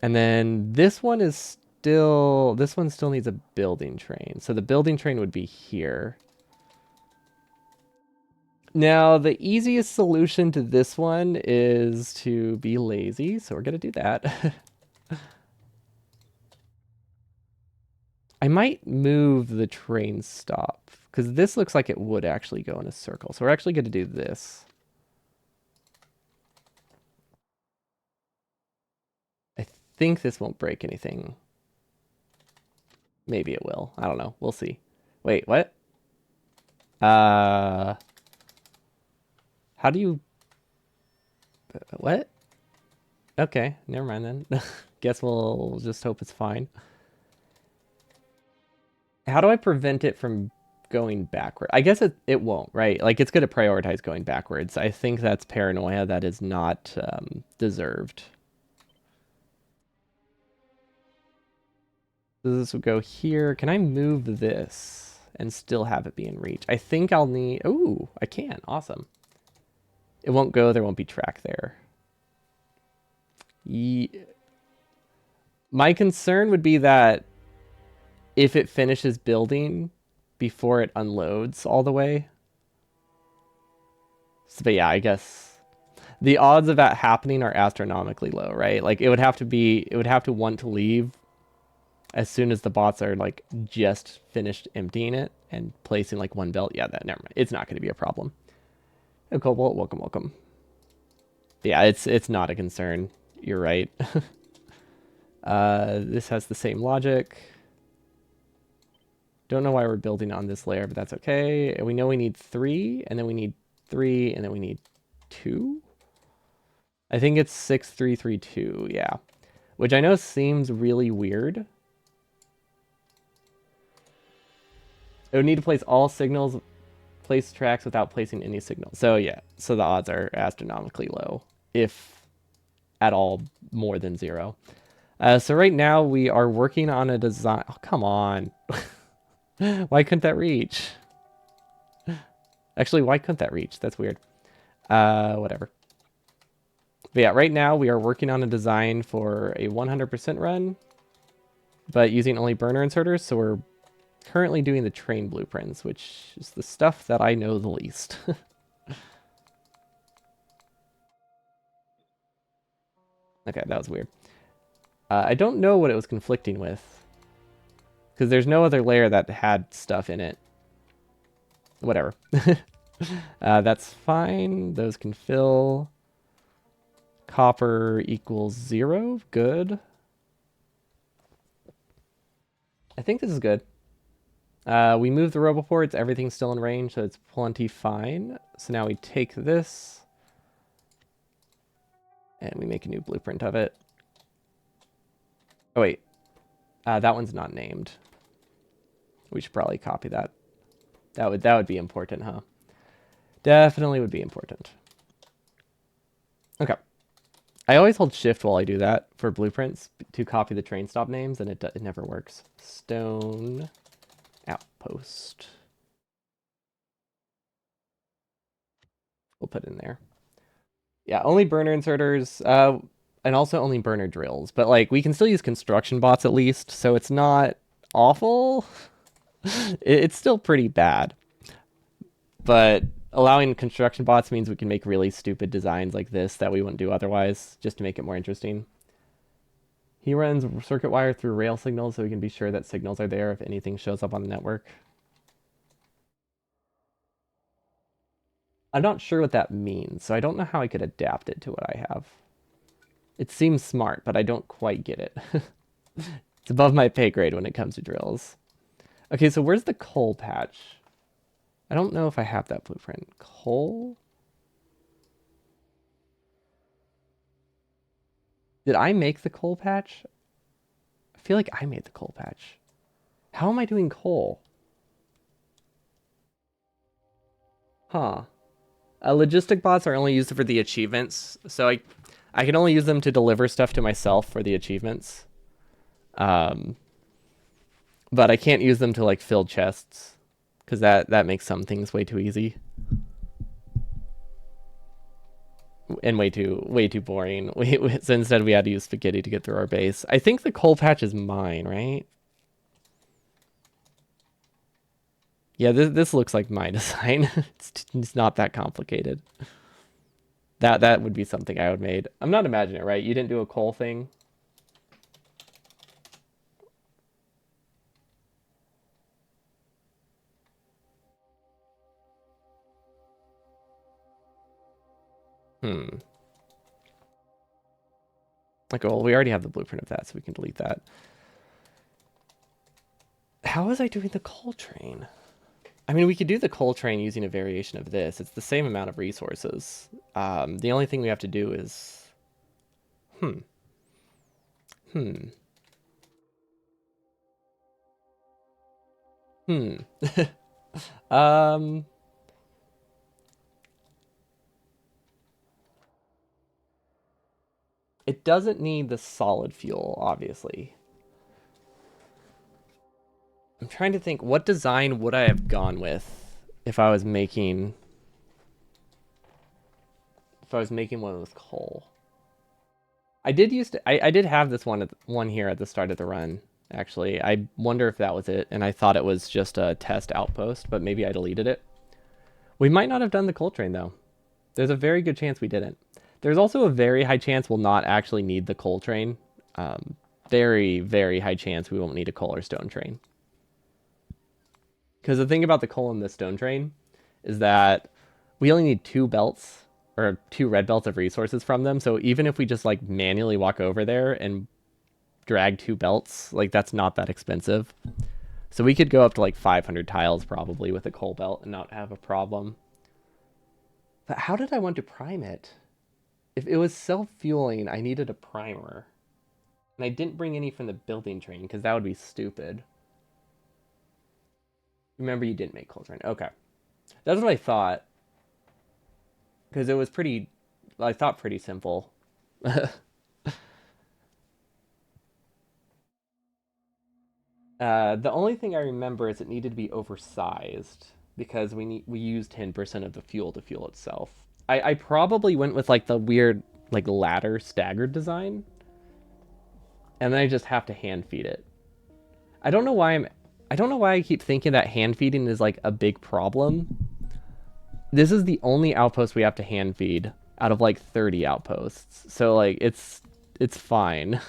And then this one still needs a building train. So the building train would be here. Now, the easiest solution to this one is to be lazy, so we're going to do that. I might move the train stop, because this looks like it would actually go in a circle. So we're actually going to do this. I think this won't break anything. Maybe it will. I don't know. We'll see. Wait, what? How do you... What? Okay, never mind then. Guess we'll just hope it's fine. How do I prevent it from going backward? I guess it won't, right? Like, it's going to prioritize going backwards. I think that's paranoia that is not deserved. So this will go here. Can I move this and still have it be in reach? I think I'll need... Ooh, I can. Awesome. It won't go. There won't be track there. My concern would be that if it finishes building before it unloads all the way. So, but yeah, I guess the odds of that happening are astronomically low, right? Like it would have to want to leave as soon as the bots are like just finished emptying it and placing like one belt. Yeah, that never mind. It's not going to be a problem. Oh, Cobalt, welcome, welcome. Yeah, it's not a concern. You're right. This has the same logic. Don't know why we're building on this layer, but that's okay. We know we need 3, and then we need 3, and then we need 2. I think it's 6, 3, 3, 2, yeah. Which I know seems really weird. It would need to place all signals, place tracks without placing any signals. So yeah, so the odds are astronomically low, if at all more than 0. So right now we are working on a design. Oh, come on. Why couldn't that reach? Actually, why couldn't that reach? That's weird. Whatever. But yeah, right now we are working on a design for a 100% run, but using only burner inserters. So we're currently doing the train blueprints, which is the stuff that I know the least. Okay, that was weird. I don't know what it was conflicting with, because there's no other layer that had stuff in it. Whatever. That's fine. Those can fill. Copper equals 0. Good. I think this is good. We move the roboports. Everything's still in range, so it's plenty fine. So now we take this and we make a new blueprint of it. Oh, wait. That one's not named. We should probably copy that. That would be important, huh? Definitely would be important. Okay. I always hold shift while I do that for blueprints to copy the train stop names, and it never works. Stone outpost. We'll put in there. Yeah, only burner inserters, and also only burner drills. But like, we can still use construction bots at least, so it's not awful. It's still pretty bad. But allowing construction bots means we can make really stupid designs like this that we wouldn't do otherwise, just to make it more interesting. He runs circuit wire through rail signals so we can be sure that signals are there if anything shows up on the network. I'm not sure what that means, so I don't know how I could adapt it to what I have. It seems smart, but I don't quite get it. It's above my pay grade when it comes to drills. Okay, so where's the coal patch? I don't know if I have that blueprint. Coal? Did I make the coal patch? I feel like I made the coal patch. How am I doing coal? Huh. Logistic bots are only used for the achievements, so I can only use them to deliver stuff to myself for the achievements. But I can't use them to like fill chests, because that makes some things way too easy. And way too boring. So instead we had to use spaghetti to get through our base. I think the coal patch is mine, right? Yeah, this looks like my design. It's not that complicated. That would be something I would made. I'm not imagining it, right? You didn't do a coal thing. Hmm. Like, well, we already have the blueprint of that, so we can delete that. How was I doing the coal train? I mean, we could do the coal train using a variation of this. It's the same amount of resources. The only thing we have to do is... Hmm. Hmm. Hmm. It doesn't need the solid fuel, obviously. I'm trying to think, what design would I have gone with if I was making one with coal? I did have this one here at the start of the run, actually. I wonder if that was it, and I thought it was just a test outpost, but maybe I deleted it. We might not have done the coal train, though. There's a very good chance we didn't. There's also a very high chance we'll not actually need the coal train. Very, very high chance we won't need a coal or stone train. Because the thing about the coal and the stone train is that we only need 2 belts or 2 red belts of resources from them. So even if we just like manually walk over there and drag 2 belts. Like, that's not that expensive. So we could go up to like 500 tiles probably with a coal belt and not have a problem. But how did I want to prime it? If it was self-fueling, I needed a primer. And I didn't bring any from the building train because that would be stupid. Remember, you didn't make coal train. Okay. That's what I thought. Because it was pretty, I thought pretty simple. The only thing I remember is it needed to be oversized because we used 10% of the fuel to fuel itself. I probably went with like the weird like ladder staggered design, and then I just have to hand feed it. I don't know why I don't know why I keep thinking that hand feeding is like a big problem. This is the only outpost we have to hand feed out of like 30 outposts. So like it's fine.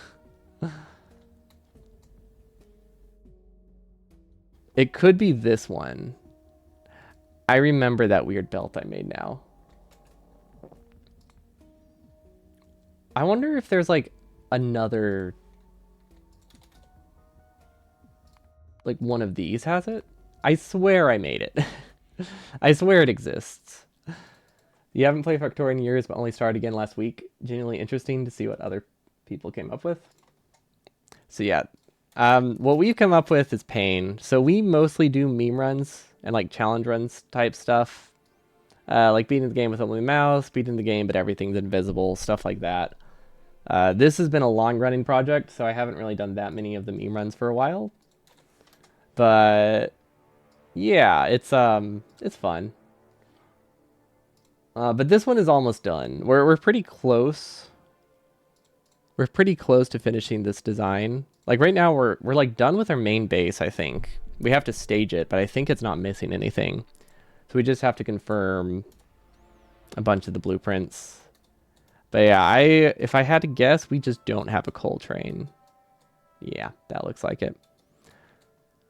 It could be this one. I remember that weird belt I made now. I wonder if there's like another, like one of these has it. I swear I made it. I swear it exists. You haven't played Factorio in years, but only started again last week. Genuinely interesting to see what other people came up with. So yeah, what we've come up with is pain. So we mostly do meme runs and like challenge runs type stuff. Like beating the game with only a mouse, beating the game but everything's invisible, stuff like that. This has been a long running project, so I haven't really done that many of the meme runs for a while. But yeah, it's fun. But this one is almost done. We're pretty close. We're pretty close to finishing this design. Like right now we're like done with our main base, I think. We have to stage it, but I think it's not missing anything. So we just have to confirm a bunch of the blueprints. But yeah, if I had to guess, we just don't have a coal train. Yeah, that looks like it.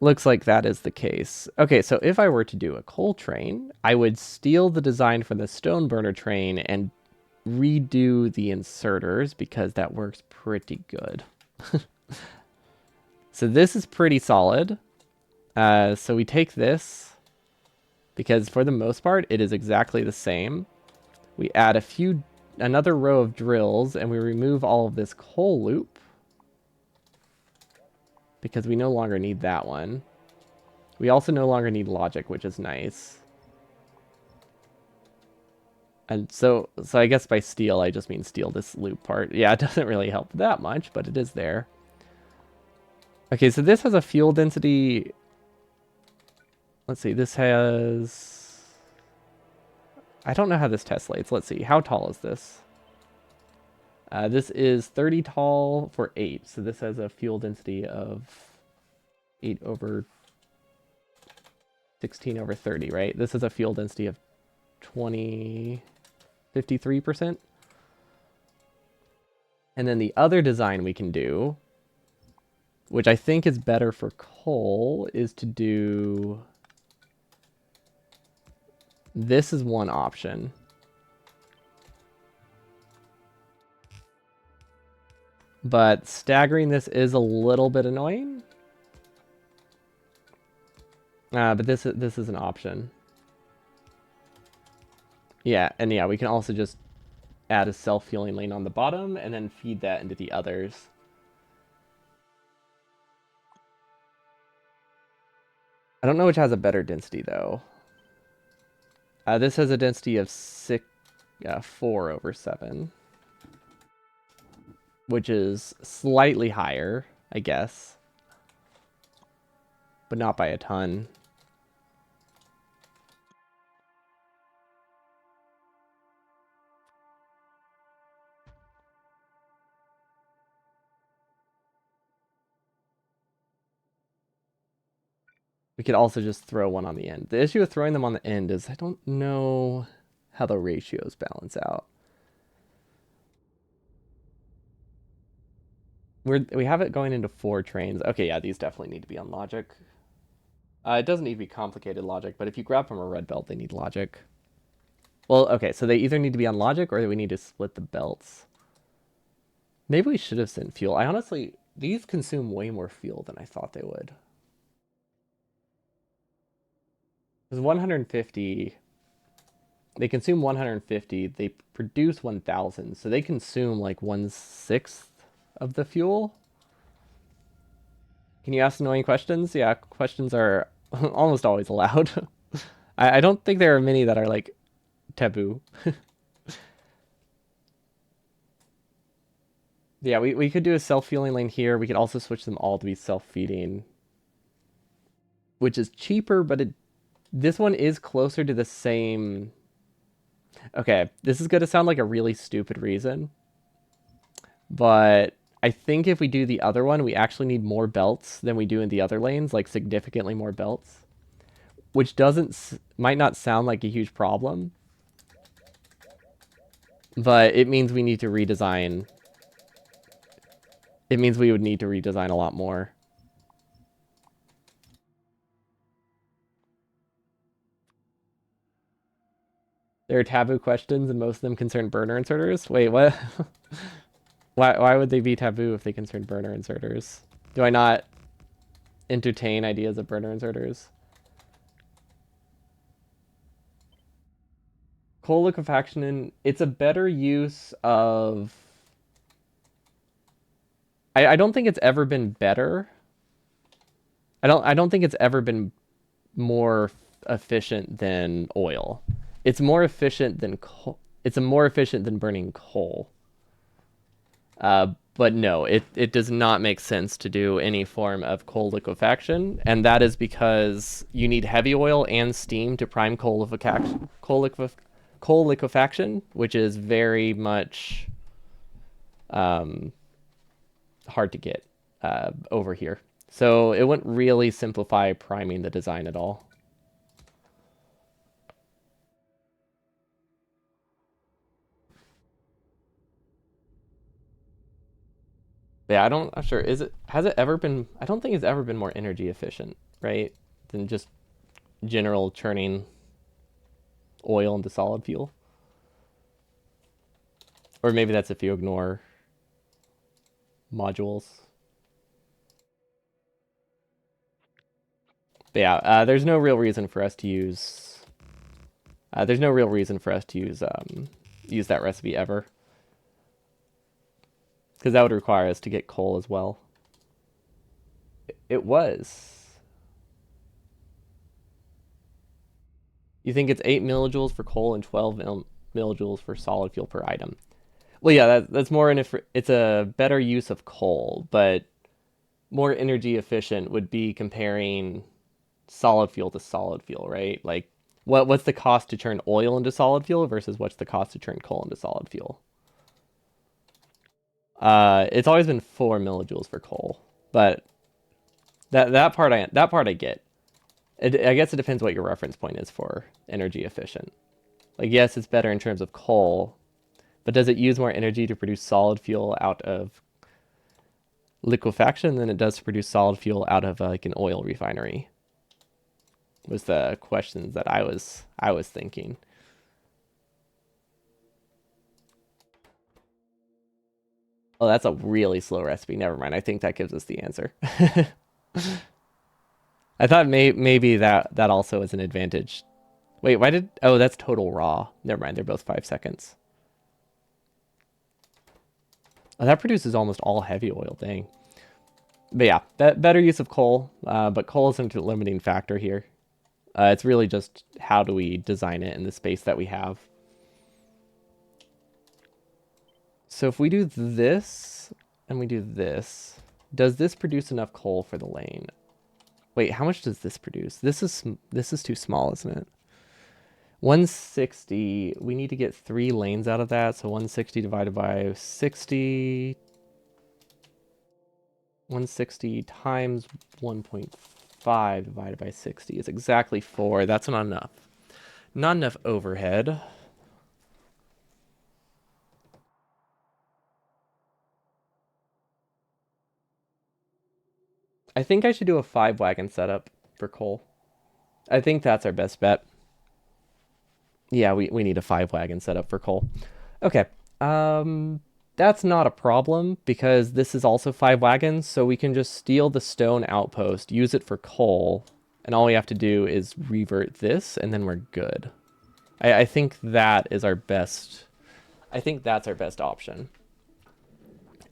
Looks like that is the case. Okay, so if I were to do a coal train, I would steal the design from the stone burner train and redo the inserters because that works pretty good. So this is pretty solid. So we take this because for the most part, it is exactly the same. We add another row of drills and we remove all of this coal loop because we no longer need that one. We also no longer need logic, which is nice. And so I guess by steal, I just mean steal this loop part. Yeah, it doesn't really help that much, but it is there. Okay, so this has a fuel density. Let's see, this has... I don't know how this tessellates. Let's see, how tall is this? This is 30 tall for 8, so this has a fuel density of 8 over 16 over 30, right? This is a fuel density of 53%. And then the other design we can do, which I think is better for coal, is to do... This is one option. But staggering this is a little bit annoying. But this is an option. Yeah, and yeah, we can also just add a self-fueling lane on the bottom and then feed that into the others. I don't know which has a better density though. This has a density of 4 over 7. Which is slightly higher, I guess. But not by a ton. We could also just throw one on the end. The issue with throwing them on the end is I don't know how the ratios balance out. We have it going into 4 trains. Okay, yeah, these definitely need to be on logic. It doesn't need to be complicated logic, but if you grab from a red belt, they need logic. Well, okay, so they either need to be on logic or we need to split the belts. Maybe we should have sent fuel. I honestly These consume way more fuel than I thought they would. Because 150, they consume 150, they produce 1,000, so they consume like 1/6 of the fuel. Can you ask annoying questions? Yeah, questions are almost always allowed. I don't think there are many that are like taboo. Yeah, we could do a self-fueling lane here. We could also switch them all to be self-feeding, which is cheaper, but this one is closer to the same. Okay, this is going to sound like a really stupid reason, but I think if we do the other one, we actually need more belts than we do in the other lanes, like significantly more belts, which doesn't might not sound like a huge problem, but it means we need to redesign. It means we would need to redesign a lot more. There are taboo questions, and most of them concern burner inserters. Wait, what? Why would they be taboo if they concern burner inserters? Do I not entertain ideas of burner inserters? Coal liquefaction, it's a better use of. I don't think it's ever been better. I don't think it's ever been more efficient than oil. It's more efficient than coal. It's a more efficient than burning coal. But no, it does not make sense to do any form of coal liquefaction, and that is because you need heavy oil and steam to prime coal liquefaction, which is very much um, hard to get over here. So it wouldn't really simplify priming the design at all. But yeah, I'm sure. Has it ever been? I don't think it's ever been more energy efficient, right? Than just general turning oil into solid fuel. Or maybe that's if you ignore modules. But yeah, there's no real reason for us to use. There's no real reason for us to use that recipe ever, because that would require us to get coal as well. It was. You think it's 8 millijoules for coal and 12 millijoules for solid fuel per item? Well, yeah, that's more it's a better use of coal, but more energy efficient would be comparing solid fuel to solid fuel, right? Like, what's the cost to turn oil into solid fuel versus what's the cost to turn coal into solid fuel? It's always been 4 millijoules for coal, but that part I get. I guess it depends what your reference point is for energy efficient. Like, yes, it's better in terms of coal, but does it use more energy to produce solid fuel out of liquefaction than it does to produce solid fuel out of like an oil refinery? Was the questions that I was thinking. Oh, that's a really slow recipe. Never mind. I think that gives us the answer. I thought maybe that also is an advantage. Wait, why did? Oh, that's total raw. Never mind. They're both 5 seconds. Oh, that produces almost all heavy oil. Dang. But yeah, better use of coal. But coal isn't a limiting factor here. It's really just how do we design it in the space that we have. So if we do this and we do this, does this produce enough coal for the lane? Wait, how much does this produce? This is too small, isn't it? 160. We need to get 3 lanes out of that. So 160 divided by 60. 160 times 1.5 divided by 60 is exactly 4. That's not enough. Not enough overhead. I think I should do a 5 wagon setup for coal. I think that's our best bet. Yeah, we need a 5 wagon setup for coal. Okay. that's not a problem because this is also 5 wagons, so we can just steal the stone outpost, use it for coal, and all we have to do is revert this, and then we're good. I think that is our best. I think that's our best option.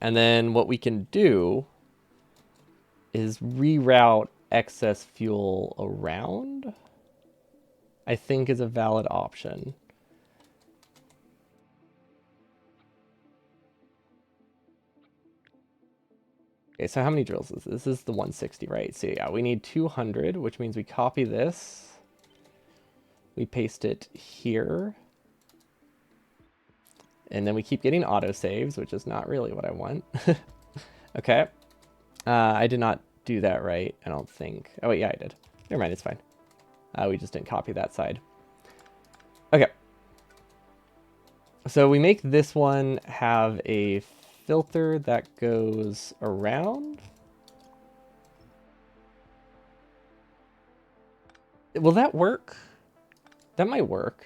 And then what we can do is reroute excess fuel around. I think is a valid option. Okay, so how many drills is this? This is the 160, right? So yeah, we need 200, which means we copy this. We paste it here. And then we keep getting autosaves, which is not really what I want. Okay. I did not do that right, I don't think. Oh, wait, yeah, I did. Never mind, it's fine. We just didn't copy that side. Okay. So we make this one have a filter that goes around. Will that work? That might work.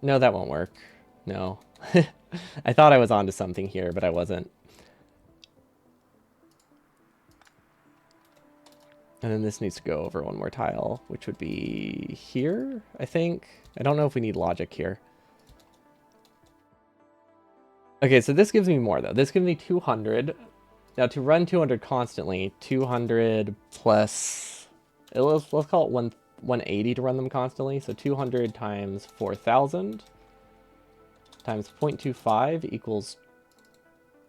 No, that won't work. No. I thought I was onto something here, but I wasn't. And then this needs to go over one more tile, which would be here, I think. I don't know if we need logic here. Okay, so this gives me more, though. This gives me 200. Now, to run 200 constantly, 200 plus... let's call it 180 to run them constantly. So 200 times 4,000 times 0.25 equals...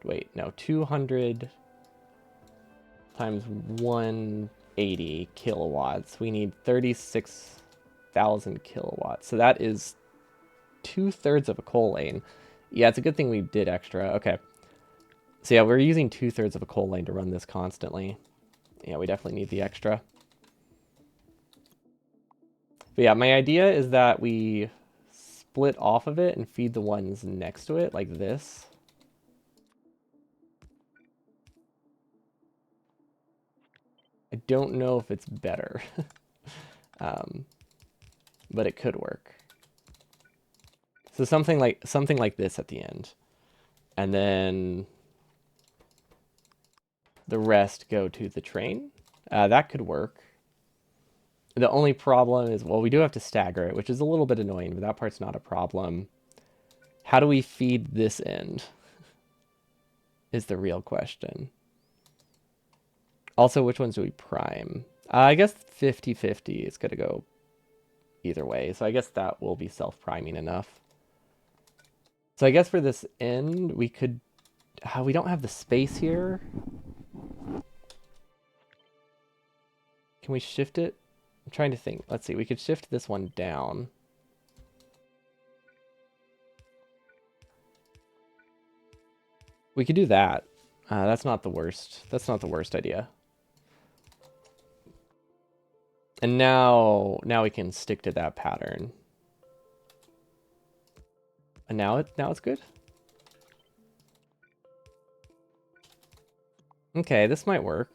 Wait, no, 200 times 180 kilowatts. We need 36,000 kilowatts. So that is 2/3 of a coal lane. Yeah, it's a good thing we did extra. Okay. So yeah, we're using 2/3 of a coal lane to run this constantly. Yeah, we definitely need the extra. But yeah, my idea is that we split off of it and feed the ones next to it like this. I don't know if it's better, but it could work. So something like this at the end, and then the rest go to the train. That could work. The only problem is, well, we do have to stagger it, which is a little bit annoying, but that part's not a problem. How do we feed this end? Is the real question. Also, which ones do we prime? I guess 50-50 is going to go either way, so I guess that will be self-priming enough. So I guess for this end, we could... we don't have the space here. Can we shift it? I'm trying to think. Let's see. We could shift this one down. We could do that. That's not the worst. That's not the worst idea. And now we can stick to that pattern. And now it's good. Okay, this might work.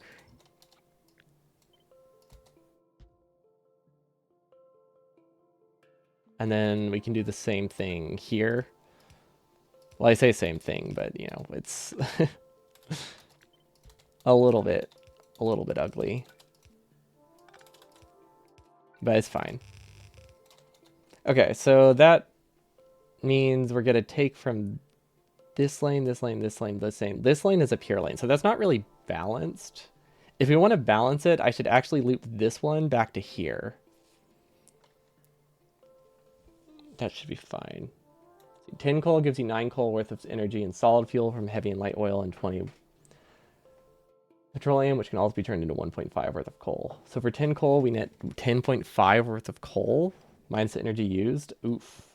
And then we can do the same thing here. Well, I say same thing, but you know, it's a little bit ugly. But it's fine. Okay, so that means we're gonna take from this lane, this lane, this lane, this lane. This lane is a pure lane, so that's not really balanced. If we want to balance it, I should actually loop this one back to here. That should be fine. 10 coal gives you 9 coal worth of energy and solid fuel from heavy and light oil and 20 petroleum, which can also be turned into 1.5 worth of coal. So for 10 coal, we net 10.5 worth of coal minus the energy used. Oof.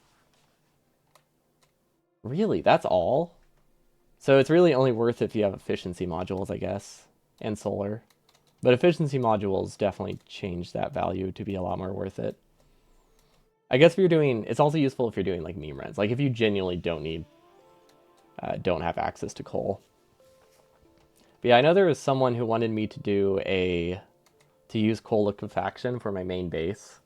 Really? That's all? So it's really only worth it if you have efficiency modules, I guess, and solar. But efficiency modules definitely change that value to be a lot more worth it. I guess if you're doing, it's also useful if you're doing like meme runs. Like if you genuinely don't have access to coal. But yeah, I know there was someone who wanted me to use coal liquefaction for my main base.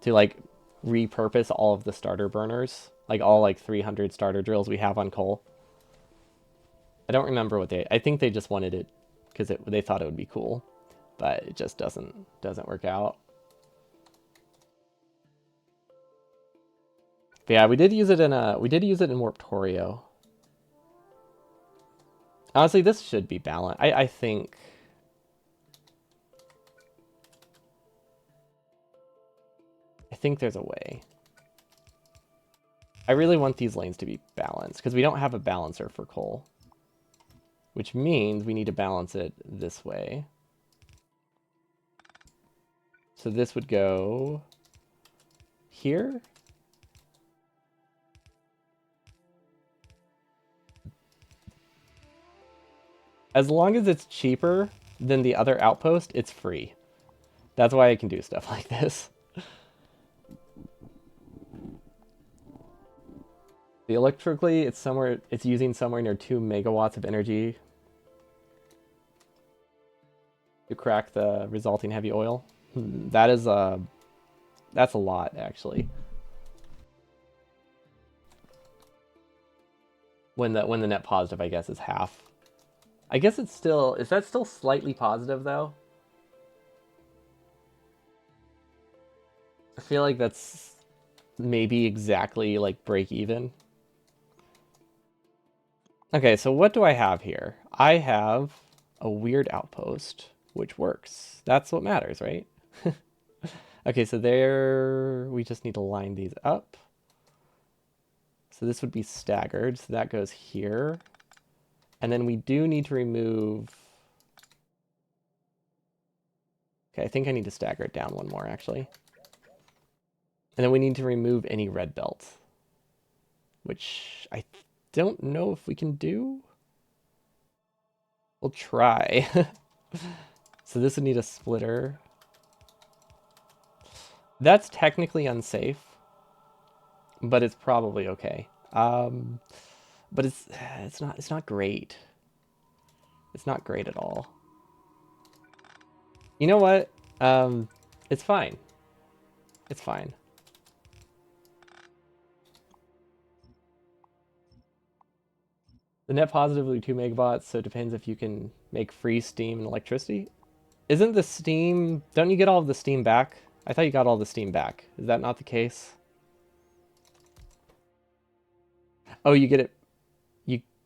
To like repurpose all of the starter burners. Like all like 300 starter drills we have on coal. I don't remember what I think they just wanted it because they thought it would be cool, but it just doesn't work out. But yeah, we did use it in Warptorio. Honestly, this should be balanced. I think there's a way. I really want these lanes to be balanced because we don't have a balancer for coal, which means we need to balance it this way. So this would go here. As long as it's cheaper than the other outpost, it's free. That's why I can do stuff like this. The electrically, it's using somewhere near 2 megawatts of energy to crack the resulting heavy oil. That's a lot, actually. When the net positive, I guess, is half. I guess it's still, is that still slightly positive though? I feel like that's maybe exactly like break even. Okay, so what do I have here? I have a weird outpost, which works. That's what matters, right? Okay, so there, we just need to line these up. So this would be staggered, so that goes here. And then we do need to remove... Okay, I think I need to stagger it down one more, actually. And then we need to remove any red belt, which I don't know if we can do. We'll try. So this would need a splitter. That's technically unsafe, but it's probably okay. But it's not great. It's not great at all. You know what? It's fine. It's fine. The net positively 2 megawatts, so it depends if you can make free steam and electricity. Isn't the steam... Don't you get all of the steam back? I thought you got all the steam back. Is that not the case? Oh, you get it...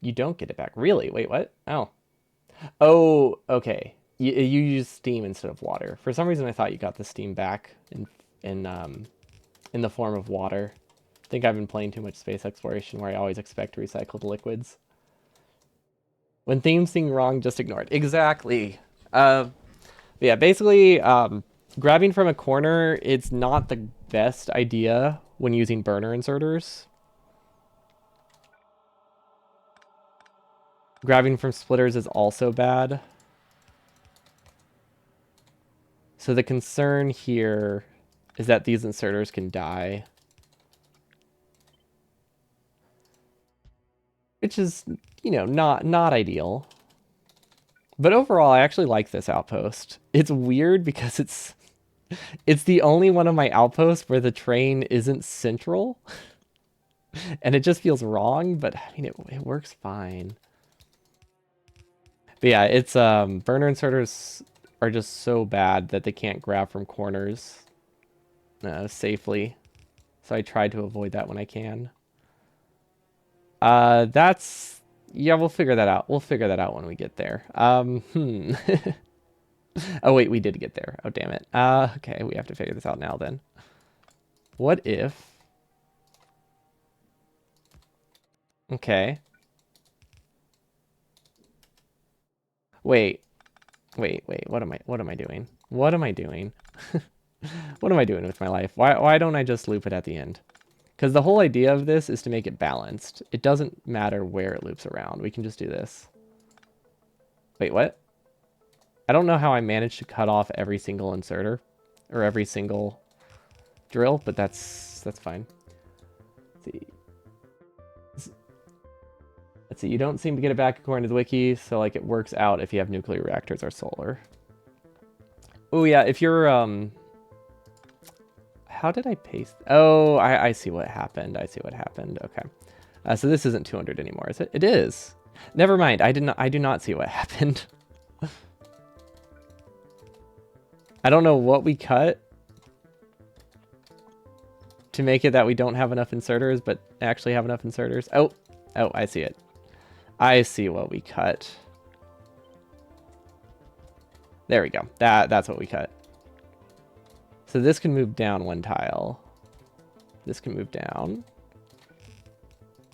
You don't get it back. Really? Wait, what? Oh. Oh, okay. You use steam instead of water. For some reason, I thought you got the steam back in the form of water. I think I've been playing too much space exploration where I always expect recycled liquids. When themes seem wrong, just ignore it. Exactly. Yeah, basically, grabbing from a corner, it's not the best idea when using burner inserters. Grabbing from splitters is also bad. So the concern here is that these inserters can die. Which is, you know, not ideal. But overall, I actually like this outpost. It's weird because it's the only one of my outposts where the train isn't central. And it just feels wrong, but I mean, it works fine. But yeah, it's burner inserters are just so bad that they can't grab from corners safely. So I try to avoid that when I can. That's... Yeah, we'll figure that out. We'll figure that out when we get there. Oh, wait, we did get there. Oh, damn it. Okay, we have to figure this out now then. What if... Okay. Wait. What am I doing? What am I doing? What am I doing with my life? Why don't I just loop it at the end? Because the whole idea of this is to make it balanced. It doesn't matter where it loops around. We can just do this. Wait, what? I don't know how I managed to cut off every single inserter or every single drill, but that's fine. Let's see. You don't seem to get it back according to the wiki, so like it works out if you have nuclear reactors or solar. Oh yeah, if you're how did I paste? Oh, I see what happened. I see what happened. Okay. So this isn't 200 anymore, is it? It is. Never mind. I do not see what happened. I don't know what we cut to make it that we don't have enough inserters, but actually have enough inserters. Oh, I see it. I see what we cut. There we go. That's what we cut. So this can move down one tile. This can move down.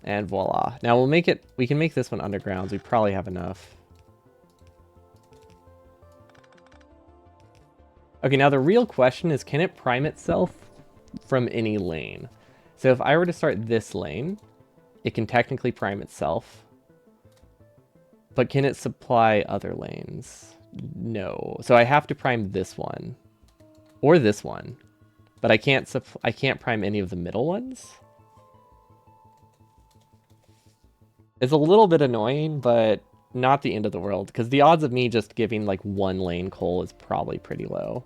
And voila. Now we can make this one underground. We probably have enough. Okay, now the real question is, can it prime itself from any lane? So if I were to start this lane, it can technically prime itself. But can it supply other lanes? No. So I have to prime this one. Or this one. But I can't prime any of the middle ones. It's a little bit annoying, but not the end of the world, because the odds of me just giving like one lane coal is probably pretty low.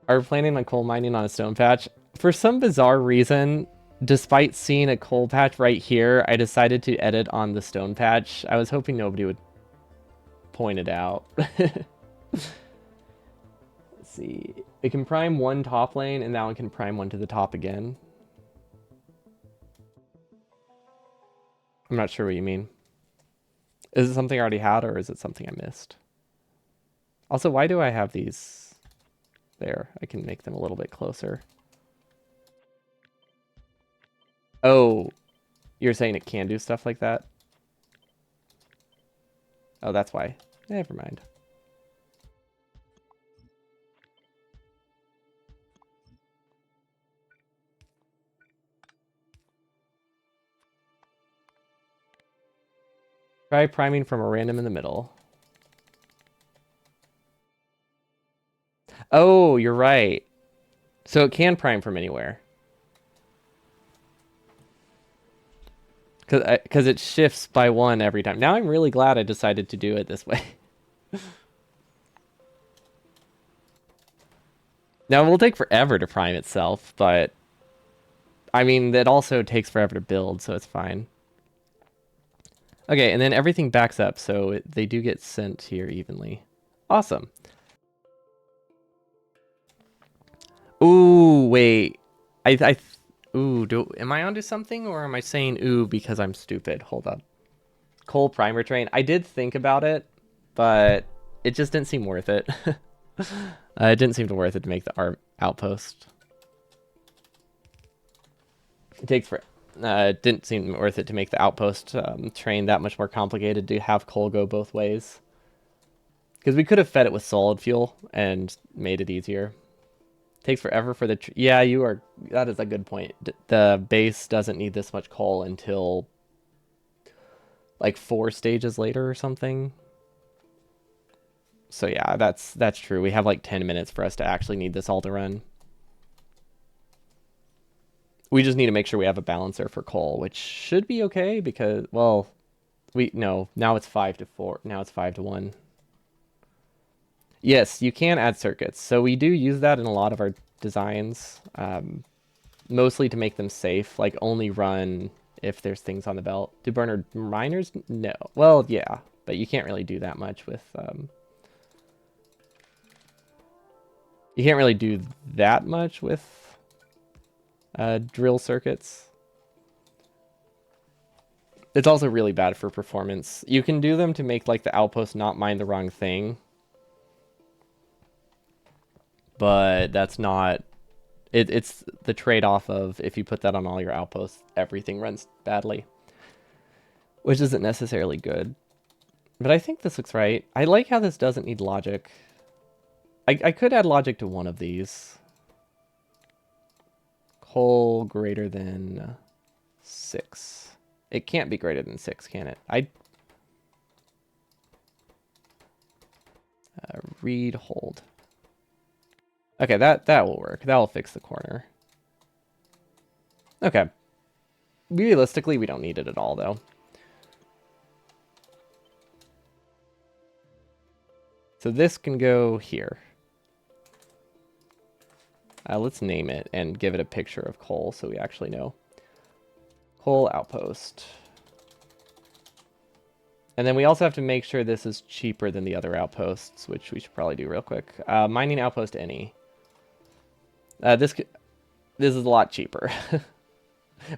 Are we planning on coal mining on a stone patch? For some bizarre reason, despite seeing a coal patch right here, I decided to edit on the stone patch. I was hoping nobody would point it out. Let's see. It can prime one top lane, and that one can prime one to the top again. I'm not sure what you mean. Is it something I already had, or is it something I missed? Also, why do I have these there? I can make them a little bit closer. Oh, you're saying it can do stuff like that? Oh, that's why. Never mind. Try priming from a random in the middle. Oh, you're right. So it can prime from anywhere. Because it shifts by one every time. Now I'm really glad I decided to do it this way. Now it will take forever to prime itself, but I mean, it also takes forever to build, so it's fine. Okay, and then everything backs up, so they do get sent here evenly. Awesome. Ooh, wait. Am I onto something, or am I saying ooh because I'm stupid? Hold on. Coal primer train. I did think about it, but it just didn't seem worth it. It didn't seem worth it to make the outpost. It didn't seem worth it to make the outpost train that much more complicated to have coal go both ways. Because we could have fed it with solid fuel and made it easier. Takes forever for the... Yeah, you are... That is a good point. The base doesn't need this much coal until like 4 stages later or something. So yeah, that's true. We have like 10 minutes for us to actually need this all to run. We just need to make sure we have a balancer for coal, which should be okay because, well, no, now it's 5-4. Now it's 5-1. Yes, you can add circuits. So we do use that in a lot of our designs, mostly to make them safe, like only run if there's things on the belt. Do burner miners? No. Well, yeah, but you can't really do that much with... You can't really do that much with drill circuits. It's also really bad for performance. You can do them to make like the outpost not mine the wrong thing, but that's not... It's the trade-off of if you put that on all your outposts, everything runs badly, which isn't necessarily good. But I think this looks right. I like how this doesn't need logic. I could add logic to one of these. Coal greater than 6. It can't be greater than 6, can it? Read hold. Okay, that will work. That will fix the corner. Okay. Realistically, we don't need it at all, though. So this can go here. Let's name it and give it a picture of coal so we actually know. Coal outpost. And then we also have to make sure this is cheaper than the other outposts, which we should probably do real quick. Mining outpost any. This is a lot cheaper.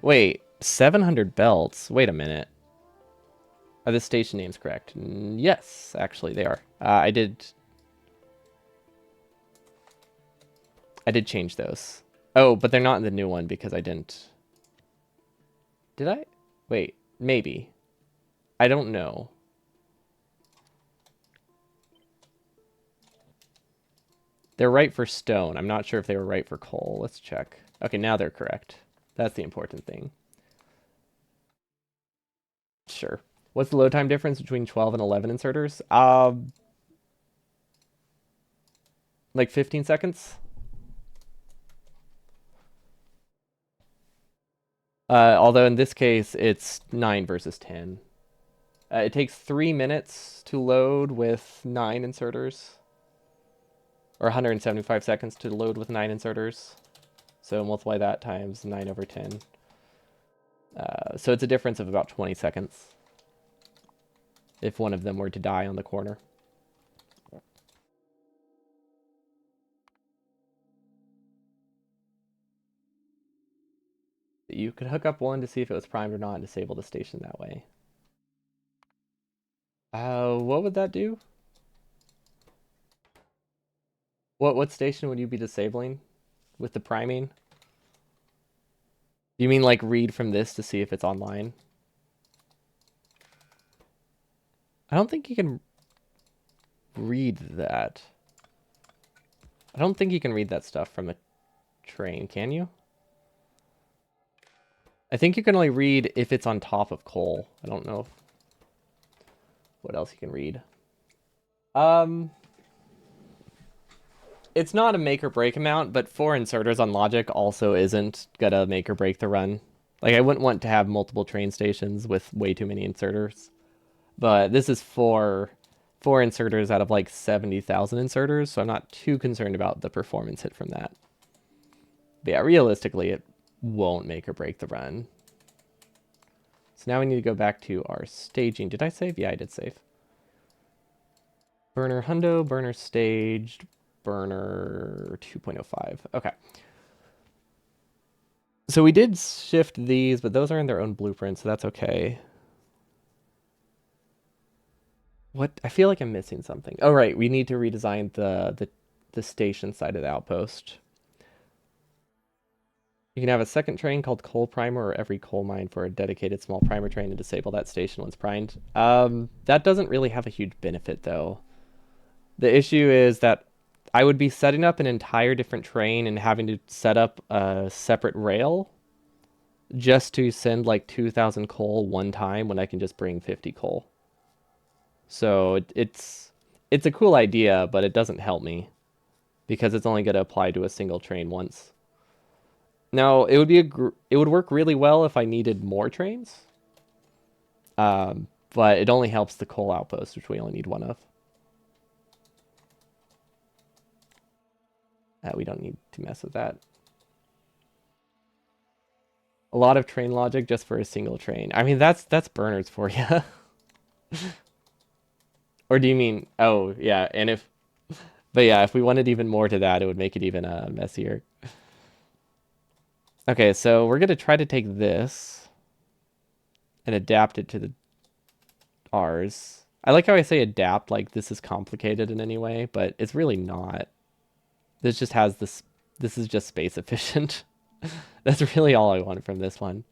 Wait, 700 belts. Wait a minute. Are the station names correct? Yes, actually they are. I did change those. Oh, but they're not in the new one because I didn't. Did I? Wait, maybe. I don't know. They're right for stone. I'm not sure if they were right for coal. Let's check. Okay, now they're correct. That's the important thing. Sure. What's the load time difference between 12 and 11 inserters? Like 15 seconds? Although in this case, it's 9 versus 10. It takes 3 minutes to load with 9 inserters. Or 175 seconds to load with 9 inserters. So multiply that times 9 over 10. So it's a difference of about 20 seconds. If one of them were to die on the corner. You could hook up one to see if it was primed or not and disable the station that way. What would that do? What station would you be disabling with the priming? You mean like read from this to see if it's online? I don't think you can read that. I don't think you can read that stuff from a train, can you? I think you can only read if it's on top of coal. I don't know what else you can read. It's not a make or break amount, but 4 inserters on logic also isn't gonna make or break the run. Like, I wouldn't want to have multiple train stations with way too many inserters. But this is four inserters out of like 70,000 inserters, so I'm not too concerned about the performance hit from that. But yeah, realistically, it won't make or break the run. So now we need to go back to our staging. Did I save? Yeah, I did save. Burner hundo, burner staged, burner 2.05. Okay. So we did shift these, but those are in their own blueprint, so that's okay. What? I feel like I'm missing something. Oh, right. We need to redesign the station side of the outpost. You can have a second train called Coal Primer or every coal mine for a dedicated small primer train and disable that station once primed. That doesn't really have a huge benefit, though. The issue is that I would be setting up an entire different train and having to set up a separate rail just to send like 2,000 coal one time when I can just bring 50 coal. So it's a cool idea, but it doesn't help me because it's only going to apply to a single train once. Now, it would work really well if I needed more trains. But it only helps the coal outpost, which we only need one of. We don't need to mess with that. A lot of train logic just for a single train. I mean, that's burners for you. Or do you mean, oh, yeah, and but yeah, if we wanted even more to that, it would make it even messier. Okay, so we're going to try to take this and adapt it to the ours. I like how I say adapt like this is complicated in any way, but it's really not. This just has this is just space efficient. That's really all I want from this one.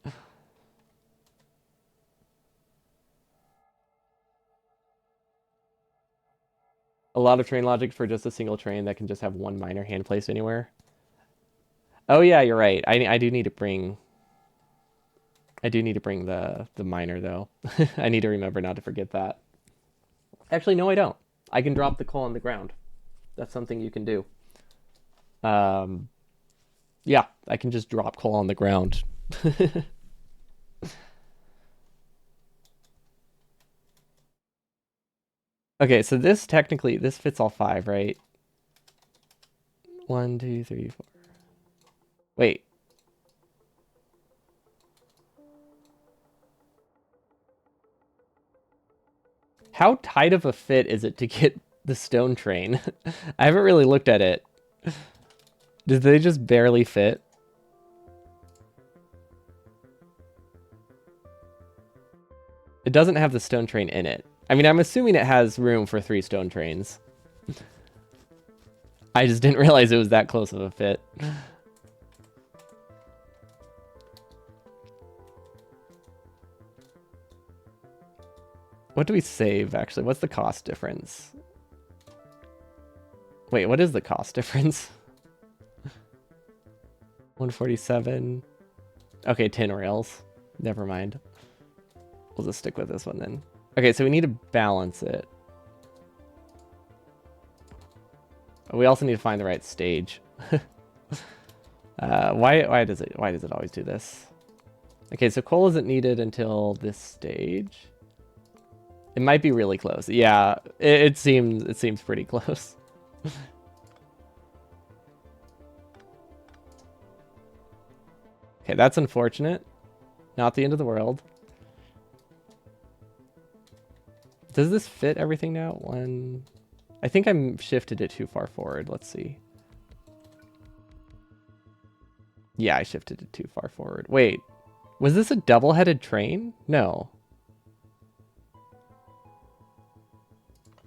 A lot of train logic for just a single train that can just have one miner hand placed anywhere. Oh yeah, you're right. I do need to bring the miner though. I need to remember not to forget that. Actually, no, I don't. I can drop the coal on the ground. That's something you can do. Yeah, I can just drop coal on the ground. Okay, so this technically, this fits all 5, right? 1, 2, 3, 4. Wait. How tight of a fit is it to get the stone train? I haven't really looked at it. Did they just barely fit? It doesn't have the stone train in it. I mean, I'm assuming it has room for 3 stone trains. I just didn't realize it was that close of a fit. What do we save, actually? What's the cost difference? Wait, what is the cost difference? 147. Okay, 10 rails. Never mind. We'll just stick with this one then. Okay, so we need to balance it. We also need to find the right stage. Why does it always do this? Okay, so coal isn't needed until this stage. It might be really close. Yeah, it seems pretty close. Okay, that's unfortunate. Not the end of the world. Does this fit everything now? One. I think I'm shifted it too far forward. Let's see. Yeah, I shifted it too far forward. Wait, was this a double-headed train? No.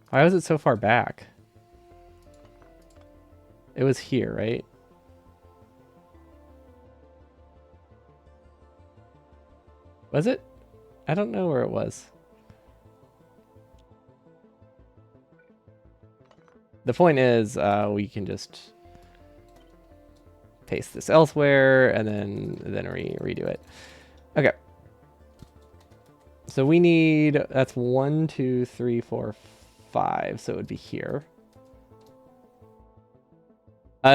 Why was it so far back? It was here, right? Was it? I don't know where it was. The point is, we can just paste this elsewhere and then redo it. Okay. So we need, that's 1, 2, 3, 4, 5. So it would be here.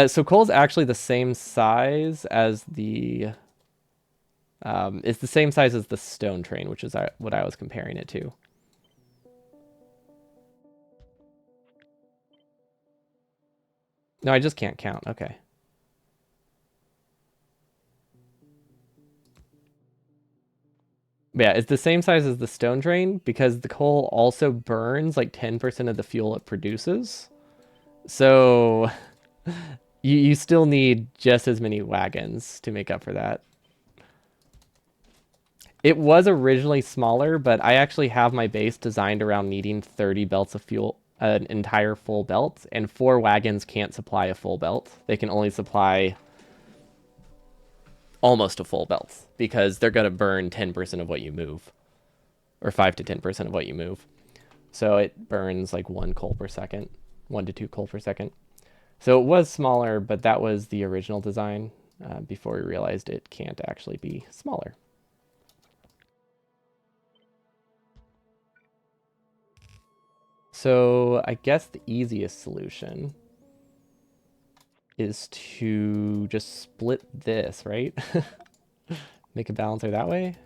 So coal's actually the same size as the, it's the same size as the stone train, which is what I was comparing it to. No, I just can't count. Okay. Yeah, it's the same size as the stone train because the coal also burns like 10% of the fuel it produces. So you still need just as many wagons to make up for that. It was originally smaller, but I actually have my base designed around needing 30 belts of fuel, an entire full belt, and 4 wagons can't supply a full belt. They can only supply almost a full belt because they're going to burn 10% of what you move, or 5 to 10% of what you move. So it burns like 1 coal per second, 1 to 2 coal per second. So it was smaller, but that was the original design before we realized it can't actually be smaller. So I guess the easiest solution is to just split this, right? Make a balancer that way.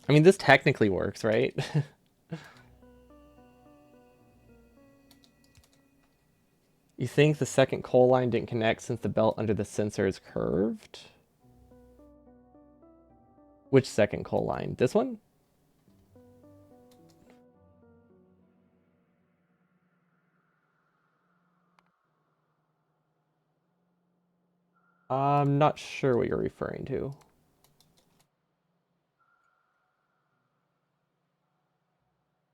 I mean, this technically works, right? You think the second coal line didn't connect since the belt under the sensor is curved? Which second coal line? This one? I'm not sure what you're referring to.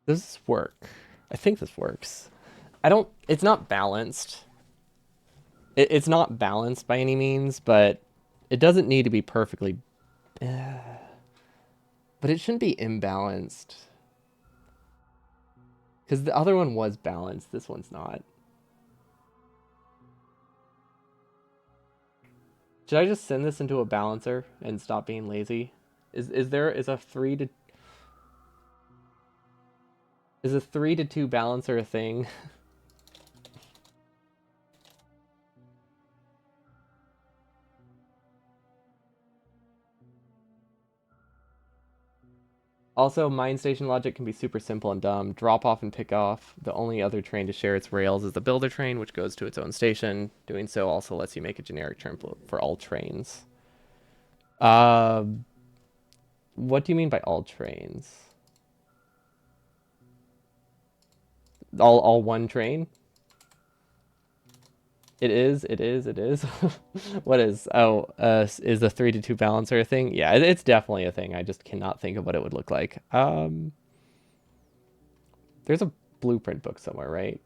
Does this work? I think this works. I don't, it's not balanced. It's not balanced by any means, but it doesn't need to be perfectly, but it shouldn't be imbalanced. Because the other one was balanced, this one's not. Should I just send this into a balancer and stop being lazy? Is a 3 to 2 balancer a thing? Also, mine station logic can be super simple and dumb. Drop off and pick off. The only other train to share its rails is the builder train, which goes to its own station. Doing so also lets you make a generic template for all trains. Uh, what do you mean by all trains? All one train? It is. It is. It is. What is? Oh, is the 3-2 balancer a thing? Yeah, it's definitely a thing. I just cannot think of what it would look like. There's a blueprint book somewhere, right?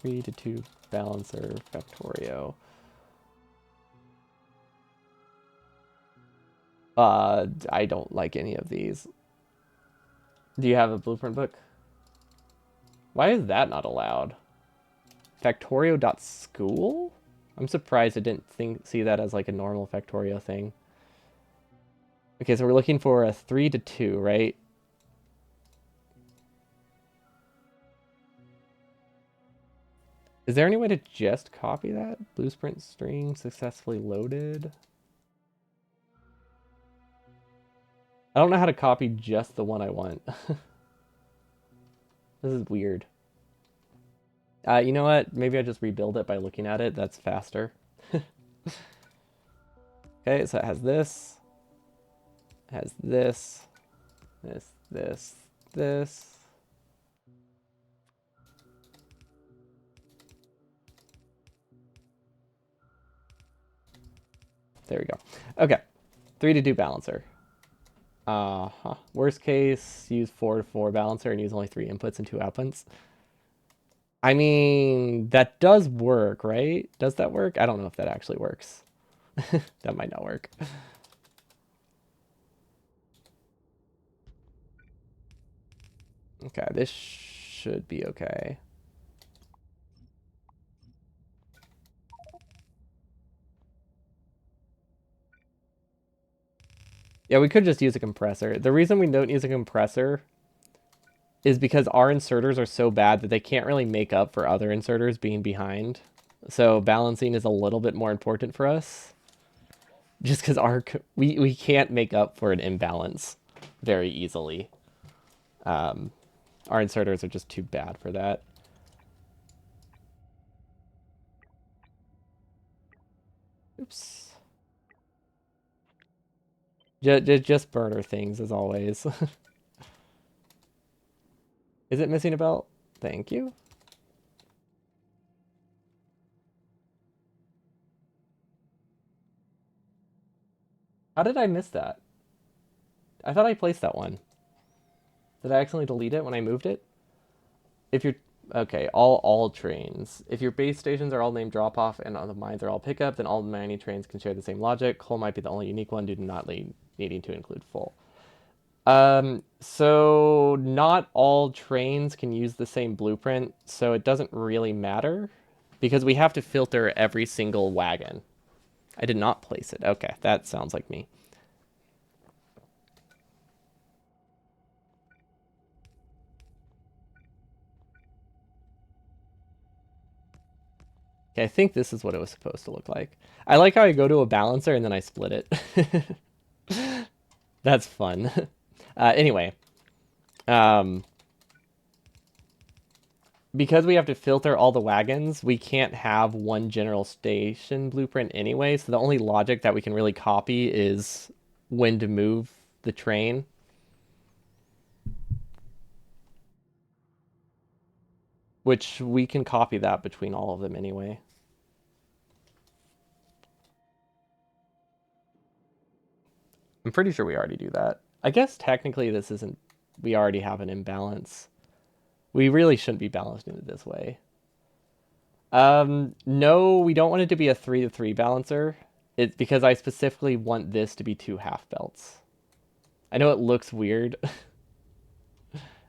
3-2 balancer Factorio. I don't like any of these. Do you have a blueprint book? Why is that not allowed? Factorio.school? I'm surprised I didn't see that as like a normal Factorio thing. Okay, so we're looking for a 3-2, right? Is there any way to just copy that? Blueprint string successfully loaded. I don't know how to copy just the one I want. This is weird. You know what? Maybe I just rebuild it by looking at it. That's faster. Okay, so it has this. It has this. This. There we go. Okay. 3-2 balancer. Worst case, use 4-4 balancer and use only 3 inputs and 2 outputs. I mean, that does work, right? Does that work? I don't know if that actually works. That might not work. Okay, this should be okay. Yeah, we could just use a compressor. The reason we don't use a compressor is because our inserters are so bad that they can't really make up for other inserters being behind. So balancing is a little bit more important for us. Just because we can't make up for an imbalance very easily. Our inserters are just too bad for that. Oops. Just burner things as always. Is it missing a belt? Thank you. How did I miss that? I thought I placed that one. Did I accidentally delete it when I moved it? If you're okay, all trains. If your base stations are all named drop off and the mines are all pickup, then all mining trains can share the same logic. Coal might be the only unique one due to not needing to include full. So not all trains can use the same blueprint, so it doesn't really matter because we have to filter every single wagon. I did not place it. Okay, that sounds like me. Okay, I think this is what it was supposed to look like. I like how I go to a balancer and then I split it. That's fun. Anyway, um, because we have to filter all the wagons, we can't have one general station blueprint anyway. So the only logic that we can really copy is when to move the train. Which we can copy that between all of them anyway. I'm pretty sure we already do that. I guess technically this isn't, we already have an imbalance. We really shouldn't be balancing it this way. No, we don't want it to be a 3-3 balancer. It's because I specifically want this to be 2 half belts. I know it looks weird,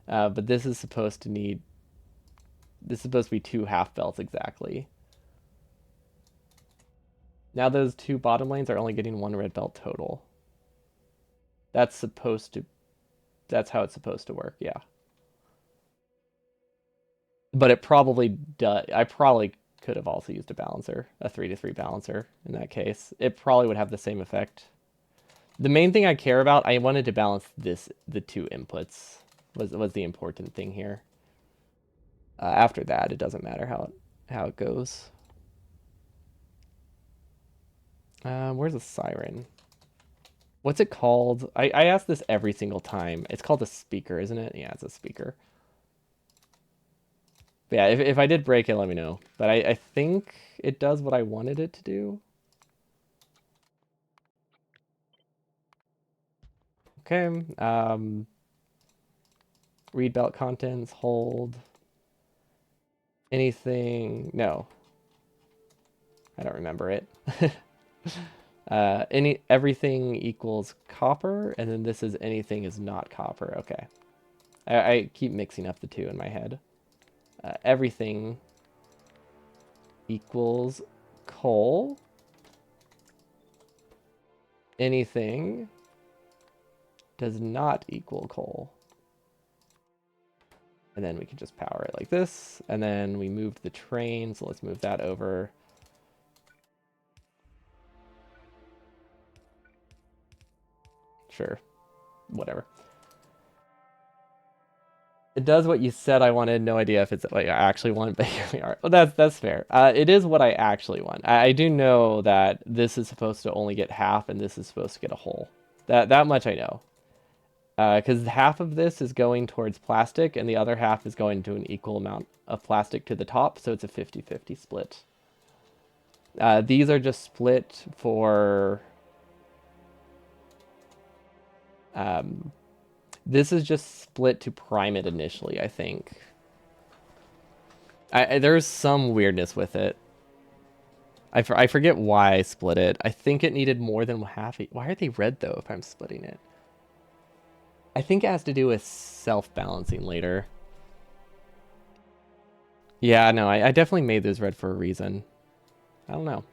but this is supposed to be 2 half belts exactly. Now those 2 bottom lanes are only getting 1 red belt total. That's how it's supposed to work, yeah. But it probably does. I probably could have also used a balancer, a 3 to 3 balancer in that case. It probably would have the same effect. The main thing I care about, I wanted to balance the two inputs was the important thing here. After that, it doesn't matter how it goes. Where's the siren? What's it called? I ask this every single time. It's called a speaker, isn't it? Yeah, it's a speaker. But yeah, if I did break it, let me know. But I think it does what I wanted it to do. Okay. Read belt contents, hold. Anything? No. I don't remember it. Everything equals copper, and then this is anything is not copper. Okay. I keep mixing up the two in my head. Everything equals coal. Anything does not equal coal. And then we can just power it like this. And then we moved the train, so let's move that over. Sure. Whatever. It does what you said I wanted. No idea if it's what I actually want, but here we are. Well, that's fair. It is what I actually want. I do know that this is supposed to only get half, and this is supposed to get a whole. That much I know. Because half of this is going towards plastic, and the other half is going to an equal amount of plastic to the top, so it's a 50-50 split. These are just split for... this is just split to prime it initially, I think. There's some weirdness with it. I forget why I split it. I think it needed more than half. Why are they red, though, if I'm splitting it? I think it has to do with self-balancing later. Yeah, no, I definitely made those red for a reason. I don't know.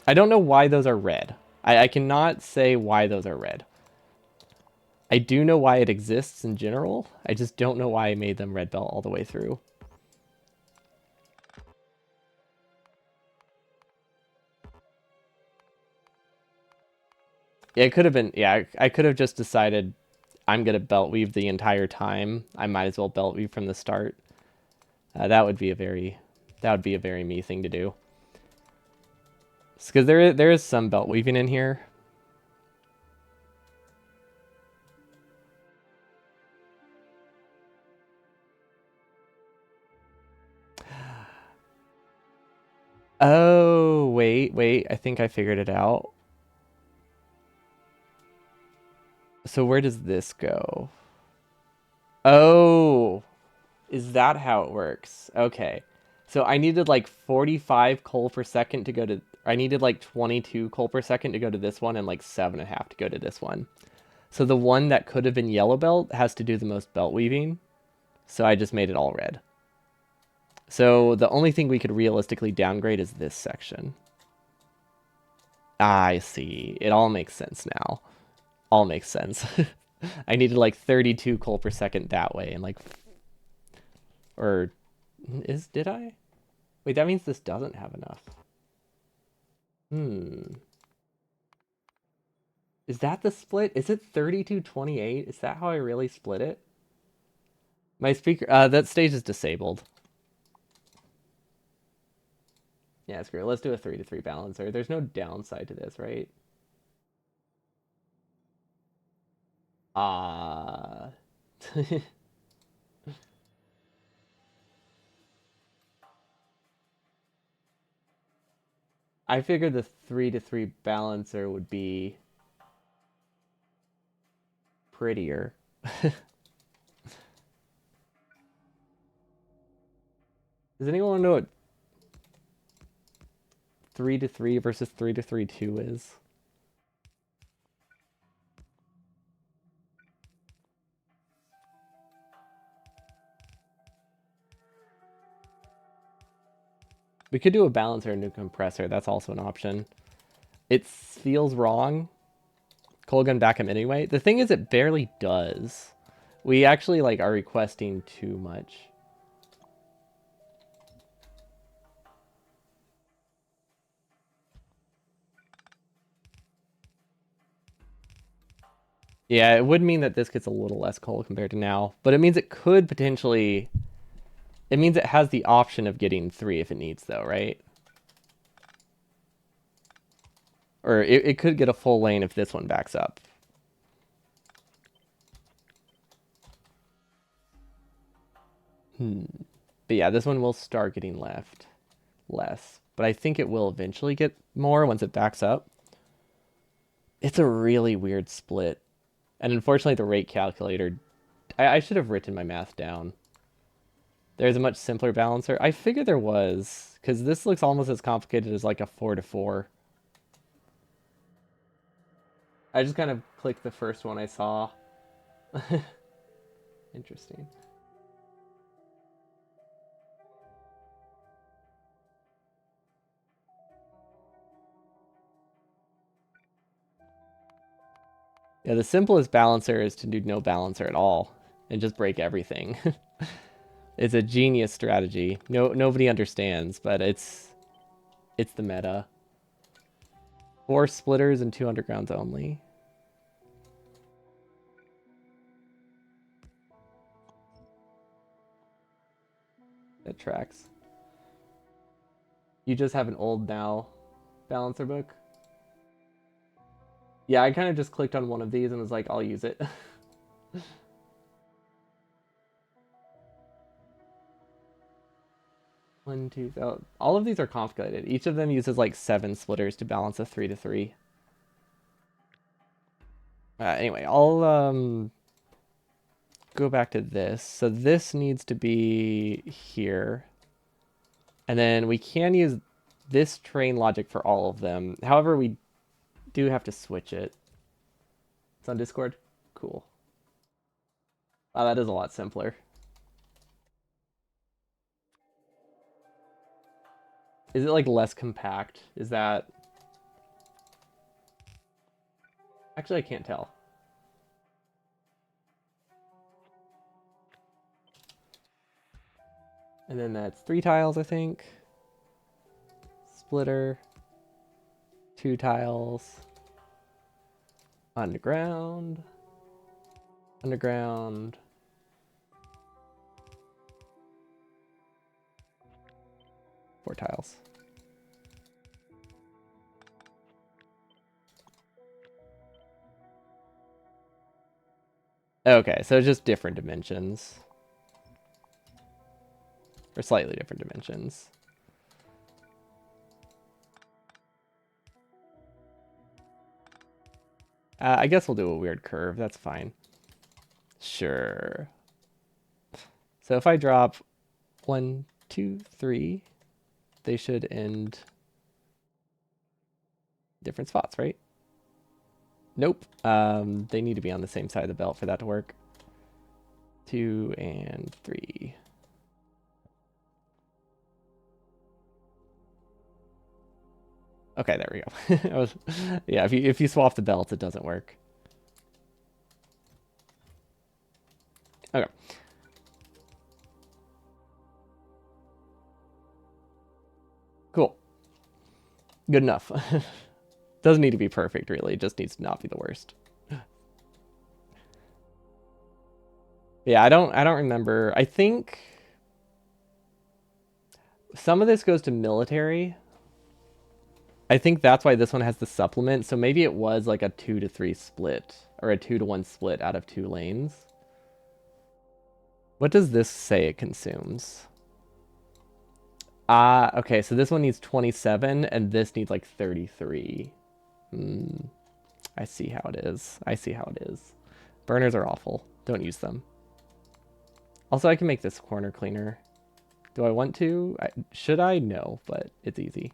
I don't know why those are red. I cannot say why those are red. I do know why it exists in general. I just don't know why I made them red belt all the way through. Yeah, it could have been, yeah, I could have just decided I'm going to belt weave the entire time. I might as well belt weave from the start. That would be a very me thing to do. Because there is some belt weaving in here. Oh, wait. I think I figured it out. So where does this go? Oh, is that how it works? Okay. So I needed like 45 coal per second to go to... I needed like 22 coal per second to go to this one and like 7.5 to go to this one. So the one that could have been yellow belt has to do the most belt weaving. So I just made it all red. So the only thing we could realistically downgrade is this section. I see. It all makes sense now. All makes sense. I needed like 32 coal per second that way, and like... Or... Did I? Wait, that means this doesn't have enough. Is that the split? Is it 32-28? Is that how I really split it? My speaker... that stage is disabled. Yeah, screw it. Let's do a 3 to 3 balancer. There's no downside to this, right? Ah. I figured the 3 to 3 balancer would be prettier. Does anyone know what 3 to 3 versus 3 to 3 2 is? We could do a balancer and a compressor. That's also an option. It feels wrong. Cold gun back him anyway. The thing is, it barely does. We actually like are requesting too much. Yeah, it would mean that this gets a little less coal compared to now, but it means it could potentially. It means it has the option of getting 3 if it needs, though, right? Or it could get a full lane if this one backs up. Hmm. But yeah, this one will start getting left less. But I think it will eventually get more once it backs up. It's a really weird split. And unfortunately, the rate calculator, I should have written my math down. There's a much simpler balancer. I figured there was, because this looks almost as complicated as like a 4 to 4. I just kind of clicked the first one I saw. Interesting. Yeah, the simplest balancer is to do no balancer at all and just break everything. It's a genius strategy. Nobody understands, but it's the meta. 4 splitters and 2 undergrounds only. That tracks. You just have an old now balancer book. Yeah, I kind of just clicked on one of these and was like, I'll use it. One, two, oh, all of these are complicated. Each of them uses like 7 splitters to balance a 3 to 3. Anyway, I'll go back to this. So this needs to be here. And then we can use this train logic for all of them. However, we do have to switch it. It's on Discord? Cool. Wow, that is a lot simpler. Is it like less compact? Is that... Actually, I can't tell. And then that's 3 tiles, I think. Splitter. 2 tiles. Underground. Underground. Four tiles. Okay, so it's just different dimensions. Or slightly different dimensions. I guess we'll do a weird curve. That's fine. Sure. So if I drop 1, 2, 3, they should end different spots, right? Nope. They need to be on the same side of the belt for that to work. 2 and 3. Okay, there we go. Yeah, if you swap the belts, it doesn't work. Okay. Cool. Good enough. Doesn't need to be perfect, really. It just needs to not be the worst. Yeah, I don't remember. I think some of this goes to military. I think that's why this one has the supplement. So maybe it was like a 2 to 3 split or a 2 to 1 split out of 2 lanes. What does this say it consumes? Okay, so this one needs 27 and this needs like 33. I see how it is. I see how it is. Burners are awful. Don't use them. Also, I can make this corner cleaner. Do I want to? Should I? No, but it's easy.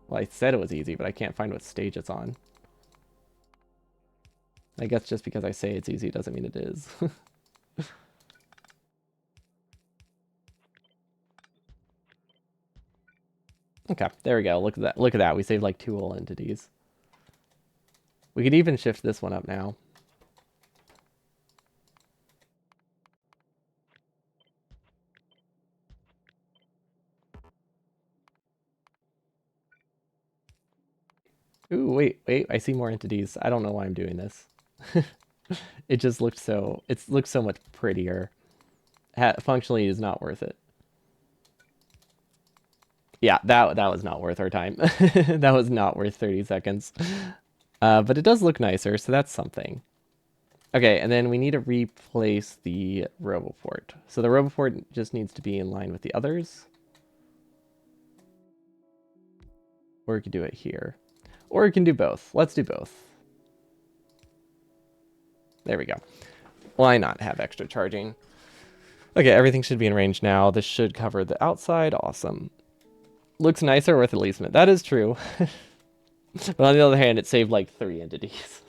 Well, I said it was easy, but I can't find what stage it's on. I guess just because I say it's easy doesn't mean it is. Okay, there we go. Look at that. Look at that. We saved like 2 whole entities. We could even shift this one up now. Ooh, wait, I see more entities. I don't know why I'm doing this. It just looked so, it looks so much prettier. Functionally is not worth it. Yeah, that was not worth our time. That was not worth 30 seconds. But it does look nicer, so that's something. Okay, and then we need to replace the Roboport. So the Roboport just needs to be in line with the others. Or we could do it here. Or we can do both. Let's do both. There we go. Why not have extra charging? Okay, everything should be in range now. This should cover the outside. Awesome. Looks nicer with Elismet. That is true. But on the other hand, it saved like 3 entities.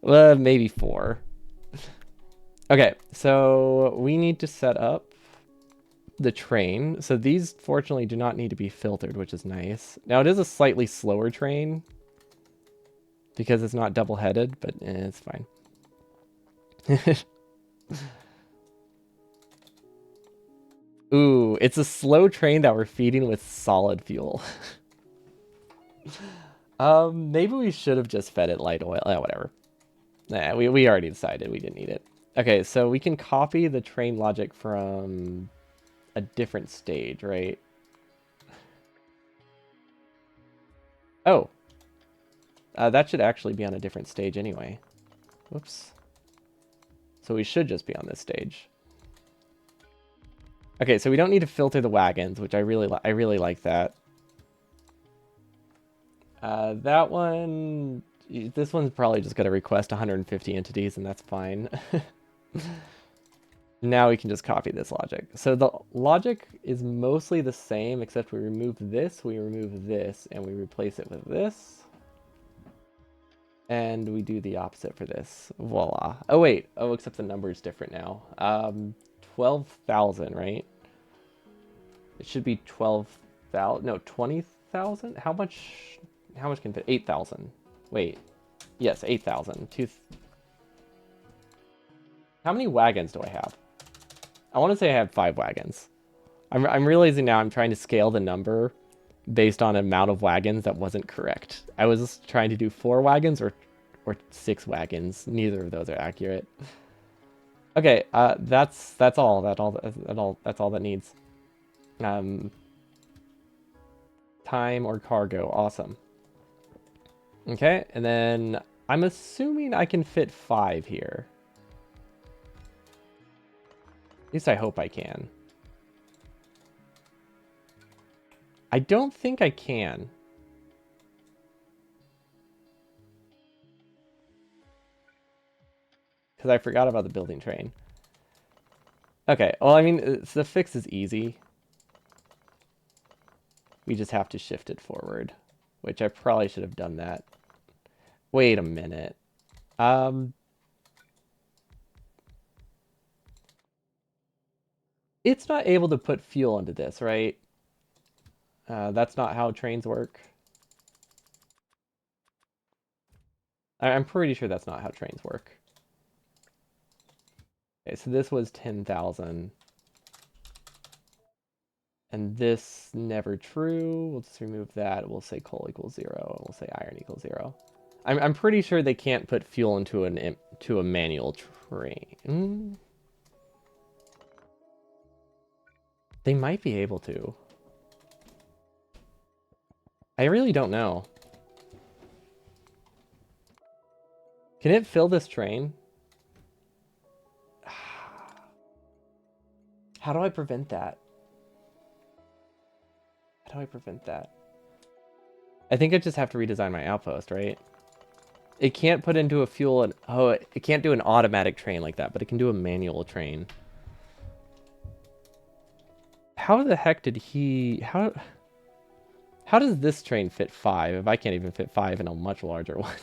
Well, maybe 4. Okay, so we need to set up the train. So these fortunately do not need to be filtered, which is nice. Now it is a slightly slower train because it's not double-headed, but it's fine. Ooh, it's a slow train that we're feeding with solid fuel. Maybe we should have just fed it light oil. Whatever. Nah, we already decided we didn't need it. Okay, so we can copy the train logic from a different stage, right? Oh, that should actually be on a different stage anyway. Whoops. So we should just be on this stage. Okay, so we don't need to filter the wagons, which I really like that. That one, this one's probably just gonna request 150 entities, and that's fine. Now we can just copy this logic. So the logic is mostly the same, except we remove this, and we replace it with this. And we do the opposite for this. Voila. Oh, wait. Oh, except the number is different now. 12,000, right? It should be 12,000. No, 20,000? How much can fit? 8,000. Wait. Yes, 8,000. How many wagons do I have? I want to say I have 5 wagons. I'm realizing now I'm trying to scale the number based on amount of wagons that wasn't correct. I was trying to do 4 wagons or 6 wagons. Neither of those are accurate. Okay, that's all. That's all that needs. Time or cargo. Awesome. Okay, and then I'm assuming I can fit 5 here. At least I hope I can. I don't think I can. Because I forgot about the building train. Okay, well, I mean, the fix is easy. We just have to shift it forward, which I probably should have done that. Wait a minute. It's not able to put fuel into this, right? That's not how trains work. I'm pretty sure that's not how trains work. Okay, so this was 10,000. And this never true. We'll just remove that. We'll say coal equals 0. We'll say iron equals 0. I'm pretty sure they can't put fuel into a manual train. They might be able to. I really don't know. Can it fill this train? How do I prevent that? How do I prevent that? I think I just have to redesign my outpost, right? It can't put into a fuel and oh, it can't do an automatic train like that, but it can do a manual train. How the heck did he how does this train fit 5 if I can't even fit 5 in a much larger one?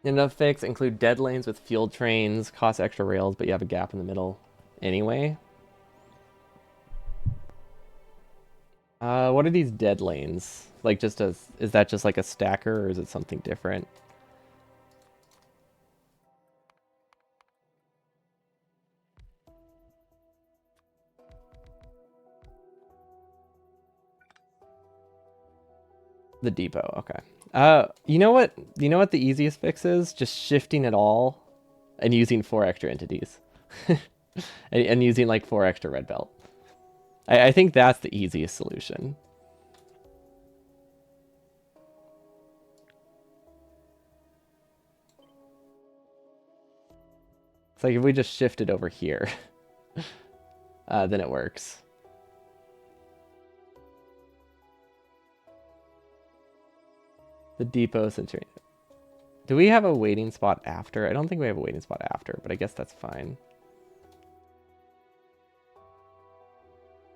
Enough fix include dead lanes with fuel trains, cost extra rails, but you have a gap in the middle anyway. What are these dead lanes? Like is that just like a stacker or is it something different? The depot, okay. You know what? You know what the easiest fix is? Just shifting it all and using 4 extra entities. And using like 4 extra red belt. I think that's the easiest solution. It's like if we just shift it over here, then it works. The depot centurion. Do we have a waiting spot after? I don't think we have a waiting spot after, but I guess that's fine.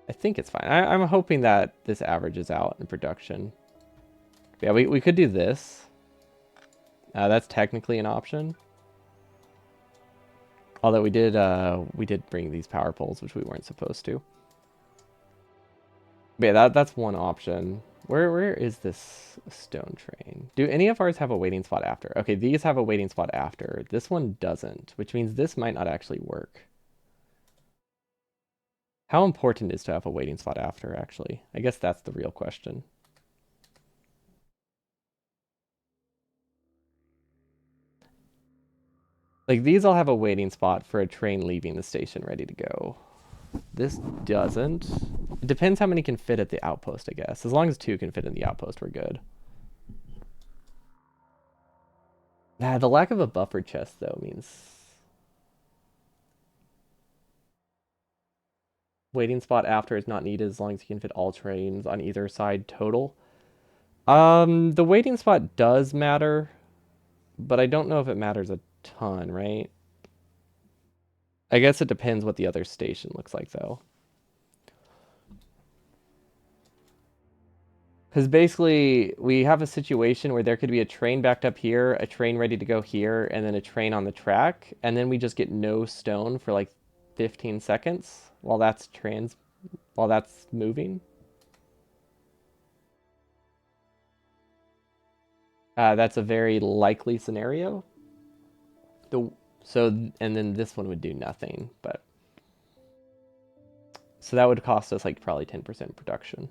I think it's fine. I'm hoping that this averages out in production. Yeah, we could do this. That's technically an option. Although we did bring these power poles, which we weren't supposed to. But yeah, that's one option. Where is this stone train? Do any of ours have a waiting spot after? Okay, these have a waiting spot after. This one doesn't, which means this might not actually work. How important is to have a waiting spot after, actually? I guess that's the real question. Like, these all have a waiting spot for a train leaving the station ready to go. This doesn't. It depends how many can fit at the outpost, I guess. As long as 2 can fit in the outpost, we're good. Nah, the lack of a buffer chest, though, means waiting spot after is not needed as long as you can fit all trains on either side total. The waiting spot does matter, but I don't know if it matters a ton, right? I guess it depends what the other station looks like, though. Because basically, we have a situation where there could be a train backed up here, a train ready to go here, and then a train on the track, and then we just get no stone for like 15 seconds while that's moving. That's a very likely scenario. The so and then this one would do nothing, but so that would cost us like probably 10% production.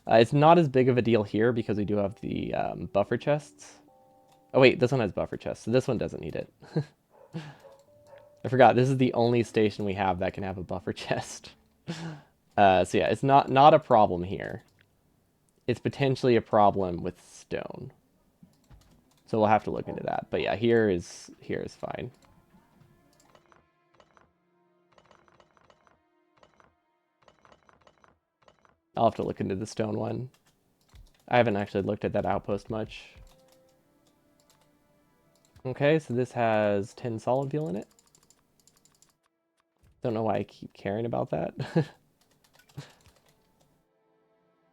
It's not as big of a deal here because we do have the buffer chests. Oh wait, this one has buffer chests, so this one doesn't need it. I forgot, this is the only station we have that can have a buffer chest. So yeah, it's not a problem here. It's potentially a problem with stone. So we'll have to look into that. But yeah, here is fine. I'll have to look into the stone one. I haven't actually looked at that outpost much. Okay, so this has 10 solid fuel in it. Don't know why I keep caring about that.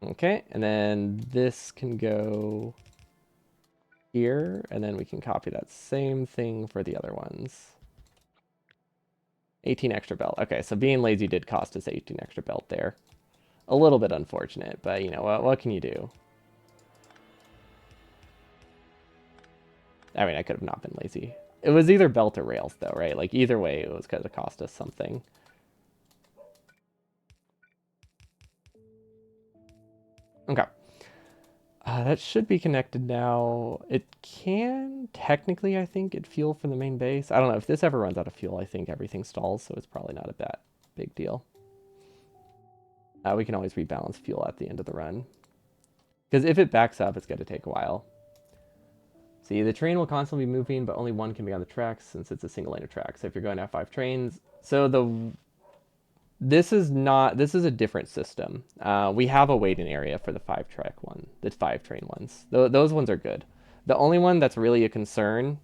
Okay, and then this can go here, and then we can copy that same thing for the other ones. 18 extra belt. Okay, so being lazy did cost us 18 extra belt there. A little bit unfortunate, but you know, what can you do? I mean, I could have not been lazy. It was either belt or rails, though, right? Like, either way, it was going to cost us something. Okay. That should be connected now. It can, technically, I think, get fuel from the main base. I don't know. If this ever runs out of fuel, I think everything stalls, so it's probably not that big deal. We can always rebalance fuel at the end of the run. Because if it backs up, it's going to take a while. See, the train will constantly be moving, but only one can be on the tracks since it's a single lane of tracks. So if you're going to have 5 trains, so this is a different system. We have a waiting area for the 5-track one, the 5-train ones. Those ones are good. The only one that's really a concern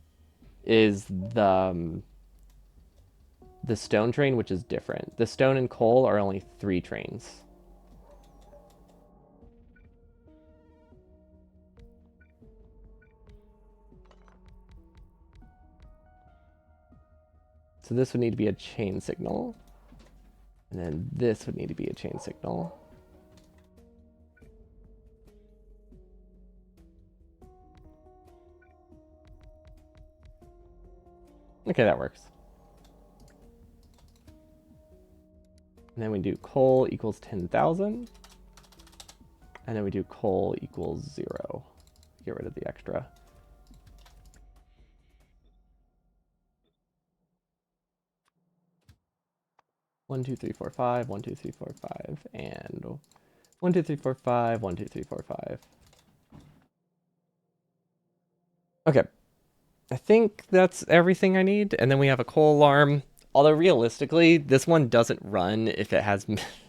is the stone train, which is different. The stone and coal are only 3 trains. So this would need to be a chain signal. And then this would need to be a chain signal. Okay, that works. And then we do coal equals 10,000. And then we do coal equals 0. Get rid of the extra. One, two, three, four, five. 1, 2, 3, 4, 5. And 1, 2, 3, 4, 5. 1, 2, 3, 4, 5. Okay. I think that's everything I need. And then we have a coal alarm. Although realistically, this one doesn't run if it has,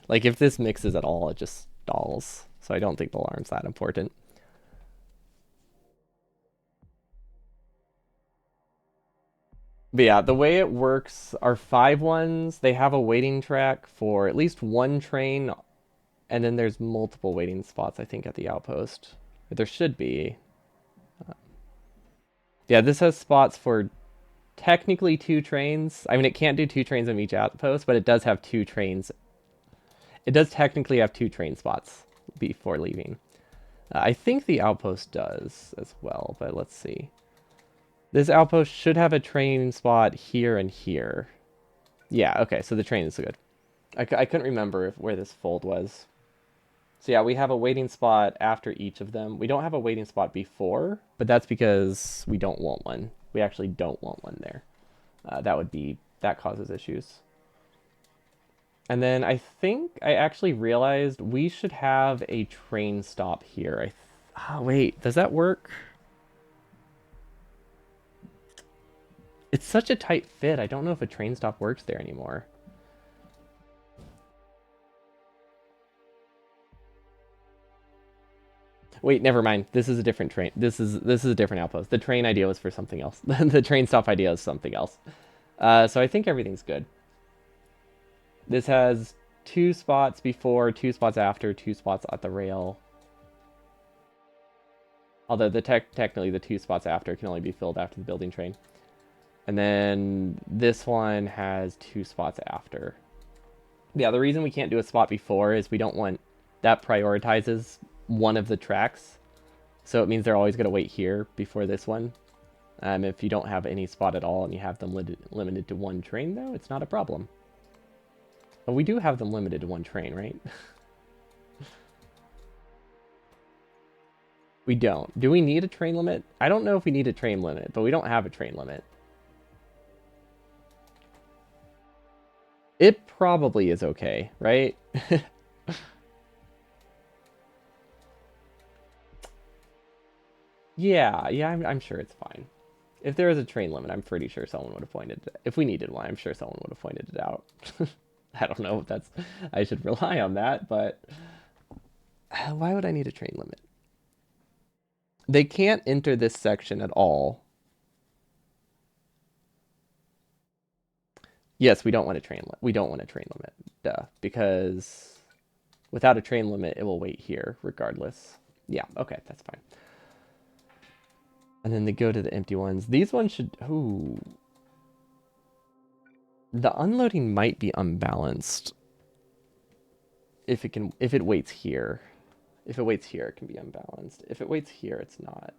like if this mixes at all, it just stalls. So I don't think the alarm's that important. But yeah, the way it works are 5 ones. They have a waiting track for at least one train, and then there's multiple waiting spots, I think, at the outpost. There should be. Yeah, this has spots for technically 2 trains. I mean, it can't do 2 trains on each outpost, but it does have 2 trains. It does technically have 2 train spots before leaving. I think the outpost does as well, but let's see. This outpost should have a train spot here and here. Yeah, okay, so the train is good. I couldn't remember where this fold was. So yeah, we have a waiting spot after each of them. We don't have a waiting spot before, but that's because we don't want one. We actually don't want one there. That causes issues. And then I think I actually realized we should have a train stop here. Wait, does that work? It's such a tight fit. I don't know if a train stop works there anymore. Wait, never mind. This is a different train. This is a different outpost. The train idea was for something else. The train stop idea is something else. So I think everything's good. This has 2 spots before, 2 spots after, 2 spots at the rail. Although technically the 2 spots after can only be filled after the building train. And then this one has 2 spots after. Yeah, the reason we can't do a spot before is we don't want that prioritizes one of the tracks. So it means they're always going to wait here before this one. If you don't have any spot at all and you have them limited to 1 train, though, it's not a problem. But we do have them limited to 1 train, right? We don't. Do we need a train limit? I don't know if we need a train limit, but we don't have a train limit. It probably is okay, right? Yeah, I'm sure it's fine. If there is a train limit, I'm pretty sure someone would have pointed it. If we needed one, I'm sure someone would have pointed it out. I don't know if I should rely on that, but why would I need a train limit? They can't enter this section at all. Yes, we don't want a train limit. We don't want a train limit. Duh. Because without a train limit, it will wait here regardless. Yeah, okay, that's fine. And then they go to the empty ones. These ones should... Ooh. The unloading might be unbalanced. If it waits here. If it waits here, it can be unbalanced. If it waits here, it's not.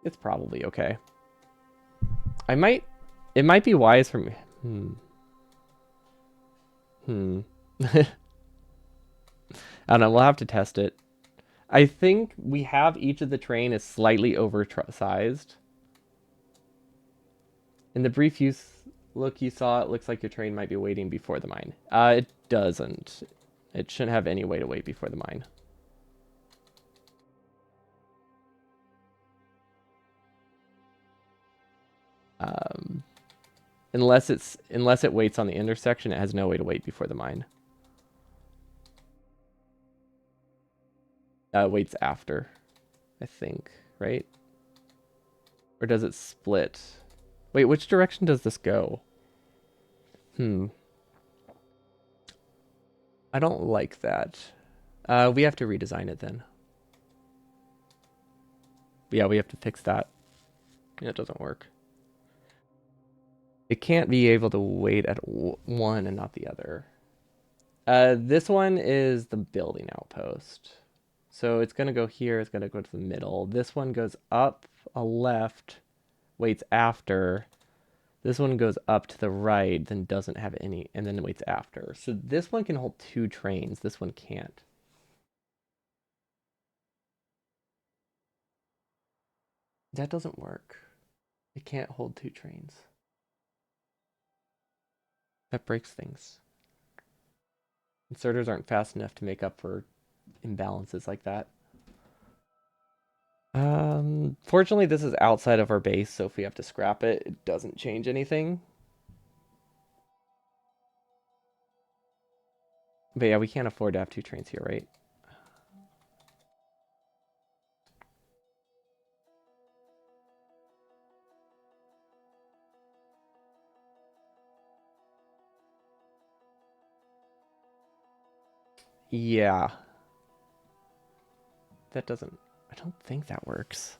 It's probably okay. It might be wise for me. I don't know, we'll have to test it. I think we have each of the train is slightly oversized. In the brief look you saw, it looks like your train might be waiting before the mine. It doesn't. It shouldn't have any way to wait before the mine. Unless it waits on the intersection, it has no way to wait before the mine. It waits after, I think, right? Or does it split? Wait, which direction does this go? I don't like that. We have to redesign it then. Yeah, we have to fix that. Yeah, it doesn't work. It can't be able to wait at one and not the other. This one is the building outpost. So it's going to go here. It's going to go to the middle. This one goes up a left, waits after. This one goes up to the right, then doesn't have any, and then waits after. So this one can hold 2 trains. This one can't. That doesn't work. It can't hold 2 trains. That breaks things. Inserters aren't fast enough to make up for imbalances like that. Fortunately, this is outside of our base, so if we have to scrap it, it doesn't change anything. But yeah, we can't afford to have 2 trains here, right? Yeah. That doesn't... I don't think that works.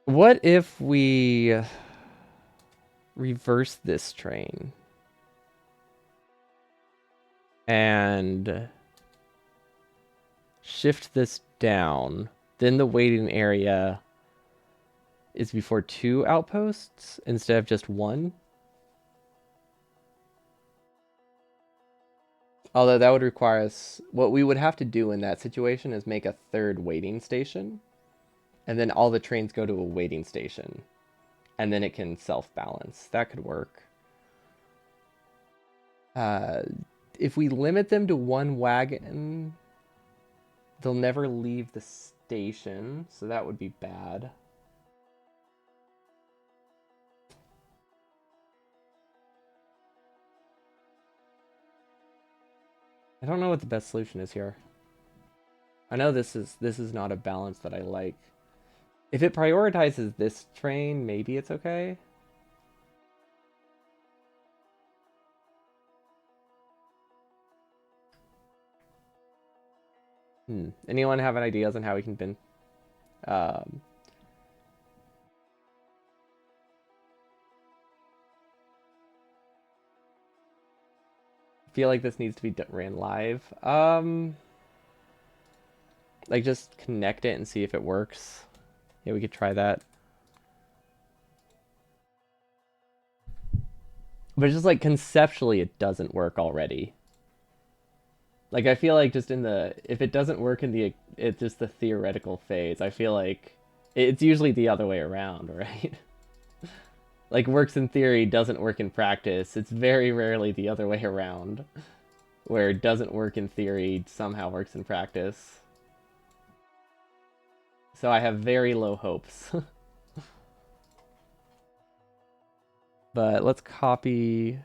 What if we reverse this train and shift this down? Then the waiting area is before 2 outposts instead of just 1. Although that would require us... What we would have to do in that situation is make a 3rd waiting station. And then all the trains go to a waiting station. And then it can self-balance. That could work. If we limit them to 1 wagon, they'll never leave the station. So that would be bad. I don't know what the best solution is here. I know this is not a balance that I like. If it prioritizes this train, maybe it's okay. Anyone have any ideas on how we can bin? Feel like this needs to be ran live. Like just connect it and see if it works. Yeah, we could try that. But just like conceptually, it doesn't work already. Like I feel like just in the if it doesn't work in the it's just the theoretical phase. I feel like it's usually the other way around, right? Like works in theory, doesn't work in practice. It's very rarely the other way around, where it doesn't work in theory, somehow works in practice. So I have very low hopes. But let's copy.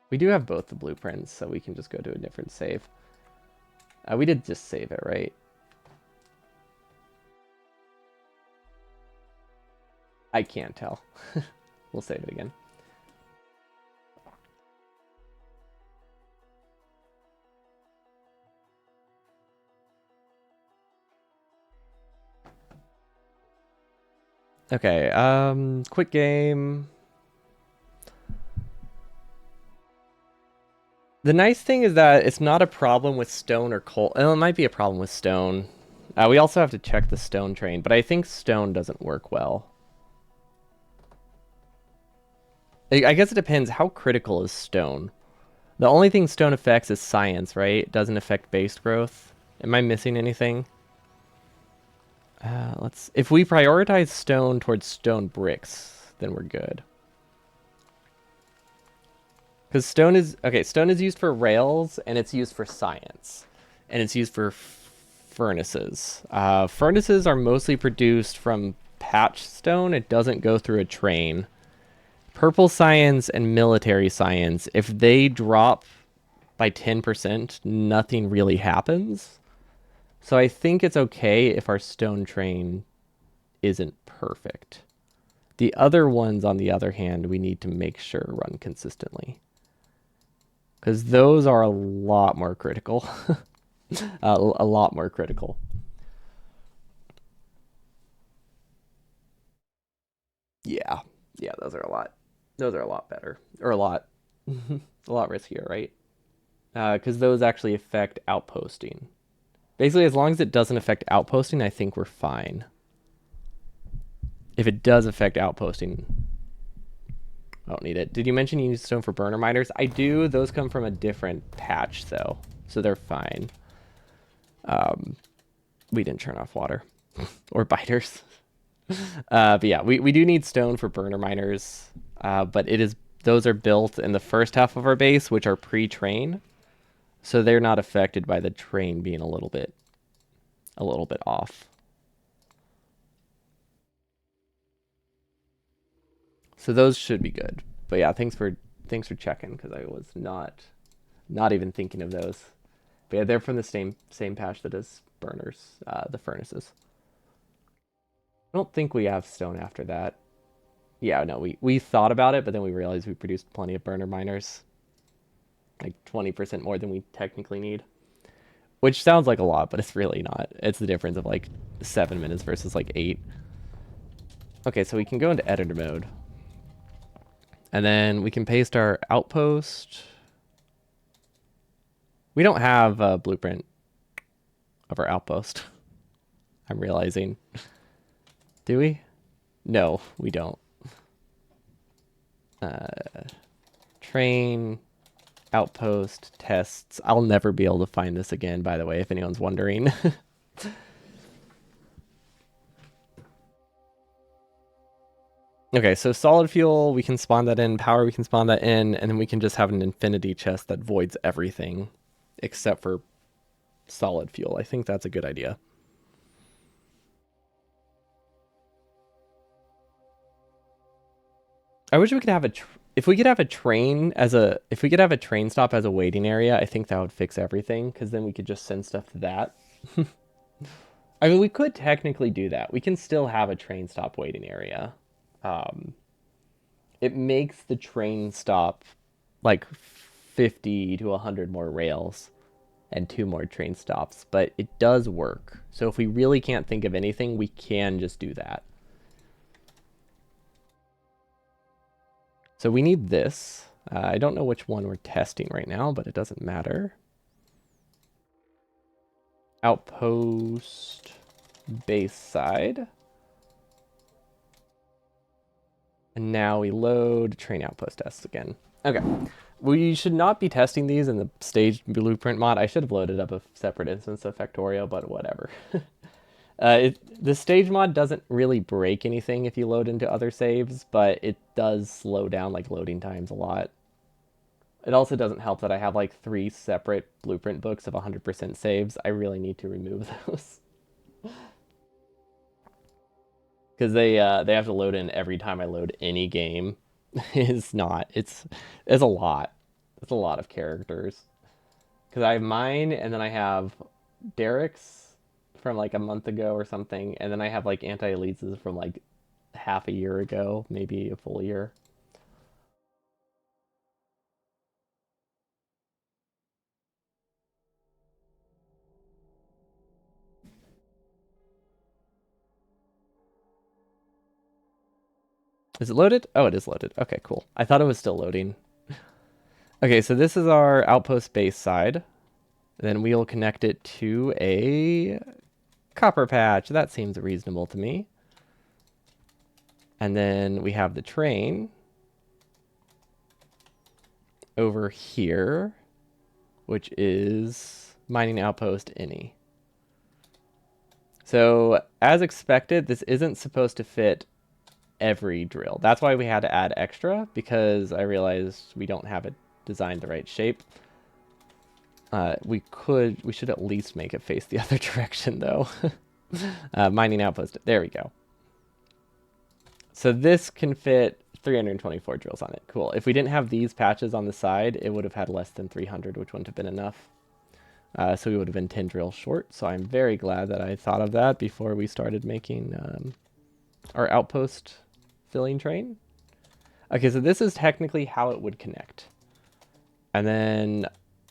We do have both the blueprints, so we can just go to a different save. We did just save it, right? I can't tell. We'll save it again. Okay, quick game. The nice thing is that it's not a problem with stone or coal. Oh, it might be a problem with stone. We also have to check the stone train, but I think stone doesn't work well. I guess it depends. How critical is stone? The only thing stone affects is science, right? It doesn't affect base growth. Am I missing anything? If we prioritize stone towards stone bricks, then we're good. Because stone is used for rails, and it's used for science. And it's used for furnaces. Furnaces are mostly produced from patch stone. It doesn't go through a train. Purple science and military science, if they drop by 10%, nothing really happens. So I think it's okay if our stone train isn't perfect. The other ones, on the other hand, we need to make sure run consistently. Because those are a lot more critical. A lot more critical. Yeah. Yeah, those are a lot better. Or a lot riskier, right? Because those actually affect outposting. Basically, as long as it doesn't affect outposting, I think we're fine. If it does affect outposting... I don't need it. Did you mention you use stone for burner miners? I do. Those come from a different patch, though, so they're fine. We didn't turn off water or biters. But yeah, we do need stone for burner miners, but those are built in the first half of our base, which are pre-train, so they're not affected by the train being a little bit off. So those should be good. But yeah, thanks for checking because I was not even thinking of those. But yeah, they're from the same patch that is burners, the furnaces. I don't think we have stone after that. Yeah, no, we thought about it, but then we realized we produced plenty of burner miners. Like 20% more than we technically need. Which sounds like a lot, but it's really not. It's the difference of like 7 minutes versus like 8. Okay, so we can go into editor mode. And then we can paste our outpost. We don't have a blueprint of our outpost. I'm realizing. Do we? No, we don't. Train, outpost, tests. I'll never be able to find this again, by the way, if anyone's wondering. Okay, so solid fuel, we can spawn that in. Power, we can spawn that in. And then we can just have an infinity chest that voids everything except for solid fuel. I think that's a good idea. I wish we could have if we could have a train if we could have a train stop as a waiting area, I think that would fix everything because then we could just send stuff to that. I mean, we could technically do that. We can still have a train stop waiting area. It makes the train stop like 50 to 100 more rails and 2 more train stops, but it does work. So if we really can't think of anything, we can just do that. So we need this. I don't know which one we're testing right now, but it doesn't matter. Outpost base side. And now we load train outpost tests again. Okay. We should not be testing these in the staged blueprint mod. I should have loaded up a separate instance of Factorio, but whatever. The stage mod doesn't really break anything if you load into other saves, but it does slow down like loading times a lot. It also doesn't help that I have like 3 separate blueprint books of 100% saves. I really need to remove those. Because they have to load in every time I load any game. It's a lot. It's a lot of characters. Because I have mine, and then I have Derek's from like a month ago or something, and then I have like anti-elites from like half a year ago, maybe a full year. Is it loaded? Oh, it is loaded. Okay, cool. I thought it was still loading. Okay, so this is our outpost base side. Then we'll connect it to a copper patch. That seems reasonable to me. And then we have the train over here, which is mining outpost any. So as expected, this isn't supposed to fit every drill. That's why we had to add extra, because I realized we don't have it designed the right shape. We should at least make it face the other direction though. Mining outpost, there we go. So this can fit 324 drills on it. Cool. If we didn't have these patches on the side, it would have had less than 300, which wouldn't have been enough. So we would have been 10 drills short. So I'm very glad that I thought of that before we started making our outpost filling train. Okay, so this is technically how it would connect. And then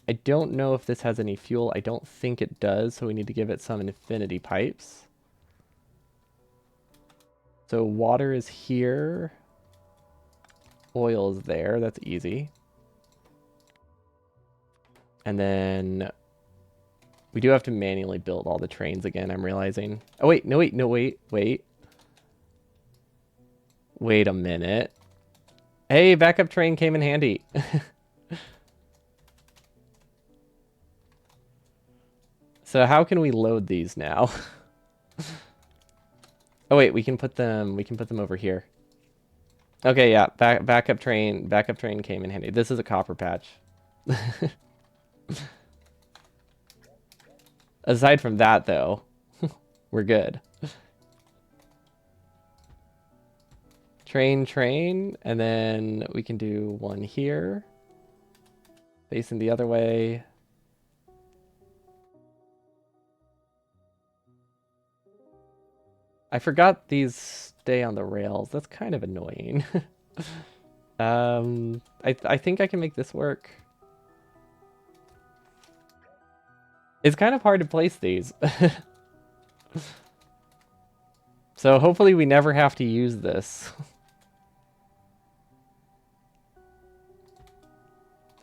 I don't know if this has any fuel. I don't think it does, so we need to give it some infinity pipes. So water is here. Oil is there. That's easy. And then we do have to manually build all the trains again, I'm realizing. Oh, wait. Wait a minute. Hey, backup train came in handy. So how can we load these now? Oh wait, we can put them over here. Okay, yeah, backup train came in handy. This is a copper patch. Aside from that though, we're good. Train, and then we can do one here, facing the other way. I forgot these stay on the rails. That's kind of annoying. I think I can make this work. It's kind of hard to place these. So hopefully we never have to use this.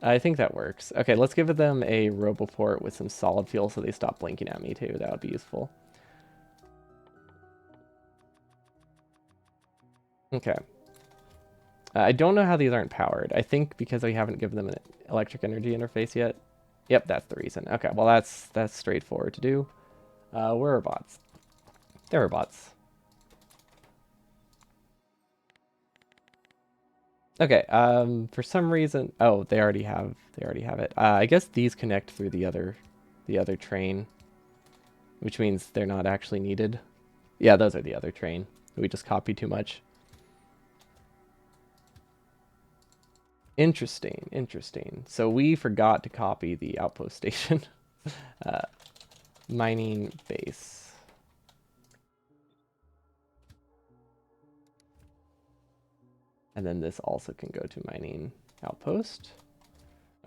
I think that works. Okay, let's give them a Roboport with some solid fuel so they stop blinking at me too. That would be useful. Okay. I don't know how these aren't powered. I think because I haven't given them an electric energy interface yet. Yep, that's the reason. Okay, well that's straightforward to do. Where are bots? There are bots. Okay, for some reason, oh, they already have it. I guess these connect through the other train, which means they're not actually needed. Yeah, those are the other train. We just copied too much. Interesting, interesting. So we forgot to copy the outpost station. uh, Mining base. And then this also can go to mining outpost.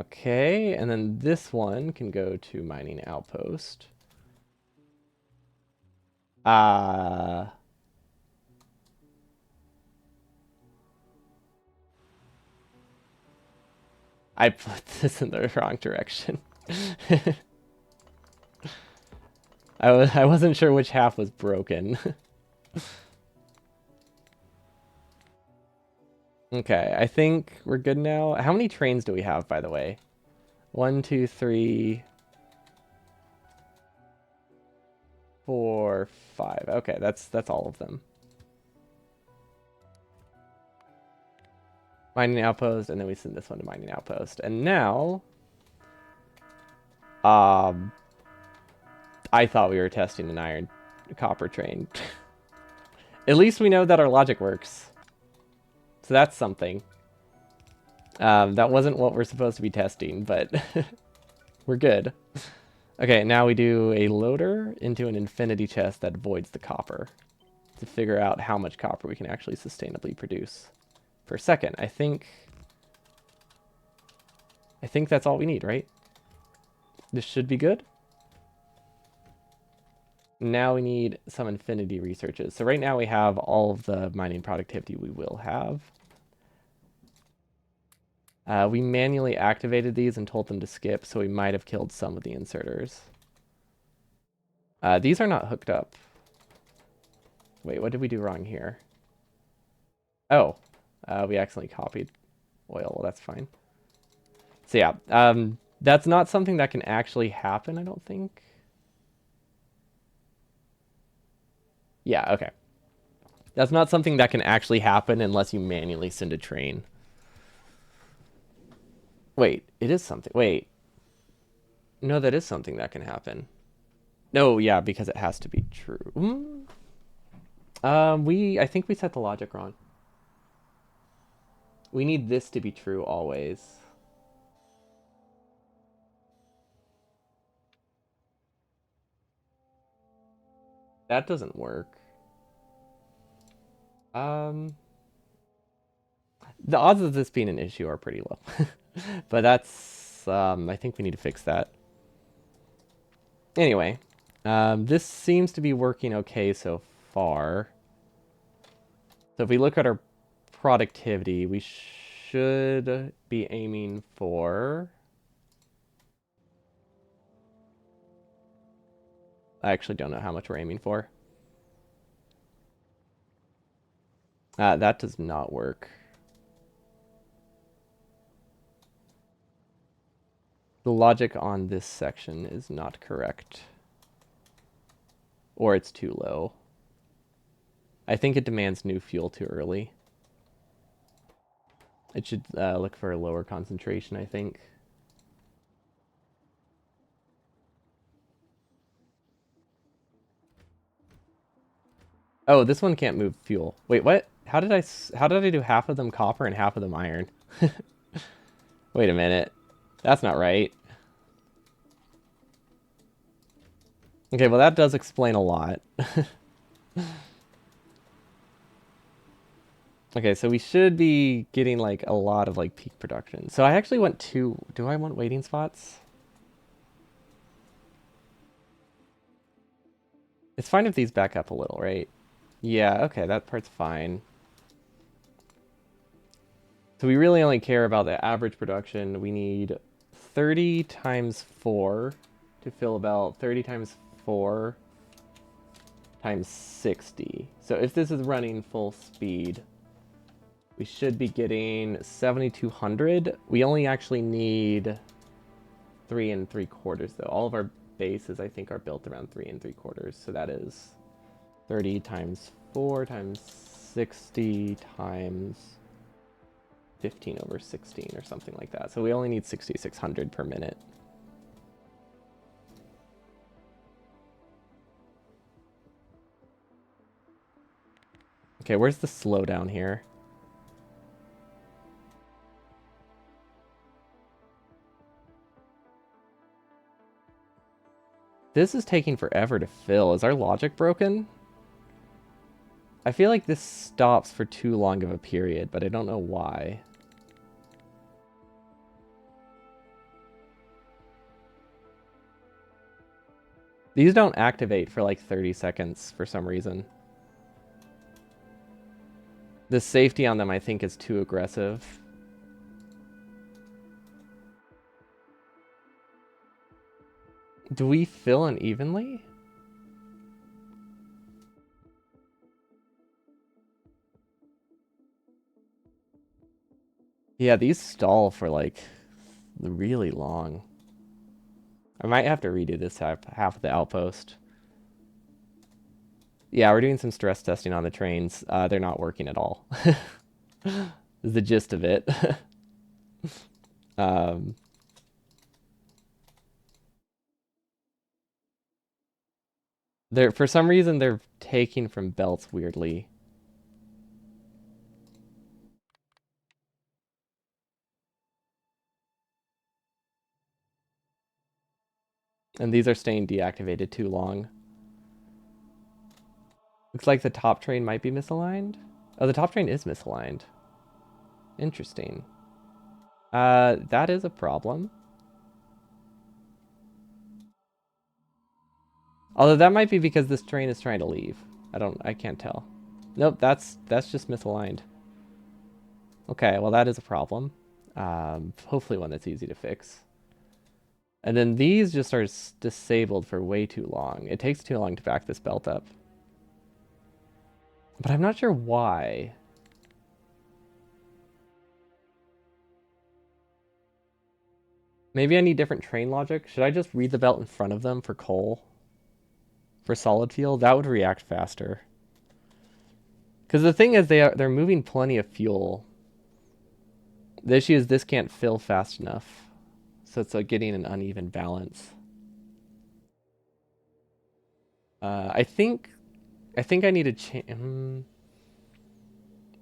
Okay, and then this one can go to mining outpost. Uh, I put this in the wrong direction. I wasn't sure which half was broken. Okay, I think we're good now. How many trains do we have, by the way? 1, 2, 3, 4, 5. Okay, that's all of them. Mining outpost, and then we send this one to mining outpost. And now, um, I thought we were testing an iron copper train. At least we know that our logic works. So that's something. That wasn't what we're supposed to be testing, but we're good. Okay, now we do a loader into an infinity chest that voids the copper to figure out how much copper we can actually sustainably produce per second. I think that's all we need, right? This should be good. Now we need some infinity researches. So right now we have all of the mining productivity we will have. We manually activated these and told them to skip, so we might have killed some of the inserters. These are not hooked up. Wait, what did we do wrong here? Oh, we accidentally copied oil. Well, that's fine. So yeah, that's not something that can actually happen, I don't think. Yeah, okay. That's not something that can actually happen unless you manually send a train. Wait, it is something. Wait. No, that is something that can happen. No, yeah, because it has to be true. I think we set the logic wrong. We need this to be true always. That doesn't work. Um, the odds of this being an issue are pretty low. But that's, I think we need to fix that. Anyway, this seems to be working okay so far. So if we look at our productivity, we should be aiming for... I actually don't know how much we're aiming for. That does not work. The logic on this section is not correct. Or it's too low. I think it demands new fuel too early. It should look for a lower concentration, I think. Oh, this one can't move fuel. Wait, what? How did I do half of them copper and half of them iron? Wait a minute. That's not right. Okay, well that does explain a lot. Okay, so we should be getting like a lot of like peak production. So I actually want two. Do I want waiting spots? It's fine if these back up a little, right? Yeah, okay, that part's fine. So we really only care about the average production. We need 30 times 4 to fill about 30 times 4 times 60. So if this is running full speed, we should be getting 7,200. We only actually need 3 3/4 though. All of our bases, I think, are built around 3 3/4. So that is 30 times 4 times 60 times 15 over 16 or something like that. So we only need 6,600 per minute. Okay, where's the slowdown here? This is taking forever to fill. Is our logic broken? I feel like this stops for too long of a period, but I don't know why. These don't activate for like 30 seconds for some reason. The safety on them, I think, is too aggressive. Do we fill unevenly? Yeah, these stall for like really long. I might have to redo this half of the outpost. Yeah, we're doing some stress testing on the trains. They're not working at all. Is the gist of it. um, they're for some reason they're taking from belts weirdly. And these are staying deactivated too long. Looks like the top train might be misaligned. Oh, the top train is misaligned. Interesting. That is a problem. Although that might be because this train is trying to leave. I can't tell. Nope, that's just misaligned. Okay, well that is a problem. Hopefully one that's easy to fix. And then these just are disabled for way too long. It takes too long to back this belt up. But I'm not sure why. Maybe I need different train logic. Should I just read the belt in front of them for coal? For solid fuel? That would react faster. Because the thing is, they're moving plenty of fuel. The issue is this can't fill fast enough. So it's like getting an uneven balance. I think I need to change.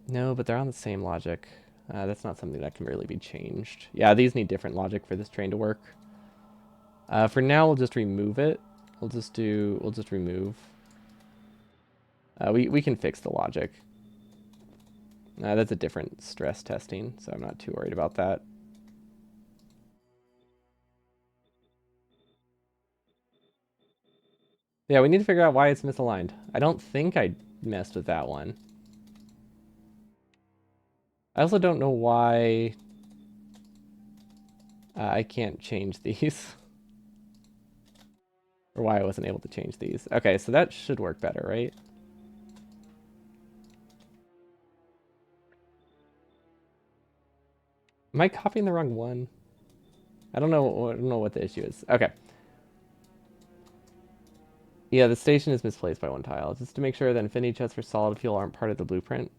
No, but they're on the same logic. That's not something that can really be changed. Yeah, these need different logic for this train to work. For now, we'll just remove it. We'll just remove. We can fix the logic. That's a different stress testing, so I'm not too worried about that. Yeah, we need to figure out why it's misaligned. I don't think I messed with that one. I also don't know why I can't change these. Or why I wasn't able to change these. Okay, so that should work better, right? Am I copying the wrong one? I don't know. I don't know what the issue is. Okay. Yeah, the station is misplaced by one tile. Just to make sure that infinity chests for solid fuel aren't part of the blueprint.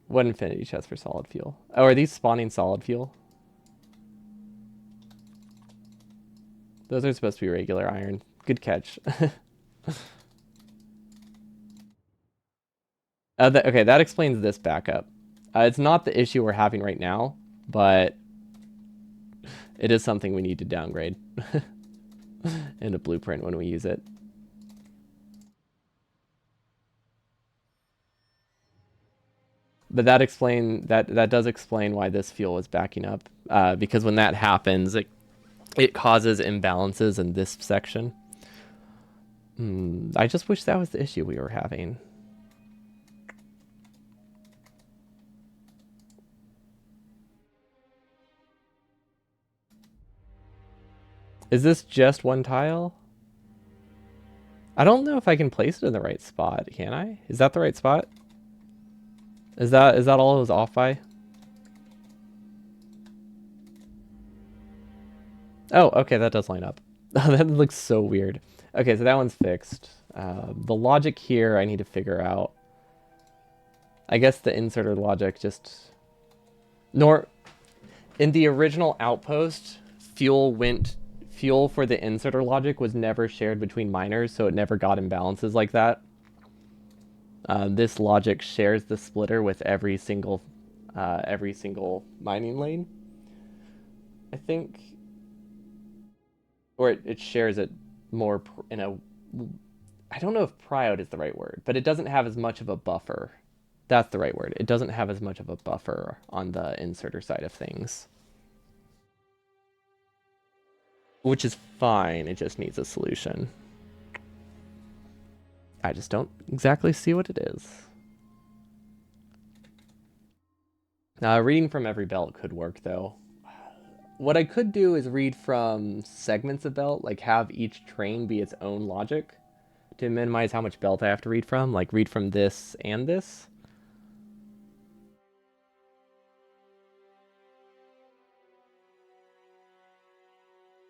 What infinity chests for solid fuel? Oh, are these spawning solid fuel? Those are supposed to be regular iron. Good catch. Okay, that explains this backup. It's not the issue we're having right now, but it is something we need to downgrade in a blueprint when we use it. But that does explain why this fuel is backing up. Because when that happens, it causes imbalances in this section. I just wish that was the issue we were having. Is this just one tile? I don't know if I can place it in the right spot. Can I? Is that the right spot? Is that all it was off by? Oh, okay, that does line up. That looks so weird. Okay, so that one's fixed. The logic here I need to figure out. I guess the inserter logic just... In the original outpost, fuel for the inserter logic was never shared between miners, so it never got imbalances like that. This logic shares the splitter with every single mining lane, I think, or it shares it more in a. I don't know if prioed is the right word, but it doesn't have as much of a buffer. That's the right word. It doesn't have as much of a buffer on the inserter side of things. Which is fine, it just needs a solution. I just don't exactly see what it is. Reading from every belt could work, though. What I could do is read from segments of belt, like have each train be its own logic to minimize how much belt I have to read from, like read from this and this.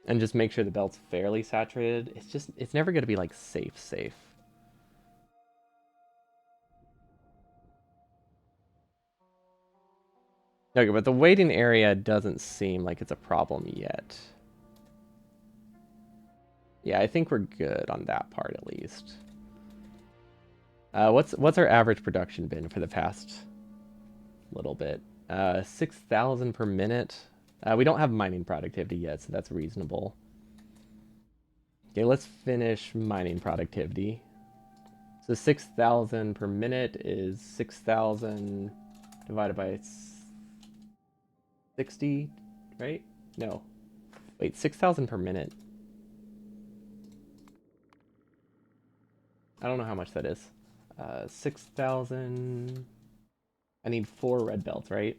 And just make sure the belt's fairly saturated. It's never going to be like safe. Okay, but the waiting area doesn't seem like it's a problem yet. Yeah, I think we're good on that part at least. What's our average production been for the past little bit? 6,000 per minute. We don't have mining productivity yet, so that's reasonable. Okay, let's finish mining productivity. So 6,000 per minute is 6,000 divided by 60, right? No. Wait, 6,000 per minute. I don't know how much that is. 6,000... I need 4 red belts, right?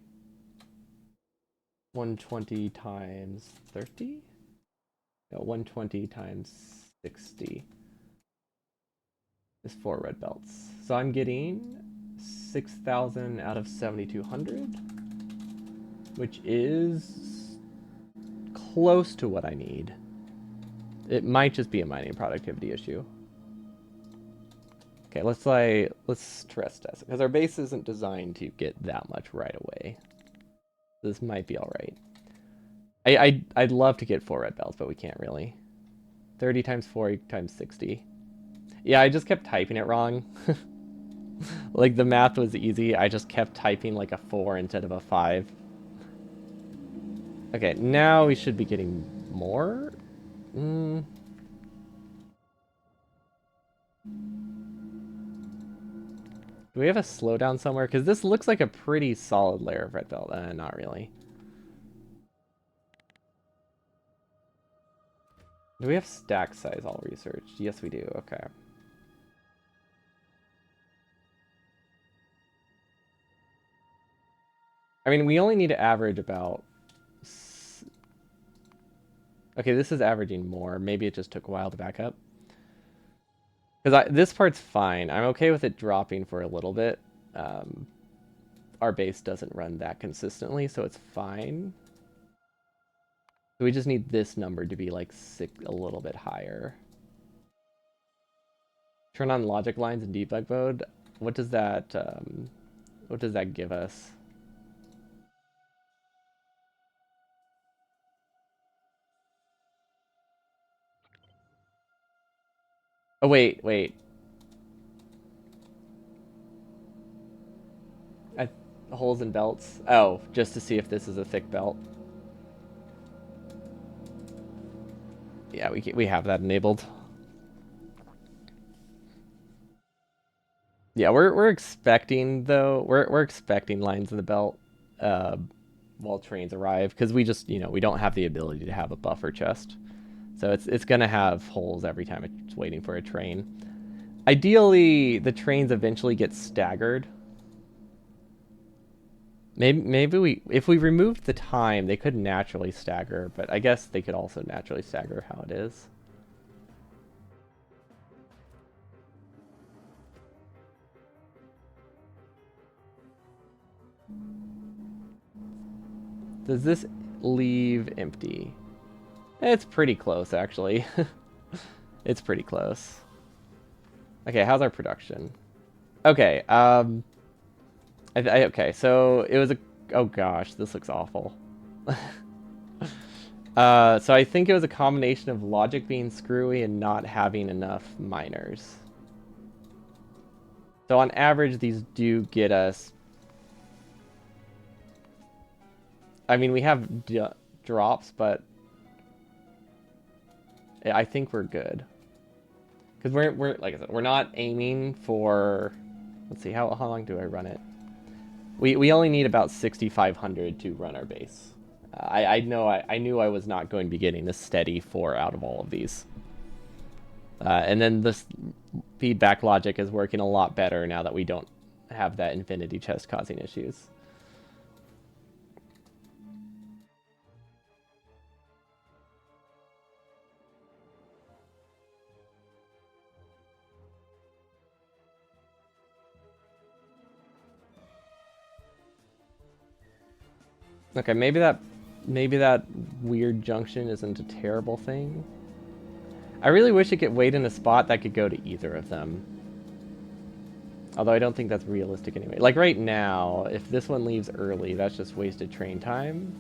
120 times 30? No, 120 times 60 is 4 red belts. So I'm getting 6,000 out of 7,200, which is close to what I need. It might just be a mining productivity issue. Okay, let's stress test it, because our base isn't designed to get that much right away. This might be all right. I'd love to get 4 red belts, but we can't really. 30 times 4 times 60. Yeah, I just kept typing it wrong. Like, the math was easy. I just kept typing like a 4 instead of a 5. Okay, now we should be getting more. Do we have a slowdown somewhere? Because this looks like a pretty solid layer of red belt. Not really. Do we have stack size all researched? Yes, we do. Okay. I mean, we only need to average about... Okay, this is averaging more. Maybe it just took a while to back up. Because this part's fine. I'm okay with it dropping for a little bit. Our base doesn't run that consistently, so it's fine. So we just need this number to be like a little bit higher. Turn on logic lines in debug mode. What does that give us? Oh, wait. I, holes in belts? Oh, just to see if this is a thick belt. Yeah, we have that enabled. Yeah, we're expecting though. We're expecting lines in the belt uh, while trains arrive because we just we don't have the ability to have a buffer chest, so it's gonna have holes every time it's waiting for a train. Ideally, the trains eventually get staggered. Maybe if we removed the time, they could naturally stagger, but I guess they could also naturally stagger how it is. Does this leave empty? It's pretty close, actually. It's pretty close. Okay, how's our production? Okay, okay, so it was a... Oh gosh, this looks awful. So I think it was a combination of logic being screwy and not having enough miners. So on average, these do get us... I mean, we have drops, but I think we're good. Because we're like I said, we're not aiming for... Let's see, how long do I run it? We only need about 6,500 to run our base. I knew I was not going to be getting a steady 4 out of all of these. And then this feedback logic is working a lot better now that we don't have that infinity chest causing issues. Okay, maybe that weird junction isn't a terrible thing. I really wish it could wait in a spot that could go to either of them. Although I don't think that's realistic anyway. Like right now, if this one leaves early, that's just wasted train time.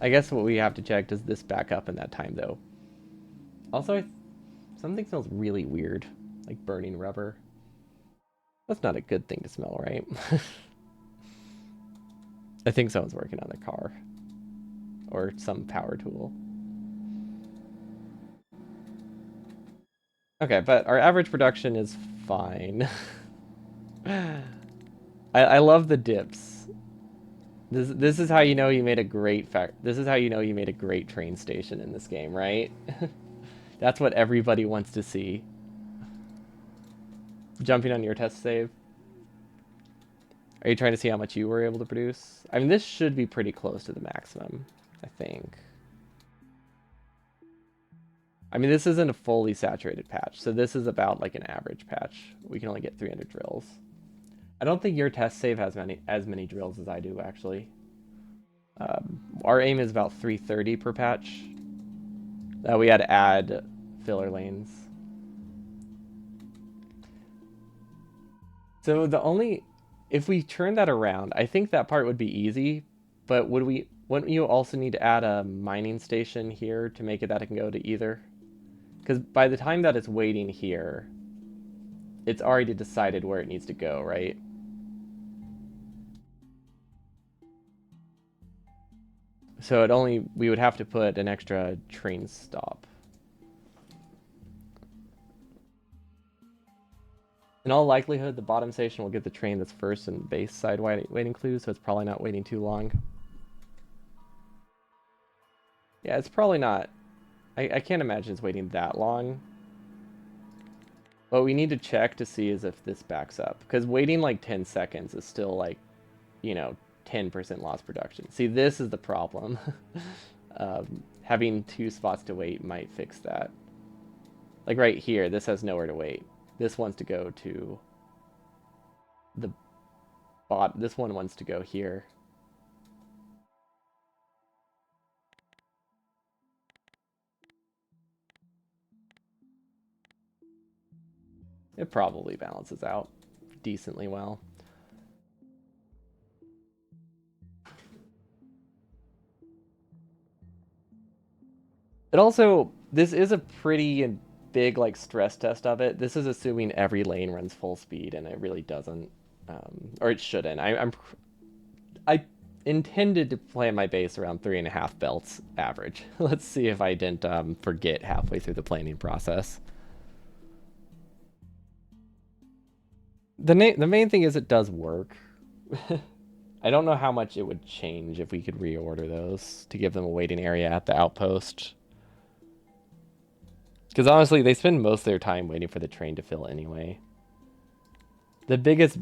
I guess what we have to check, does this back up in that time though? Also, something smells really weird, like burning rubber. That's not a good thing to smell, right? I think someone's working on their car. Or some power tool. Okay, but our average production is fine. I love the dips. This is how you know you made a great this is how you know you made a great train station in this game, right? That's what everybody wants to see. Jumping on your test save. Are you trying to see how much you were able to produce? I mean, this should be pretty close to the maximum, I think. I mean, this isn't a fully saturated patch, so this is about like an average patch. We can only get 300 drills. I don't think your test save has as many drills as I do, actually. Our aim is about 330 per patch. We had to add filler lanes. So if we turn that around, I think that part would be easy, but wouldn't you also need to add a mining station here to make it that it can go to either? Because by the time that it's waiting here, it's already decided where it needs to go, right? So we would have to put an extra train stop. In all likelihood, the bottom station will get the train that's first and base side waiting clues, so it's probably not waiting too long. Yeah, it's probably not. I can't imagine it's waiting that long. What we need to check to see is if this backs up. Because waiting like 10 seconds is still like, 10% lost production. See, this is the problem. Having 2 spots to wait might fix that. Like right here, this has nowhere to wait. This wants to go to the bot. This one wants to go here. It probably balances out decently well. It also, this is a pretty big like stress test of it. This is assuming every lane runs full speed, and it really doesn't, or it shouldn't. I intended to plan my base around 3.5 belts average. Let's see if I didn't forget halfway through the planning process. The main thing is it does work. I don't know how much it would change if we could reorder those to give them a waiting area at the outpost. Because honestly, they spend most of their time waiting for the train to fill anyway. The biggest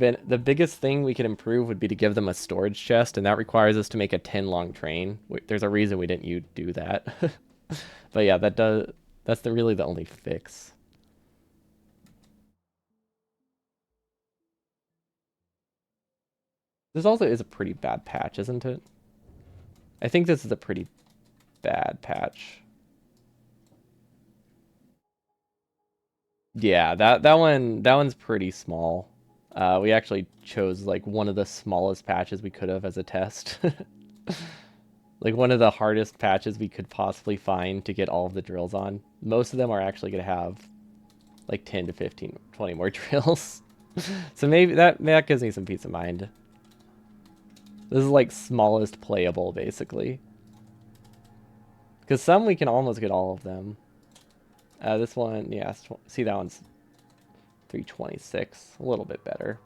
thing we could improve would be to give them a storage chest, and that requires us to make a 10 long train. There's a reason we didn't do that. But yeah, that's really the only fix. This also is a pretty bad patch, isn't it? I think this is a pretty bad patch. Yeah, that one's pretty small. We actually chose like one of the smallest patches we could have as a test. Like one of the hardest patches we could possibly find to get all of the drills on. Most of them are actually going to have like 10 to 15, 20 more drills. So maybe that gives me some peace of mind. This is like smallest playable, basically. Because some we can almost get all of them. This one, yeah, see that one's 326, a little bit better.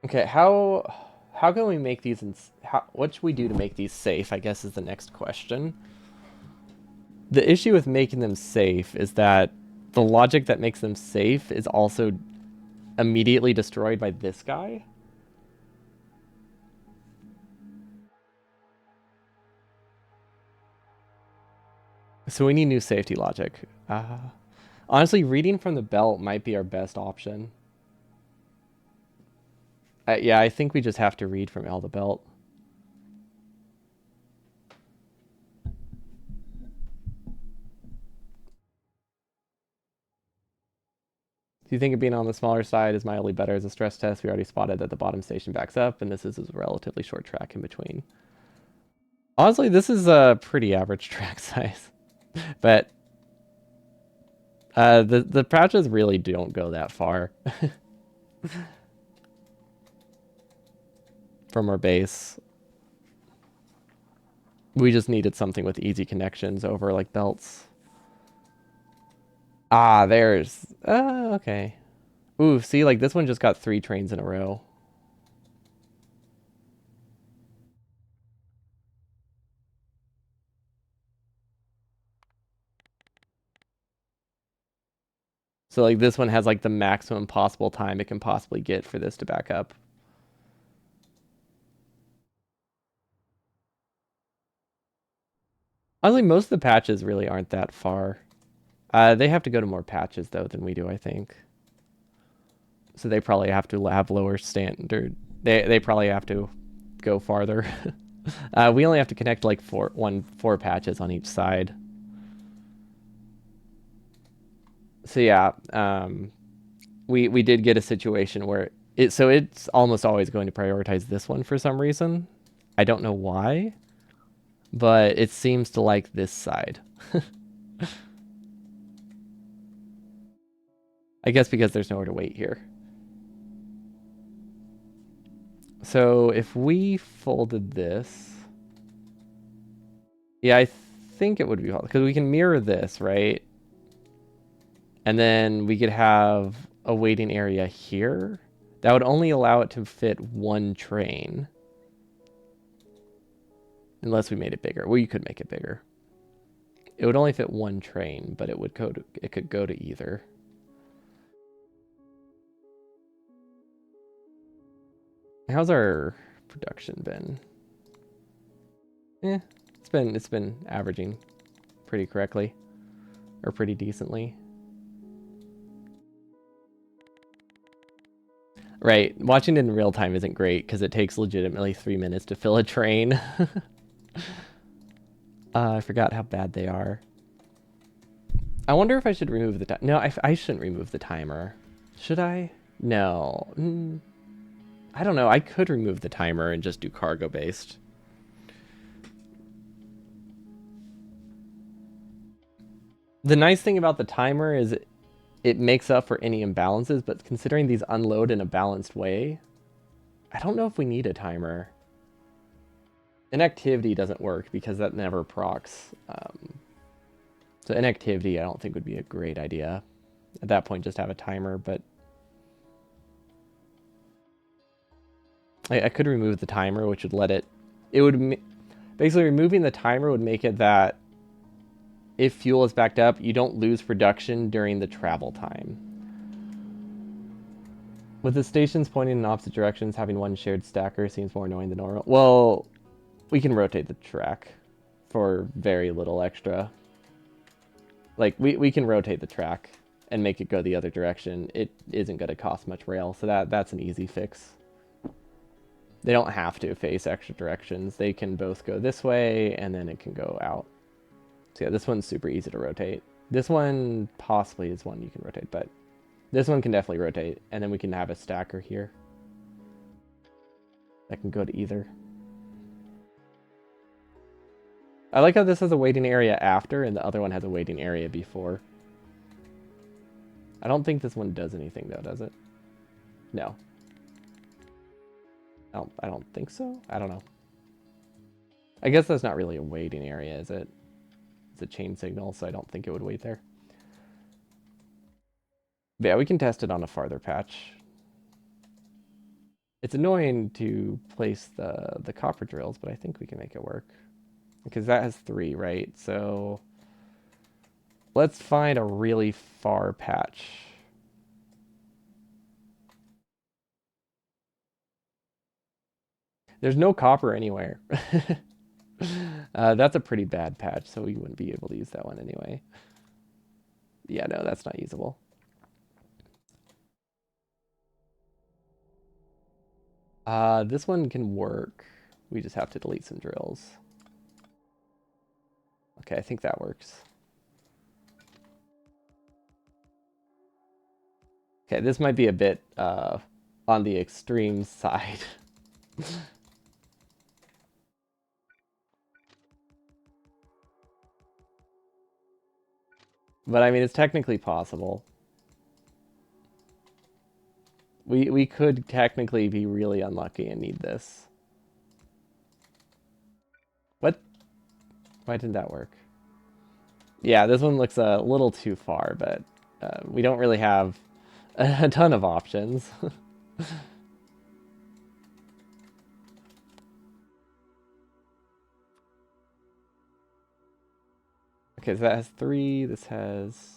Okay, how can we make these, what should we do to make these safe, I guess is the next question. The issue with making them safe is that the logic that makes them safe is also immediately destroyed by this guy. So we need new safety logic. Honestly, reading from the belt might be our best option. Yeah, I think we just have to read from all the belt. Do you think of being on the smaller side is mildly better as a stress test? We already spotted that the bottom station backs up, and this is a relatively short track in between. Honestly, this is a pretty average track size. But the patches really don't go that far from our base. We just needed something with easy connections over like belts. Ah, there's... okay. Ooh, see, like this one just got 3 trains in a row. So like this one has like the maximum possible time it can possibly get for this to back up. Honestly, most of the patches really aren't that far. They have to go to more patches though than we do, I think. So they probably have to have lower standard. They probably have to go farther. We only have to connect like four patches on each side. So yeah, we did get a situation where it's almost always going to prioritize this one for some reason. I don't know why, but it seems to like this side. I guess because there's nowhere to wait here. So if we folded this, yeah, I think it would be because we can mirror this, right? And then we could have a waiting area here. That would only allow it to fit one train. Unless we made it bigger. Well, you could make it bigger. It would only fit one train, but it could go to either. How's our production been? It's been averaging pretty correctly. Or pretty decently. Right, watching it in real time isn't great because it takes legitimately 3 minutes to fill a train. I forgot how bad they are. I wonder if I should remove the no, I shouldn't remove the timer. Should I? No. I don't know. I could remove the timer and just do cargo based. The nice thing about the timer is it makes up for any imbalances, but considering these unload in a balanced way, I don't know if we need a timer. Inactivity doesn't work because that never procs. So inactivity I don't think would be a great idea. At that point, just have a timer, but I could remove the timer, which would let it... It would... Basically, removing the timer would make it that if fuel is backed up, you don't lose production during the travel time. With the stations pointing in opposite directions, having one shared stacker seems more annoying than normal. Well, we can rotate the track for very little extra. Like, we can rotate the track and make it go the other direction. It isn't going to cost much rail, so that's an easy fix. They don't have to face extra directions. They can both go this way, and then it can go out. So yeah, this one's super easy to rotate. This one possibly is one you can rotate, but this one can definitely rotate, and then we can have a stacker here that can go to either. I like how this has a waiting area after, and the other one has a waiting area before. I don't think this one does anything, though, does it? No. I don't think so. I don't know. I guess that's not really a waiting area, is it? It's a chain signal, so I don't think it would wait there. But yeah, we can test it on a farther patch. It's annoying to place the copper drills, but I think we can make it work. Because that has 3, right? So let's find a really far patch. There's no copper anywhere. That's a pretty bad patch, so we wouldn't be able to use that one anyway. Yeah, no, that's not usable. This one can work. We just have to delete some drills. Okay, I think that works. Okay, this might be a bit on the extreme side. But I mean, it's technically possible. We could technically be really unlucky and need this. What? Why didn't that work? Yeah, this one looks a little too far, but we don't really have a ton of options. Okay, so that has 3. This has...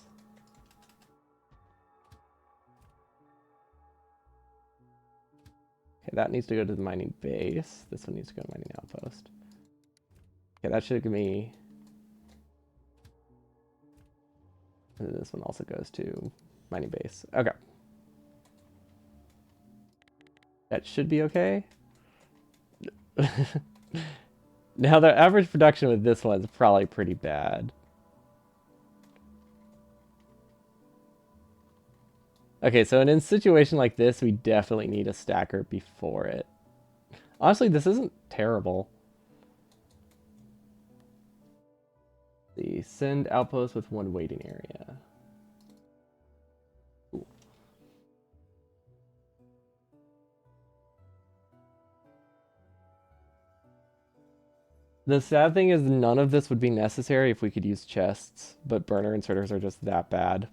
Okay, that needs to go to the mining base. This one needs to go to mining outpost. Okay, that should give me... And then this one also goes to mining base. Okay. That should be okay. Now, the average production with this one is probably pretty bad. Okay, so in a situation like this, we definitely need a stacker before it. Honestly, this isn't terrible. The send outpost with 1 waiting area. Ooh. The sad thing is none of this would be necessary if we could use chests, but burner inserters are just that bad.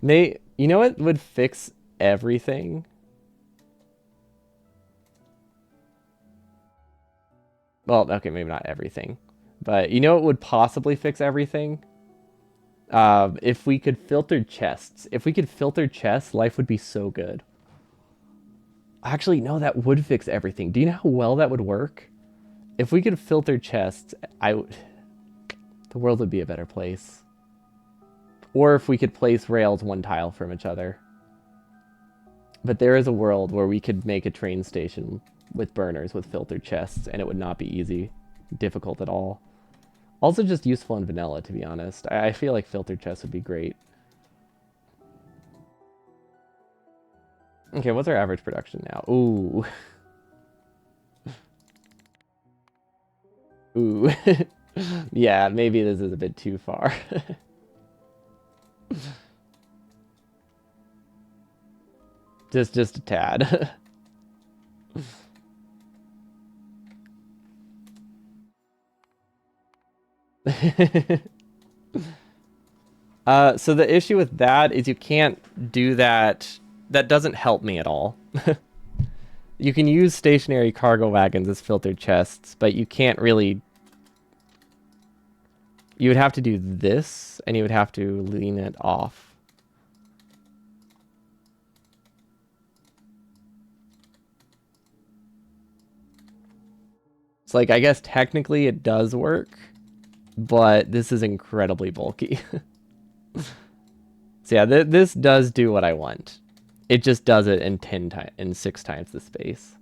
You know what would fix everything? Well, okay, maybe not everything. But you know what would possibly fix everything? If we could filter chests. If we could filter chests, life would be so good. Actually, no, that would fix everything. Do you know how well that would work? If we could filter chests, the world would be a better place. Or if we could place rails 1 tile from each other. But there is a world where we could make a train station with burners with filtered chests, and it would not be easy, difficult at all. Also just useful in vanilla, to be honest. I feel like filtered chests would be great. Okay, what's our average production now? Ooh. Ooh. Yeah, maybe this is a bit too far. just a tad. So the issue with that is you can't do that. That doesn't help me at all. You can use stationary cargo wagons as filtered chests, but you can't really. You would have to do this, and you would have to lean it off. It's like, I guess technically it does work, but this is incredibly bulky. So yeah, this does do what I want. It just does it in 6 times the space.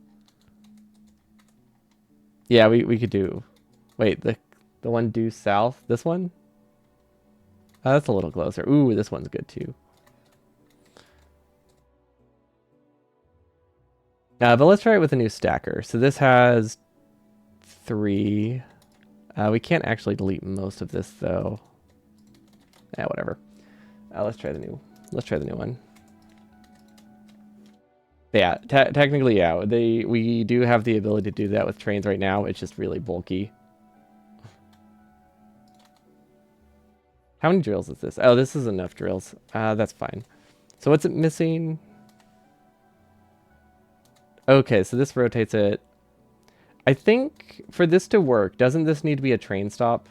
Yeah, we could do. Wait, the one due south. This one. That's a little closer. Ooh, this one's good too. But let's try it with a new stacker. So this has 3. We can't actually delete most of this though. Yeah, whatever. Let's try the new. Let's try the new one. But yeah, technically, yeah, we do have the ability to do that with trains right now. It's just really bulky. How many drills is this? Oh, this is enough drills. That's fine. So what's it missing? Okay, so this rotates it. I think for this to work, doesn't this need to be a train stop?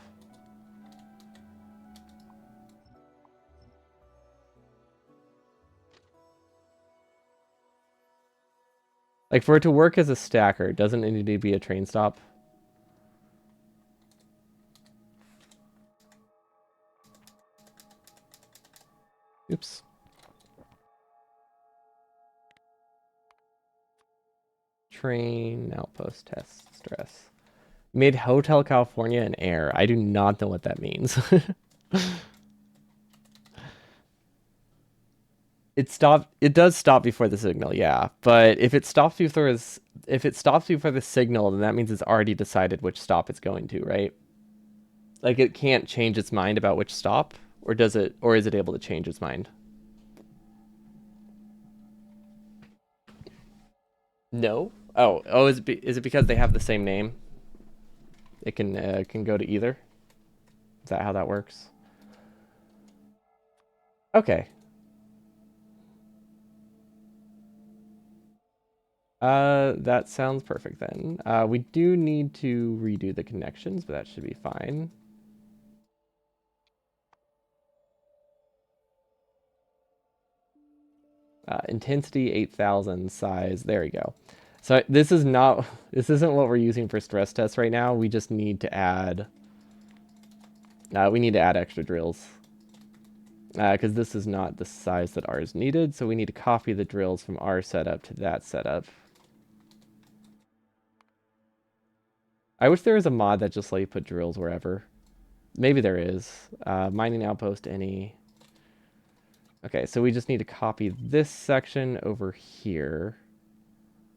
Like for it to work as a stacker, doesn't it need to be a train stop? Oops. Train outpost test stress. Made Hotel California an error. I do not know what that means. It does stop before the signal, yeah. But if it stops before the signal, then that means it's already decided which stop it's going to, right? Like it can't change its mind about which stop, or does it, or is it able to change its mind? No. Oh, is it because they have the same name? It can go to either. Is that how that works? Okay. That sounds perfect then. We do need to redo the connections, but that should be fine. Intensity 8,000, size. There we go. So this isn't what we're using for stress tests right now. We just need to add. We need to add extra drills. Because this is not the size that ours needed, so we need to copy the drills from our setup to that setup. I wish there was a mod that just let you put drills wherever. Maybe there is. Mining outpost any. Okay, so we just need to copy this section over here.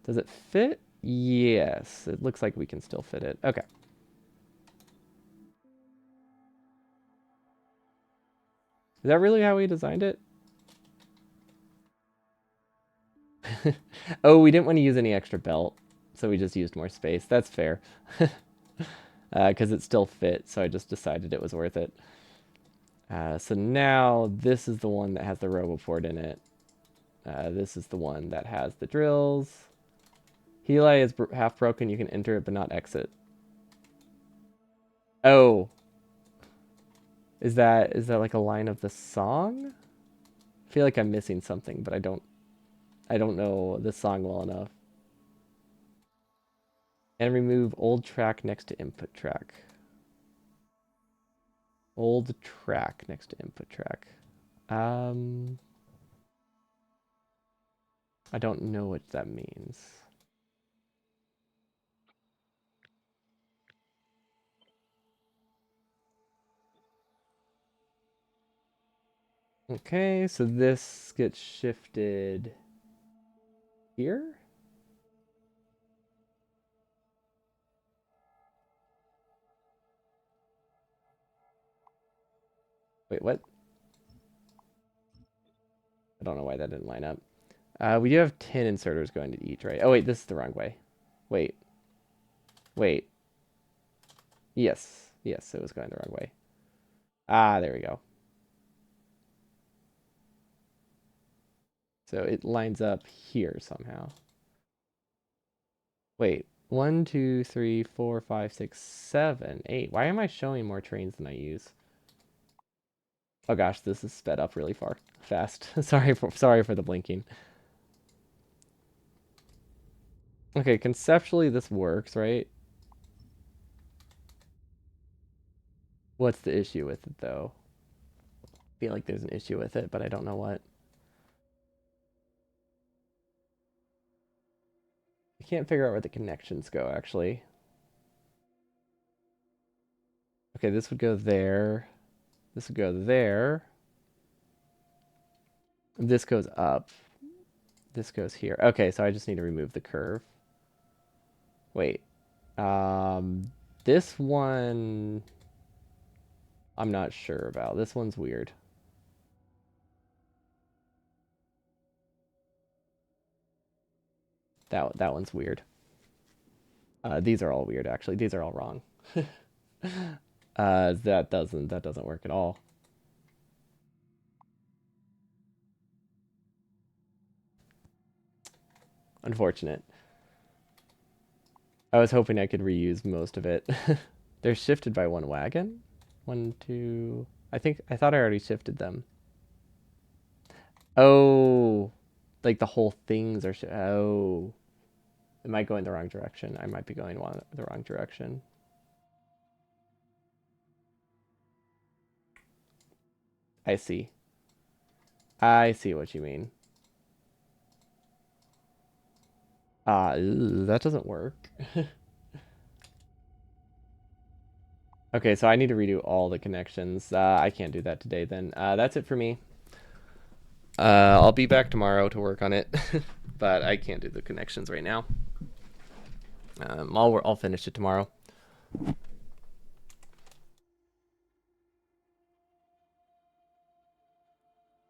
Does it fit? Yes, it looks like we can still fit it. Okay. Is that really how we designed it? Oh, we didn't want to use any extra belt, so we just used more space. That's fair. Because it still fit, so I just decided it was worth it. So now this is the one that has the Roboport in it. This is the one that has the drills. Heli is half broken. You can enter it, but not exit. Oh. Is that like a line of the song? I feel like I'm missing something, but I don't know the song well enough. And remove old track next to input track. Old track next to input track. I don't know what that means. Okay, so this gets shifted here. Wait, what? I don't know why that didn't line up. We do have 10 inserters going to each, right? Oh, wait, this is the wrong way. Wait, wait. Yes, yes, it was going the wrong way. Ah, there we go. So it lines up here somehow. Wait, 1, 2, 3, 4, 5, 6, 7, 8. Why am I showing more trains than I use? Oh gosh, this is sped up really fast. Sorry for the blinking. Okay, conceptually this works, right? What's the issue with it though? I feel like there's an issue with it, but I don't know what. I can't figure out where the connections go actually. Okay, this would go there. This would go there. This goes up. This goes here. Okay, so I just need to remove the curve. Wait. Um, this one I'm not sure about. This one's weird. That one's weird. These are all weird actually. These are all wrong. That doesn't work at all. Unfortunate. I was hoping I could reuse most of it. They're shifted by one wagon. One, two. I thought I already shifted them. Oh, like the whole things are. Oh, am I going the wrong direction? I might be going the wrong direction. I see. I see what you mean. That doesn't work. Okay, so I need to redo all the connections. I can't do that today then. That's it for me. I'll be back tomorrow to work on it, but I can't do the connections right now. I'll finish it tomorrow.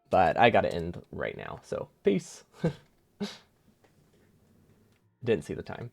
But I gotta end right now, so peace. Didn't see the time.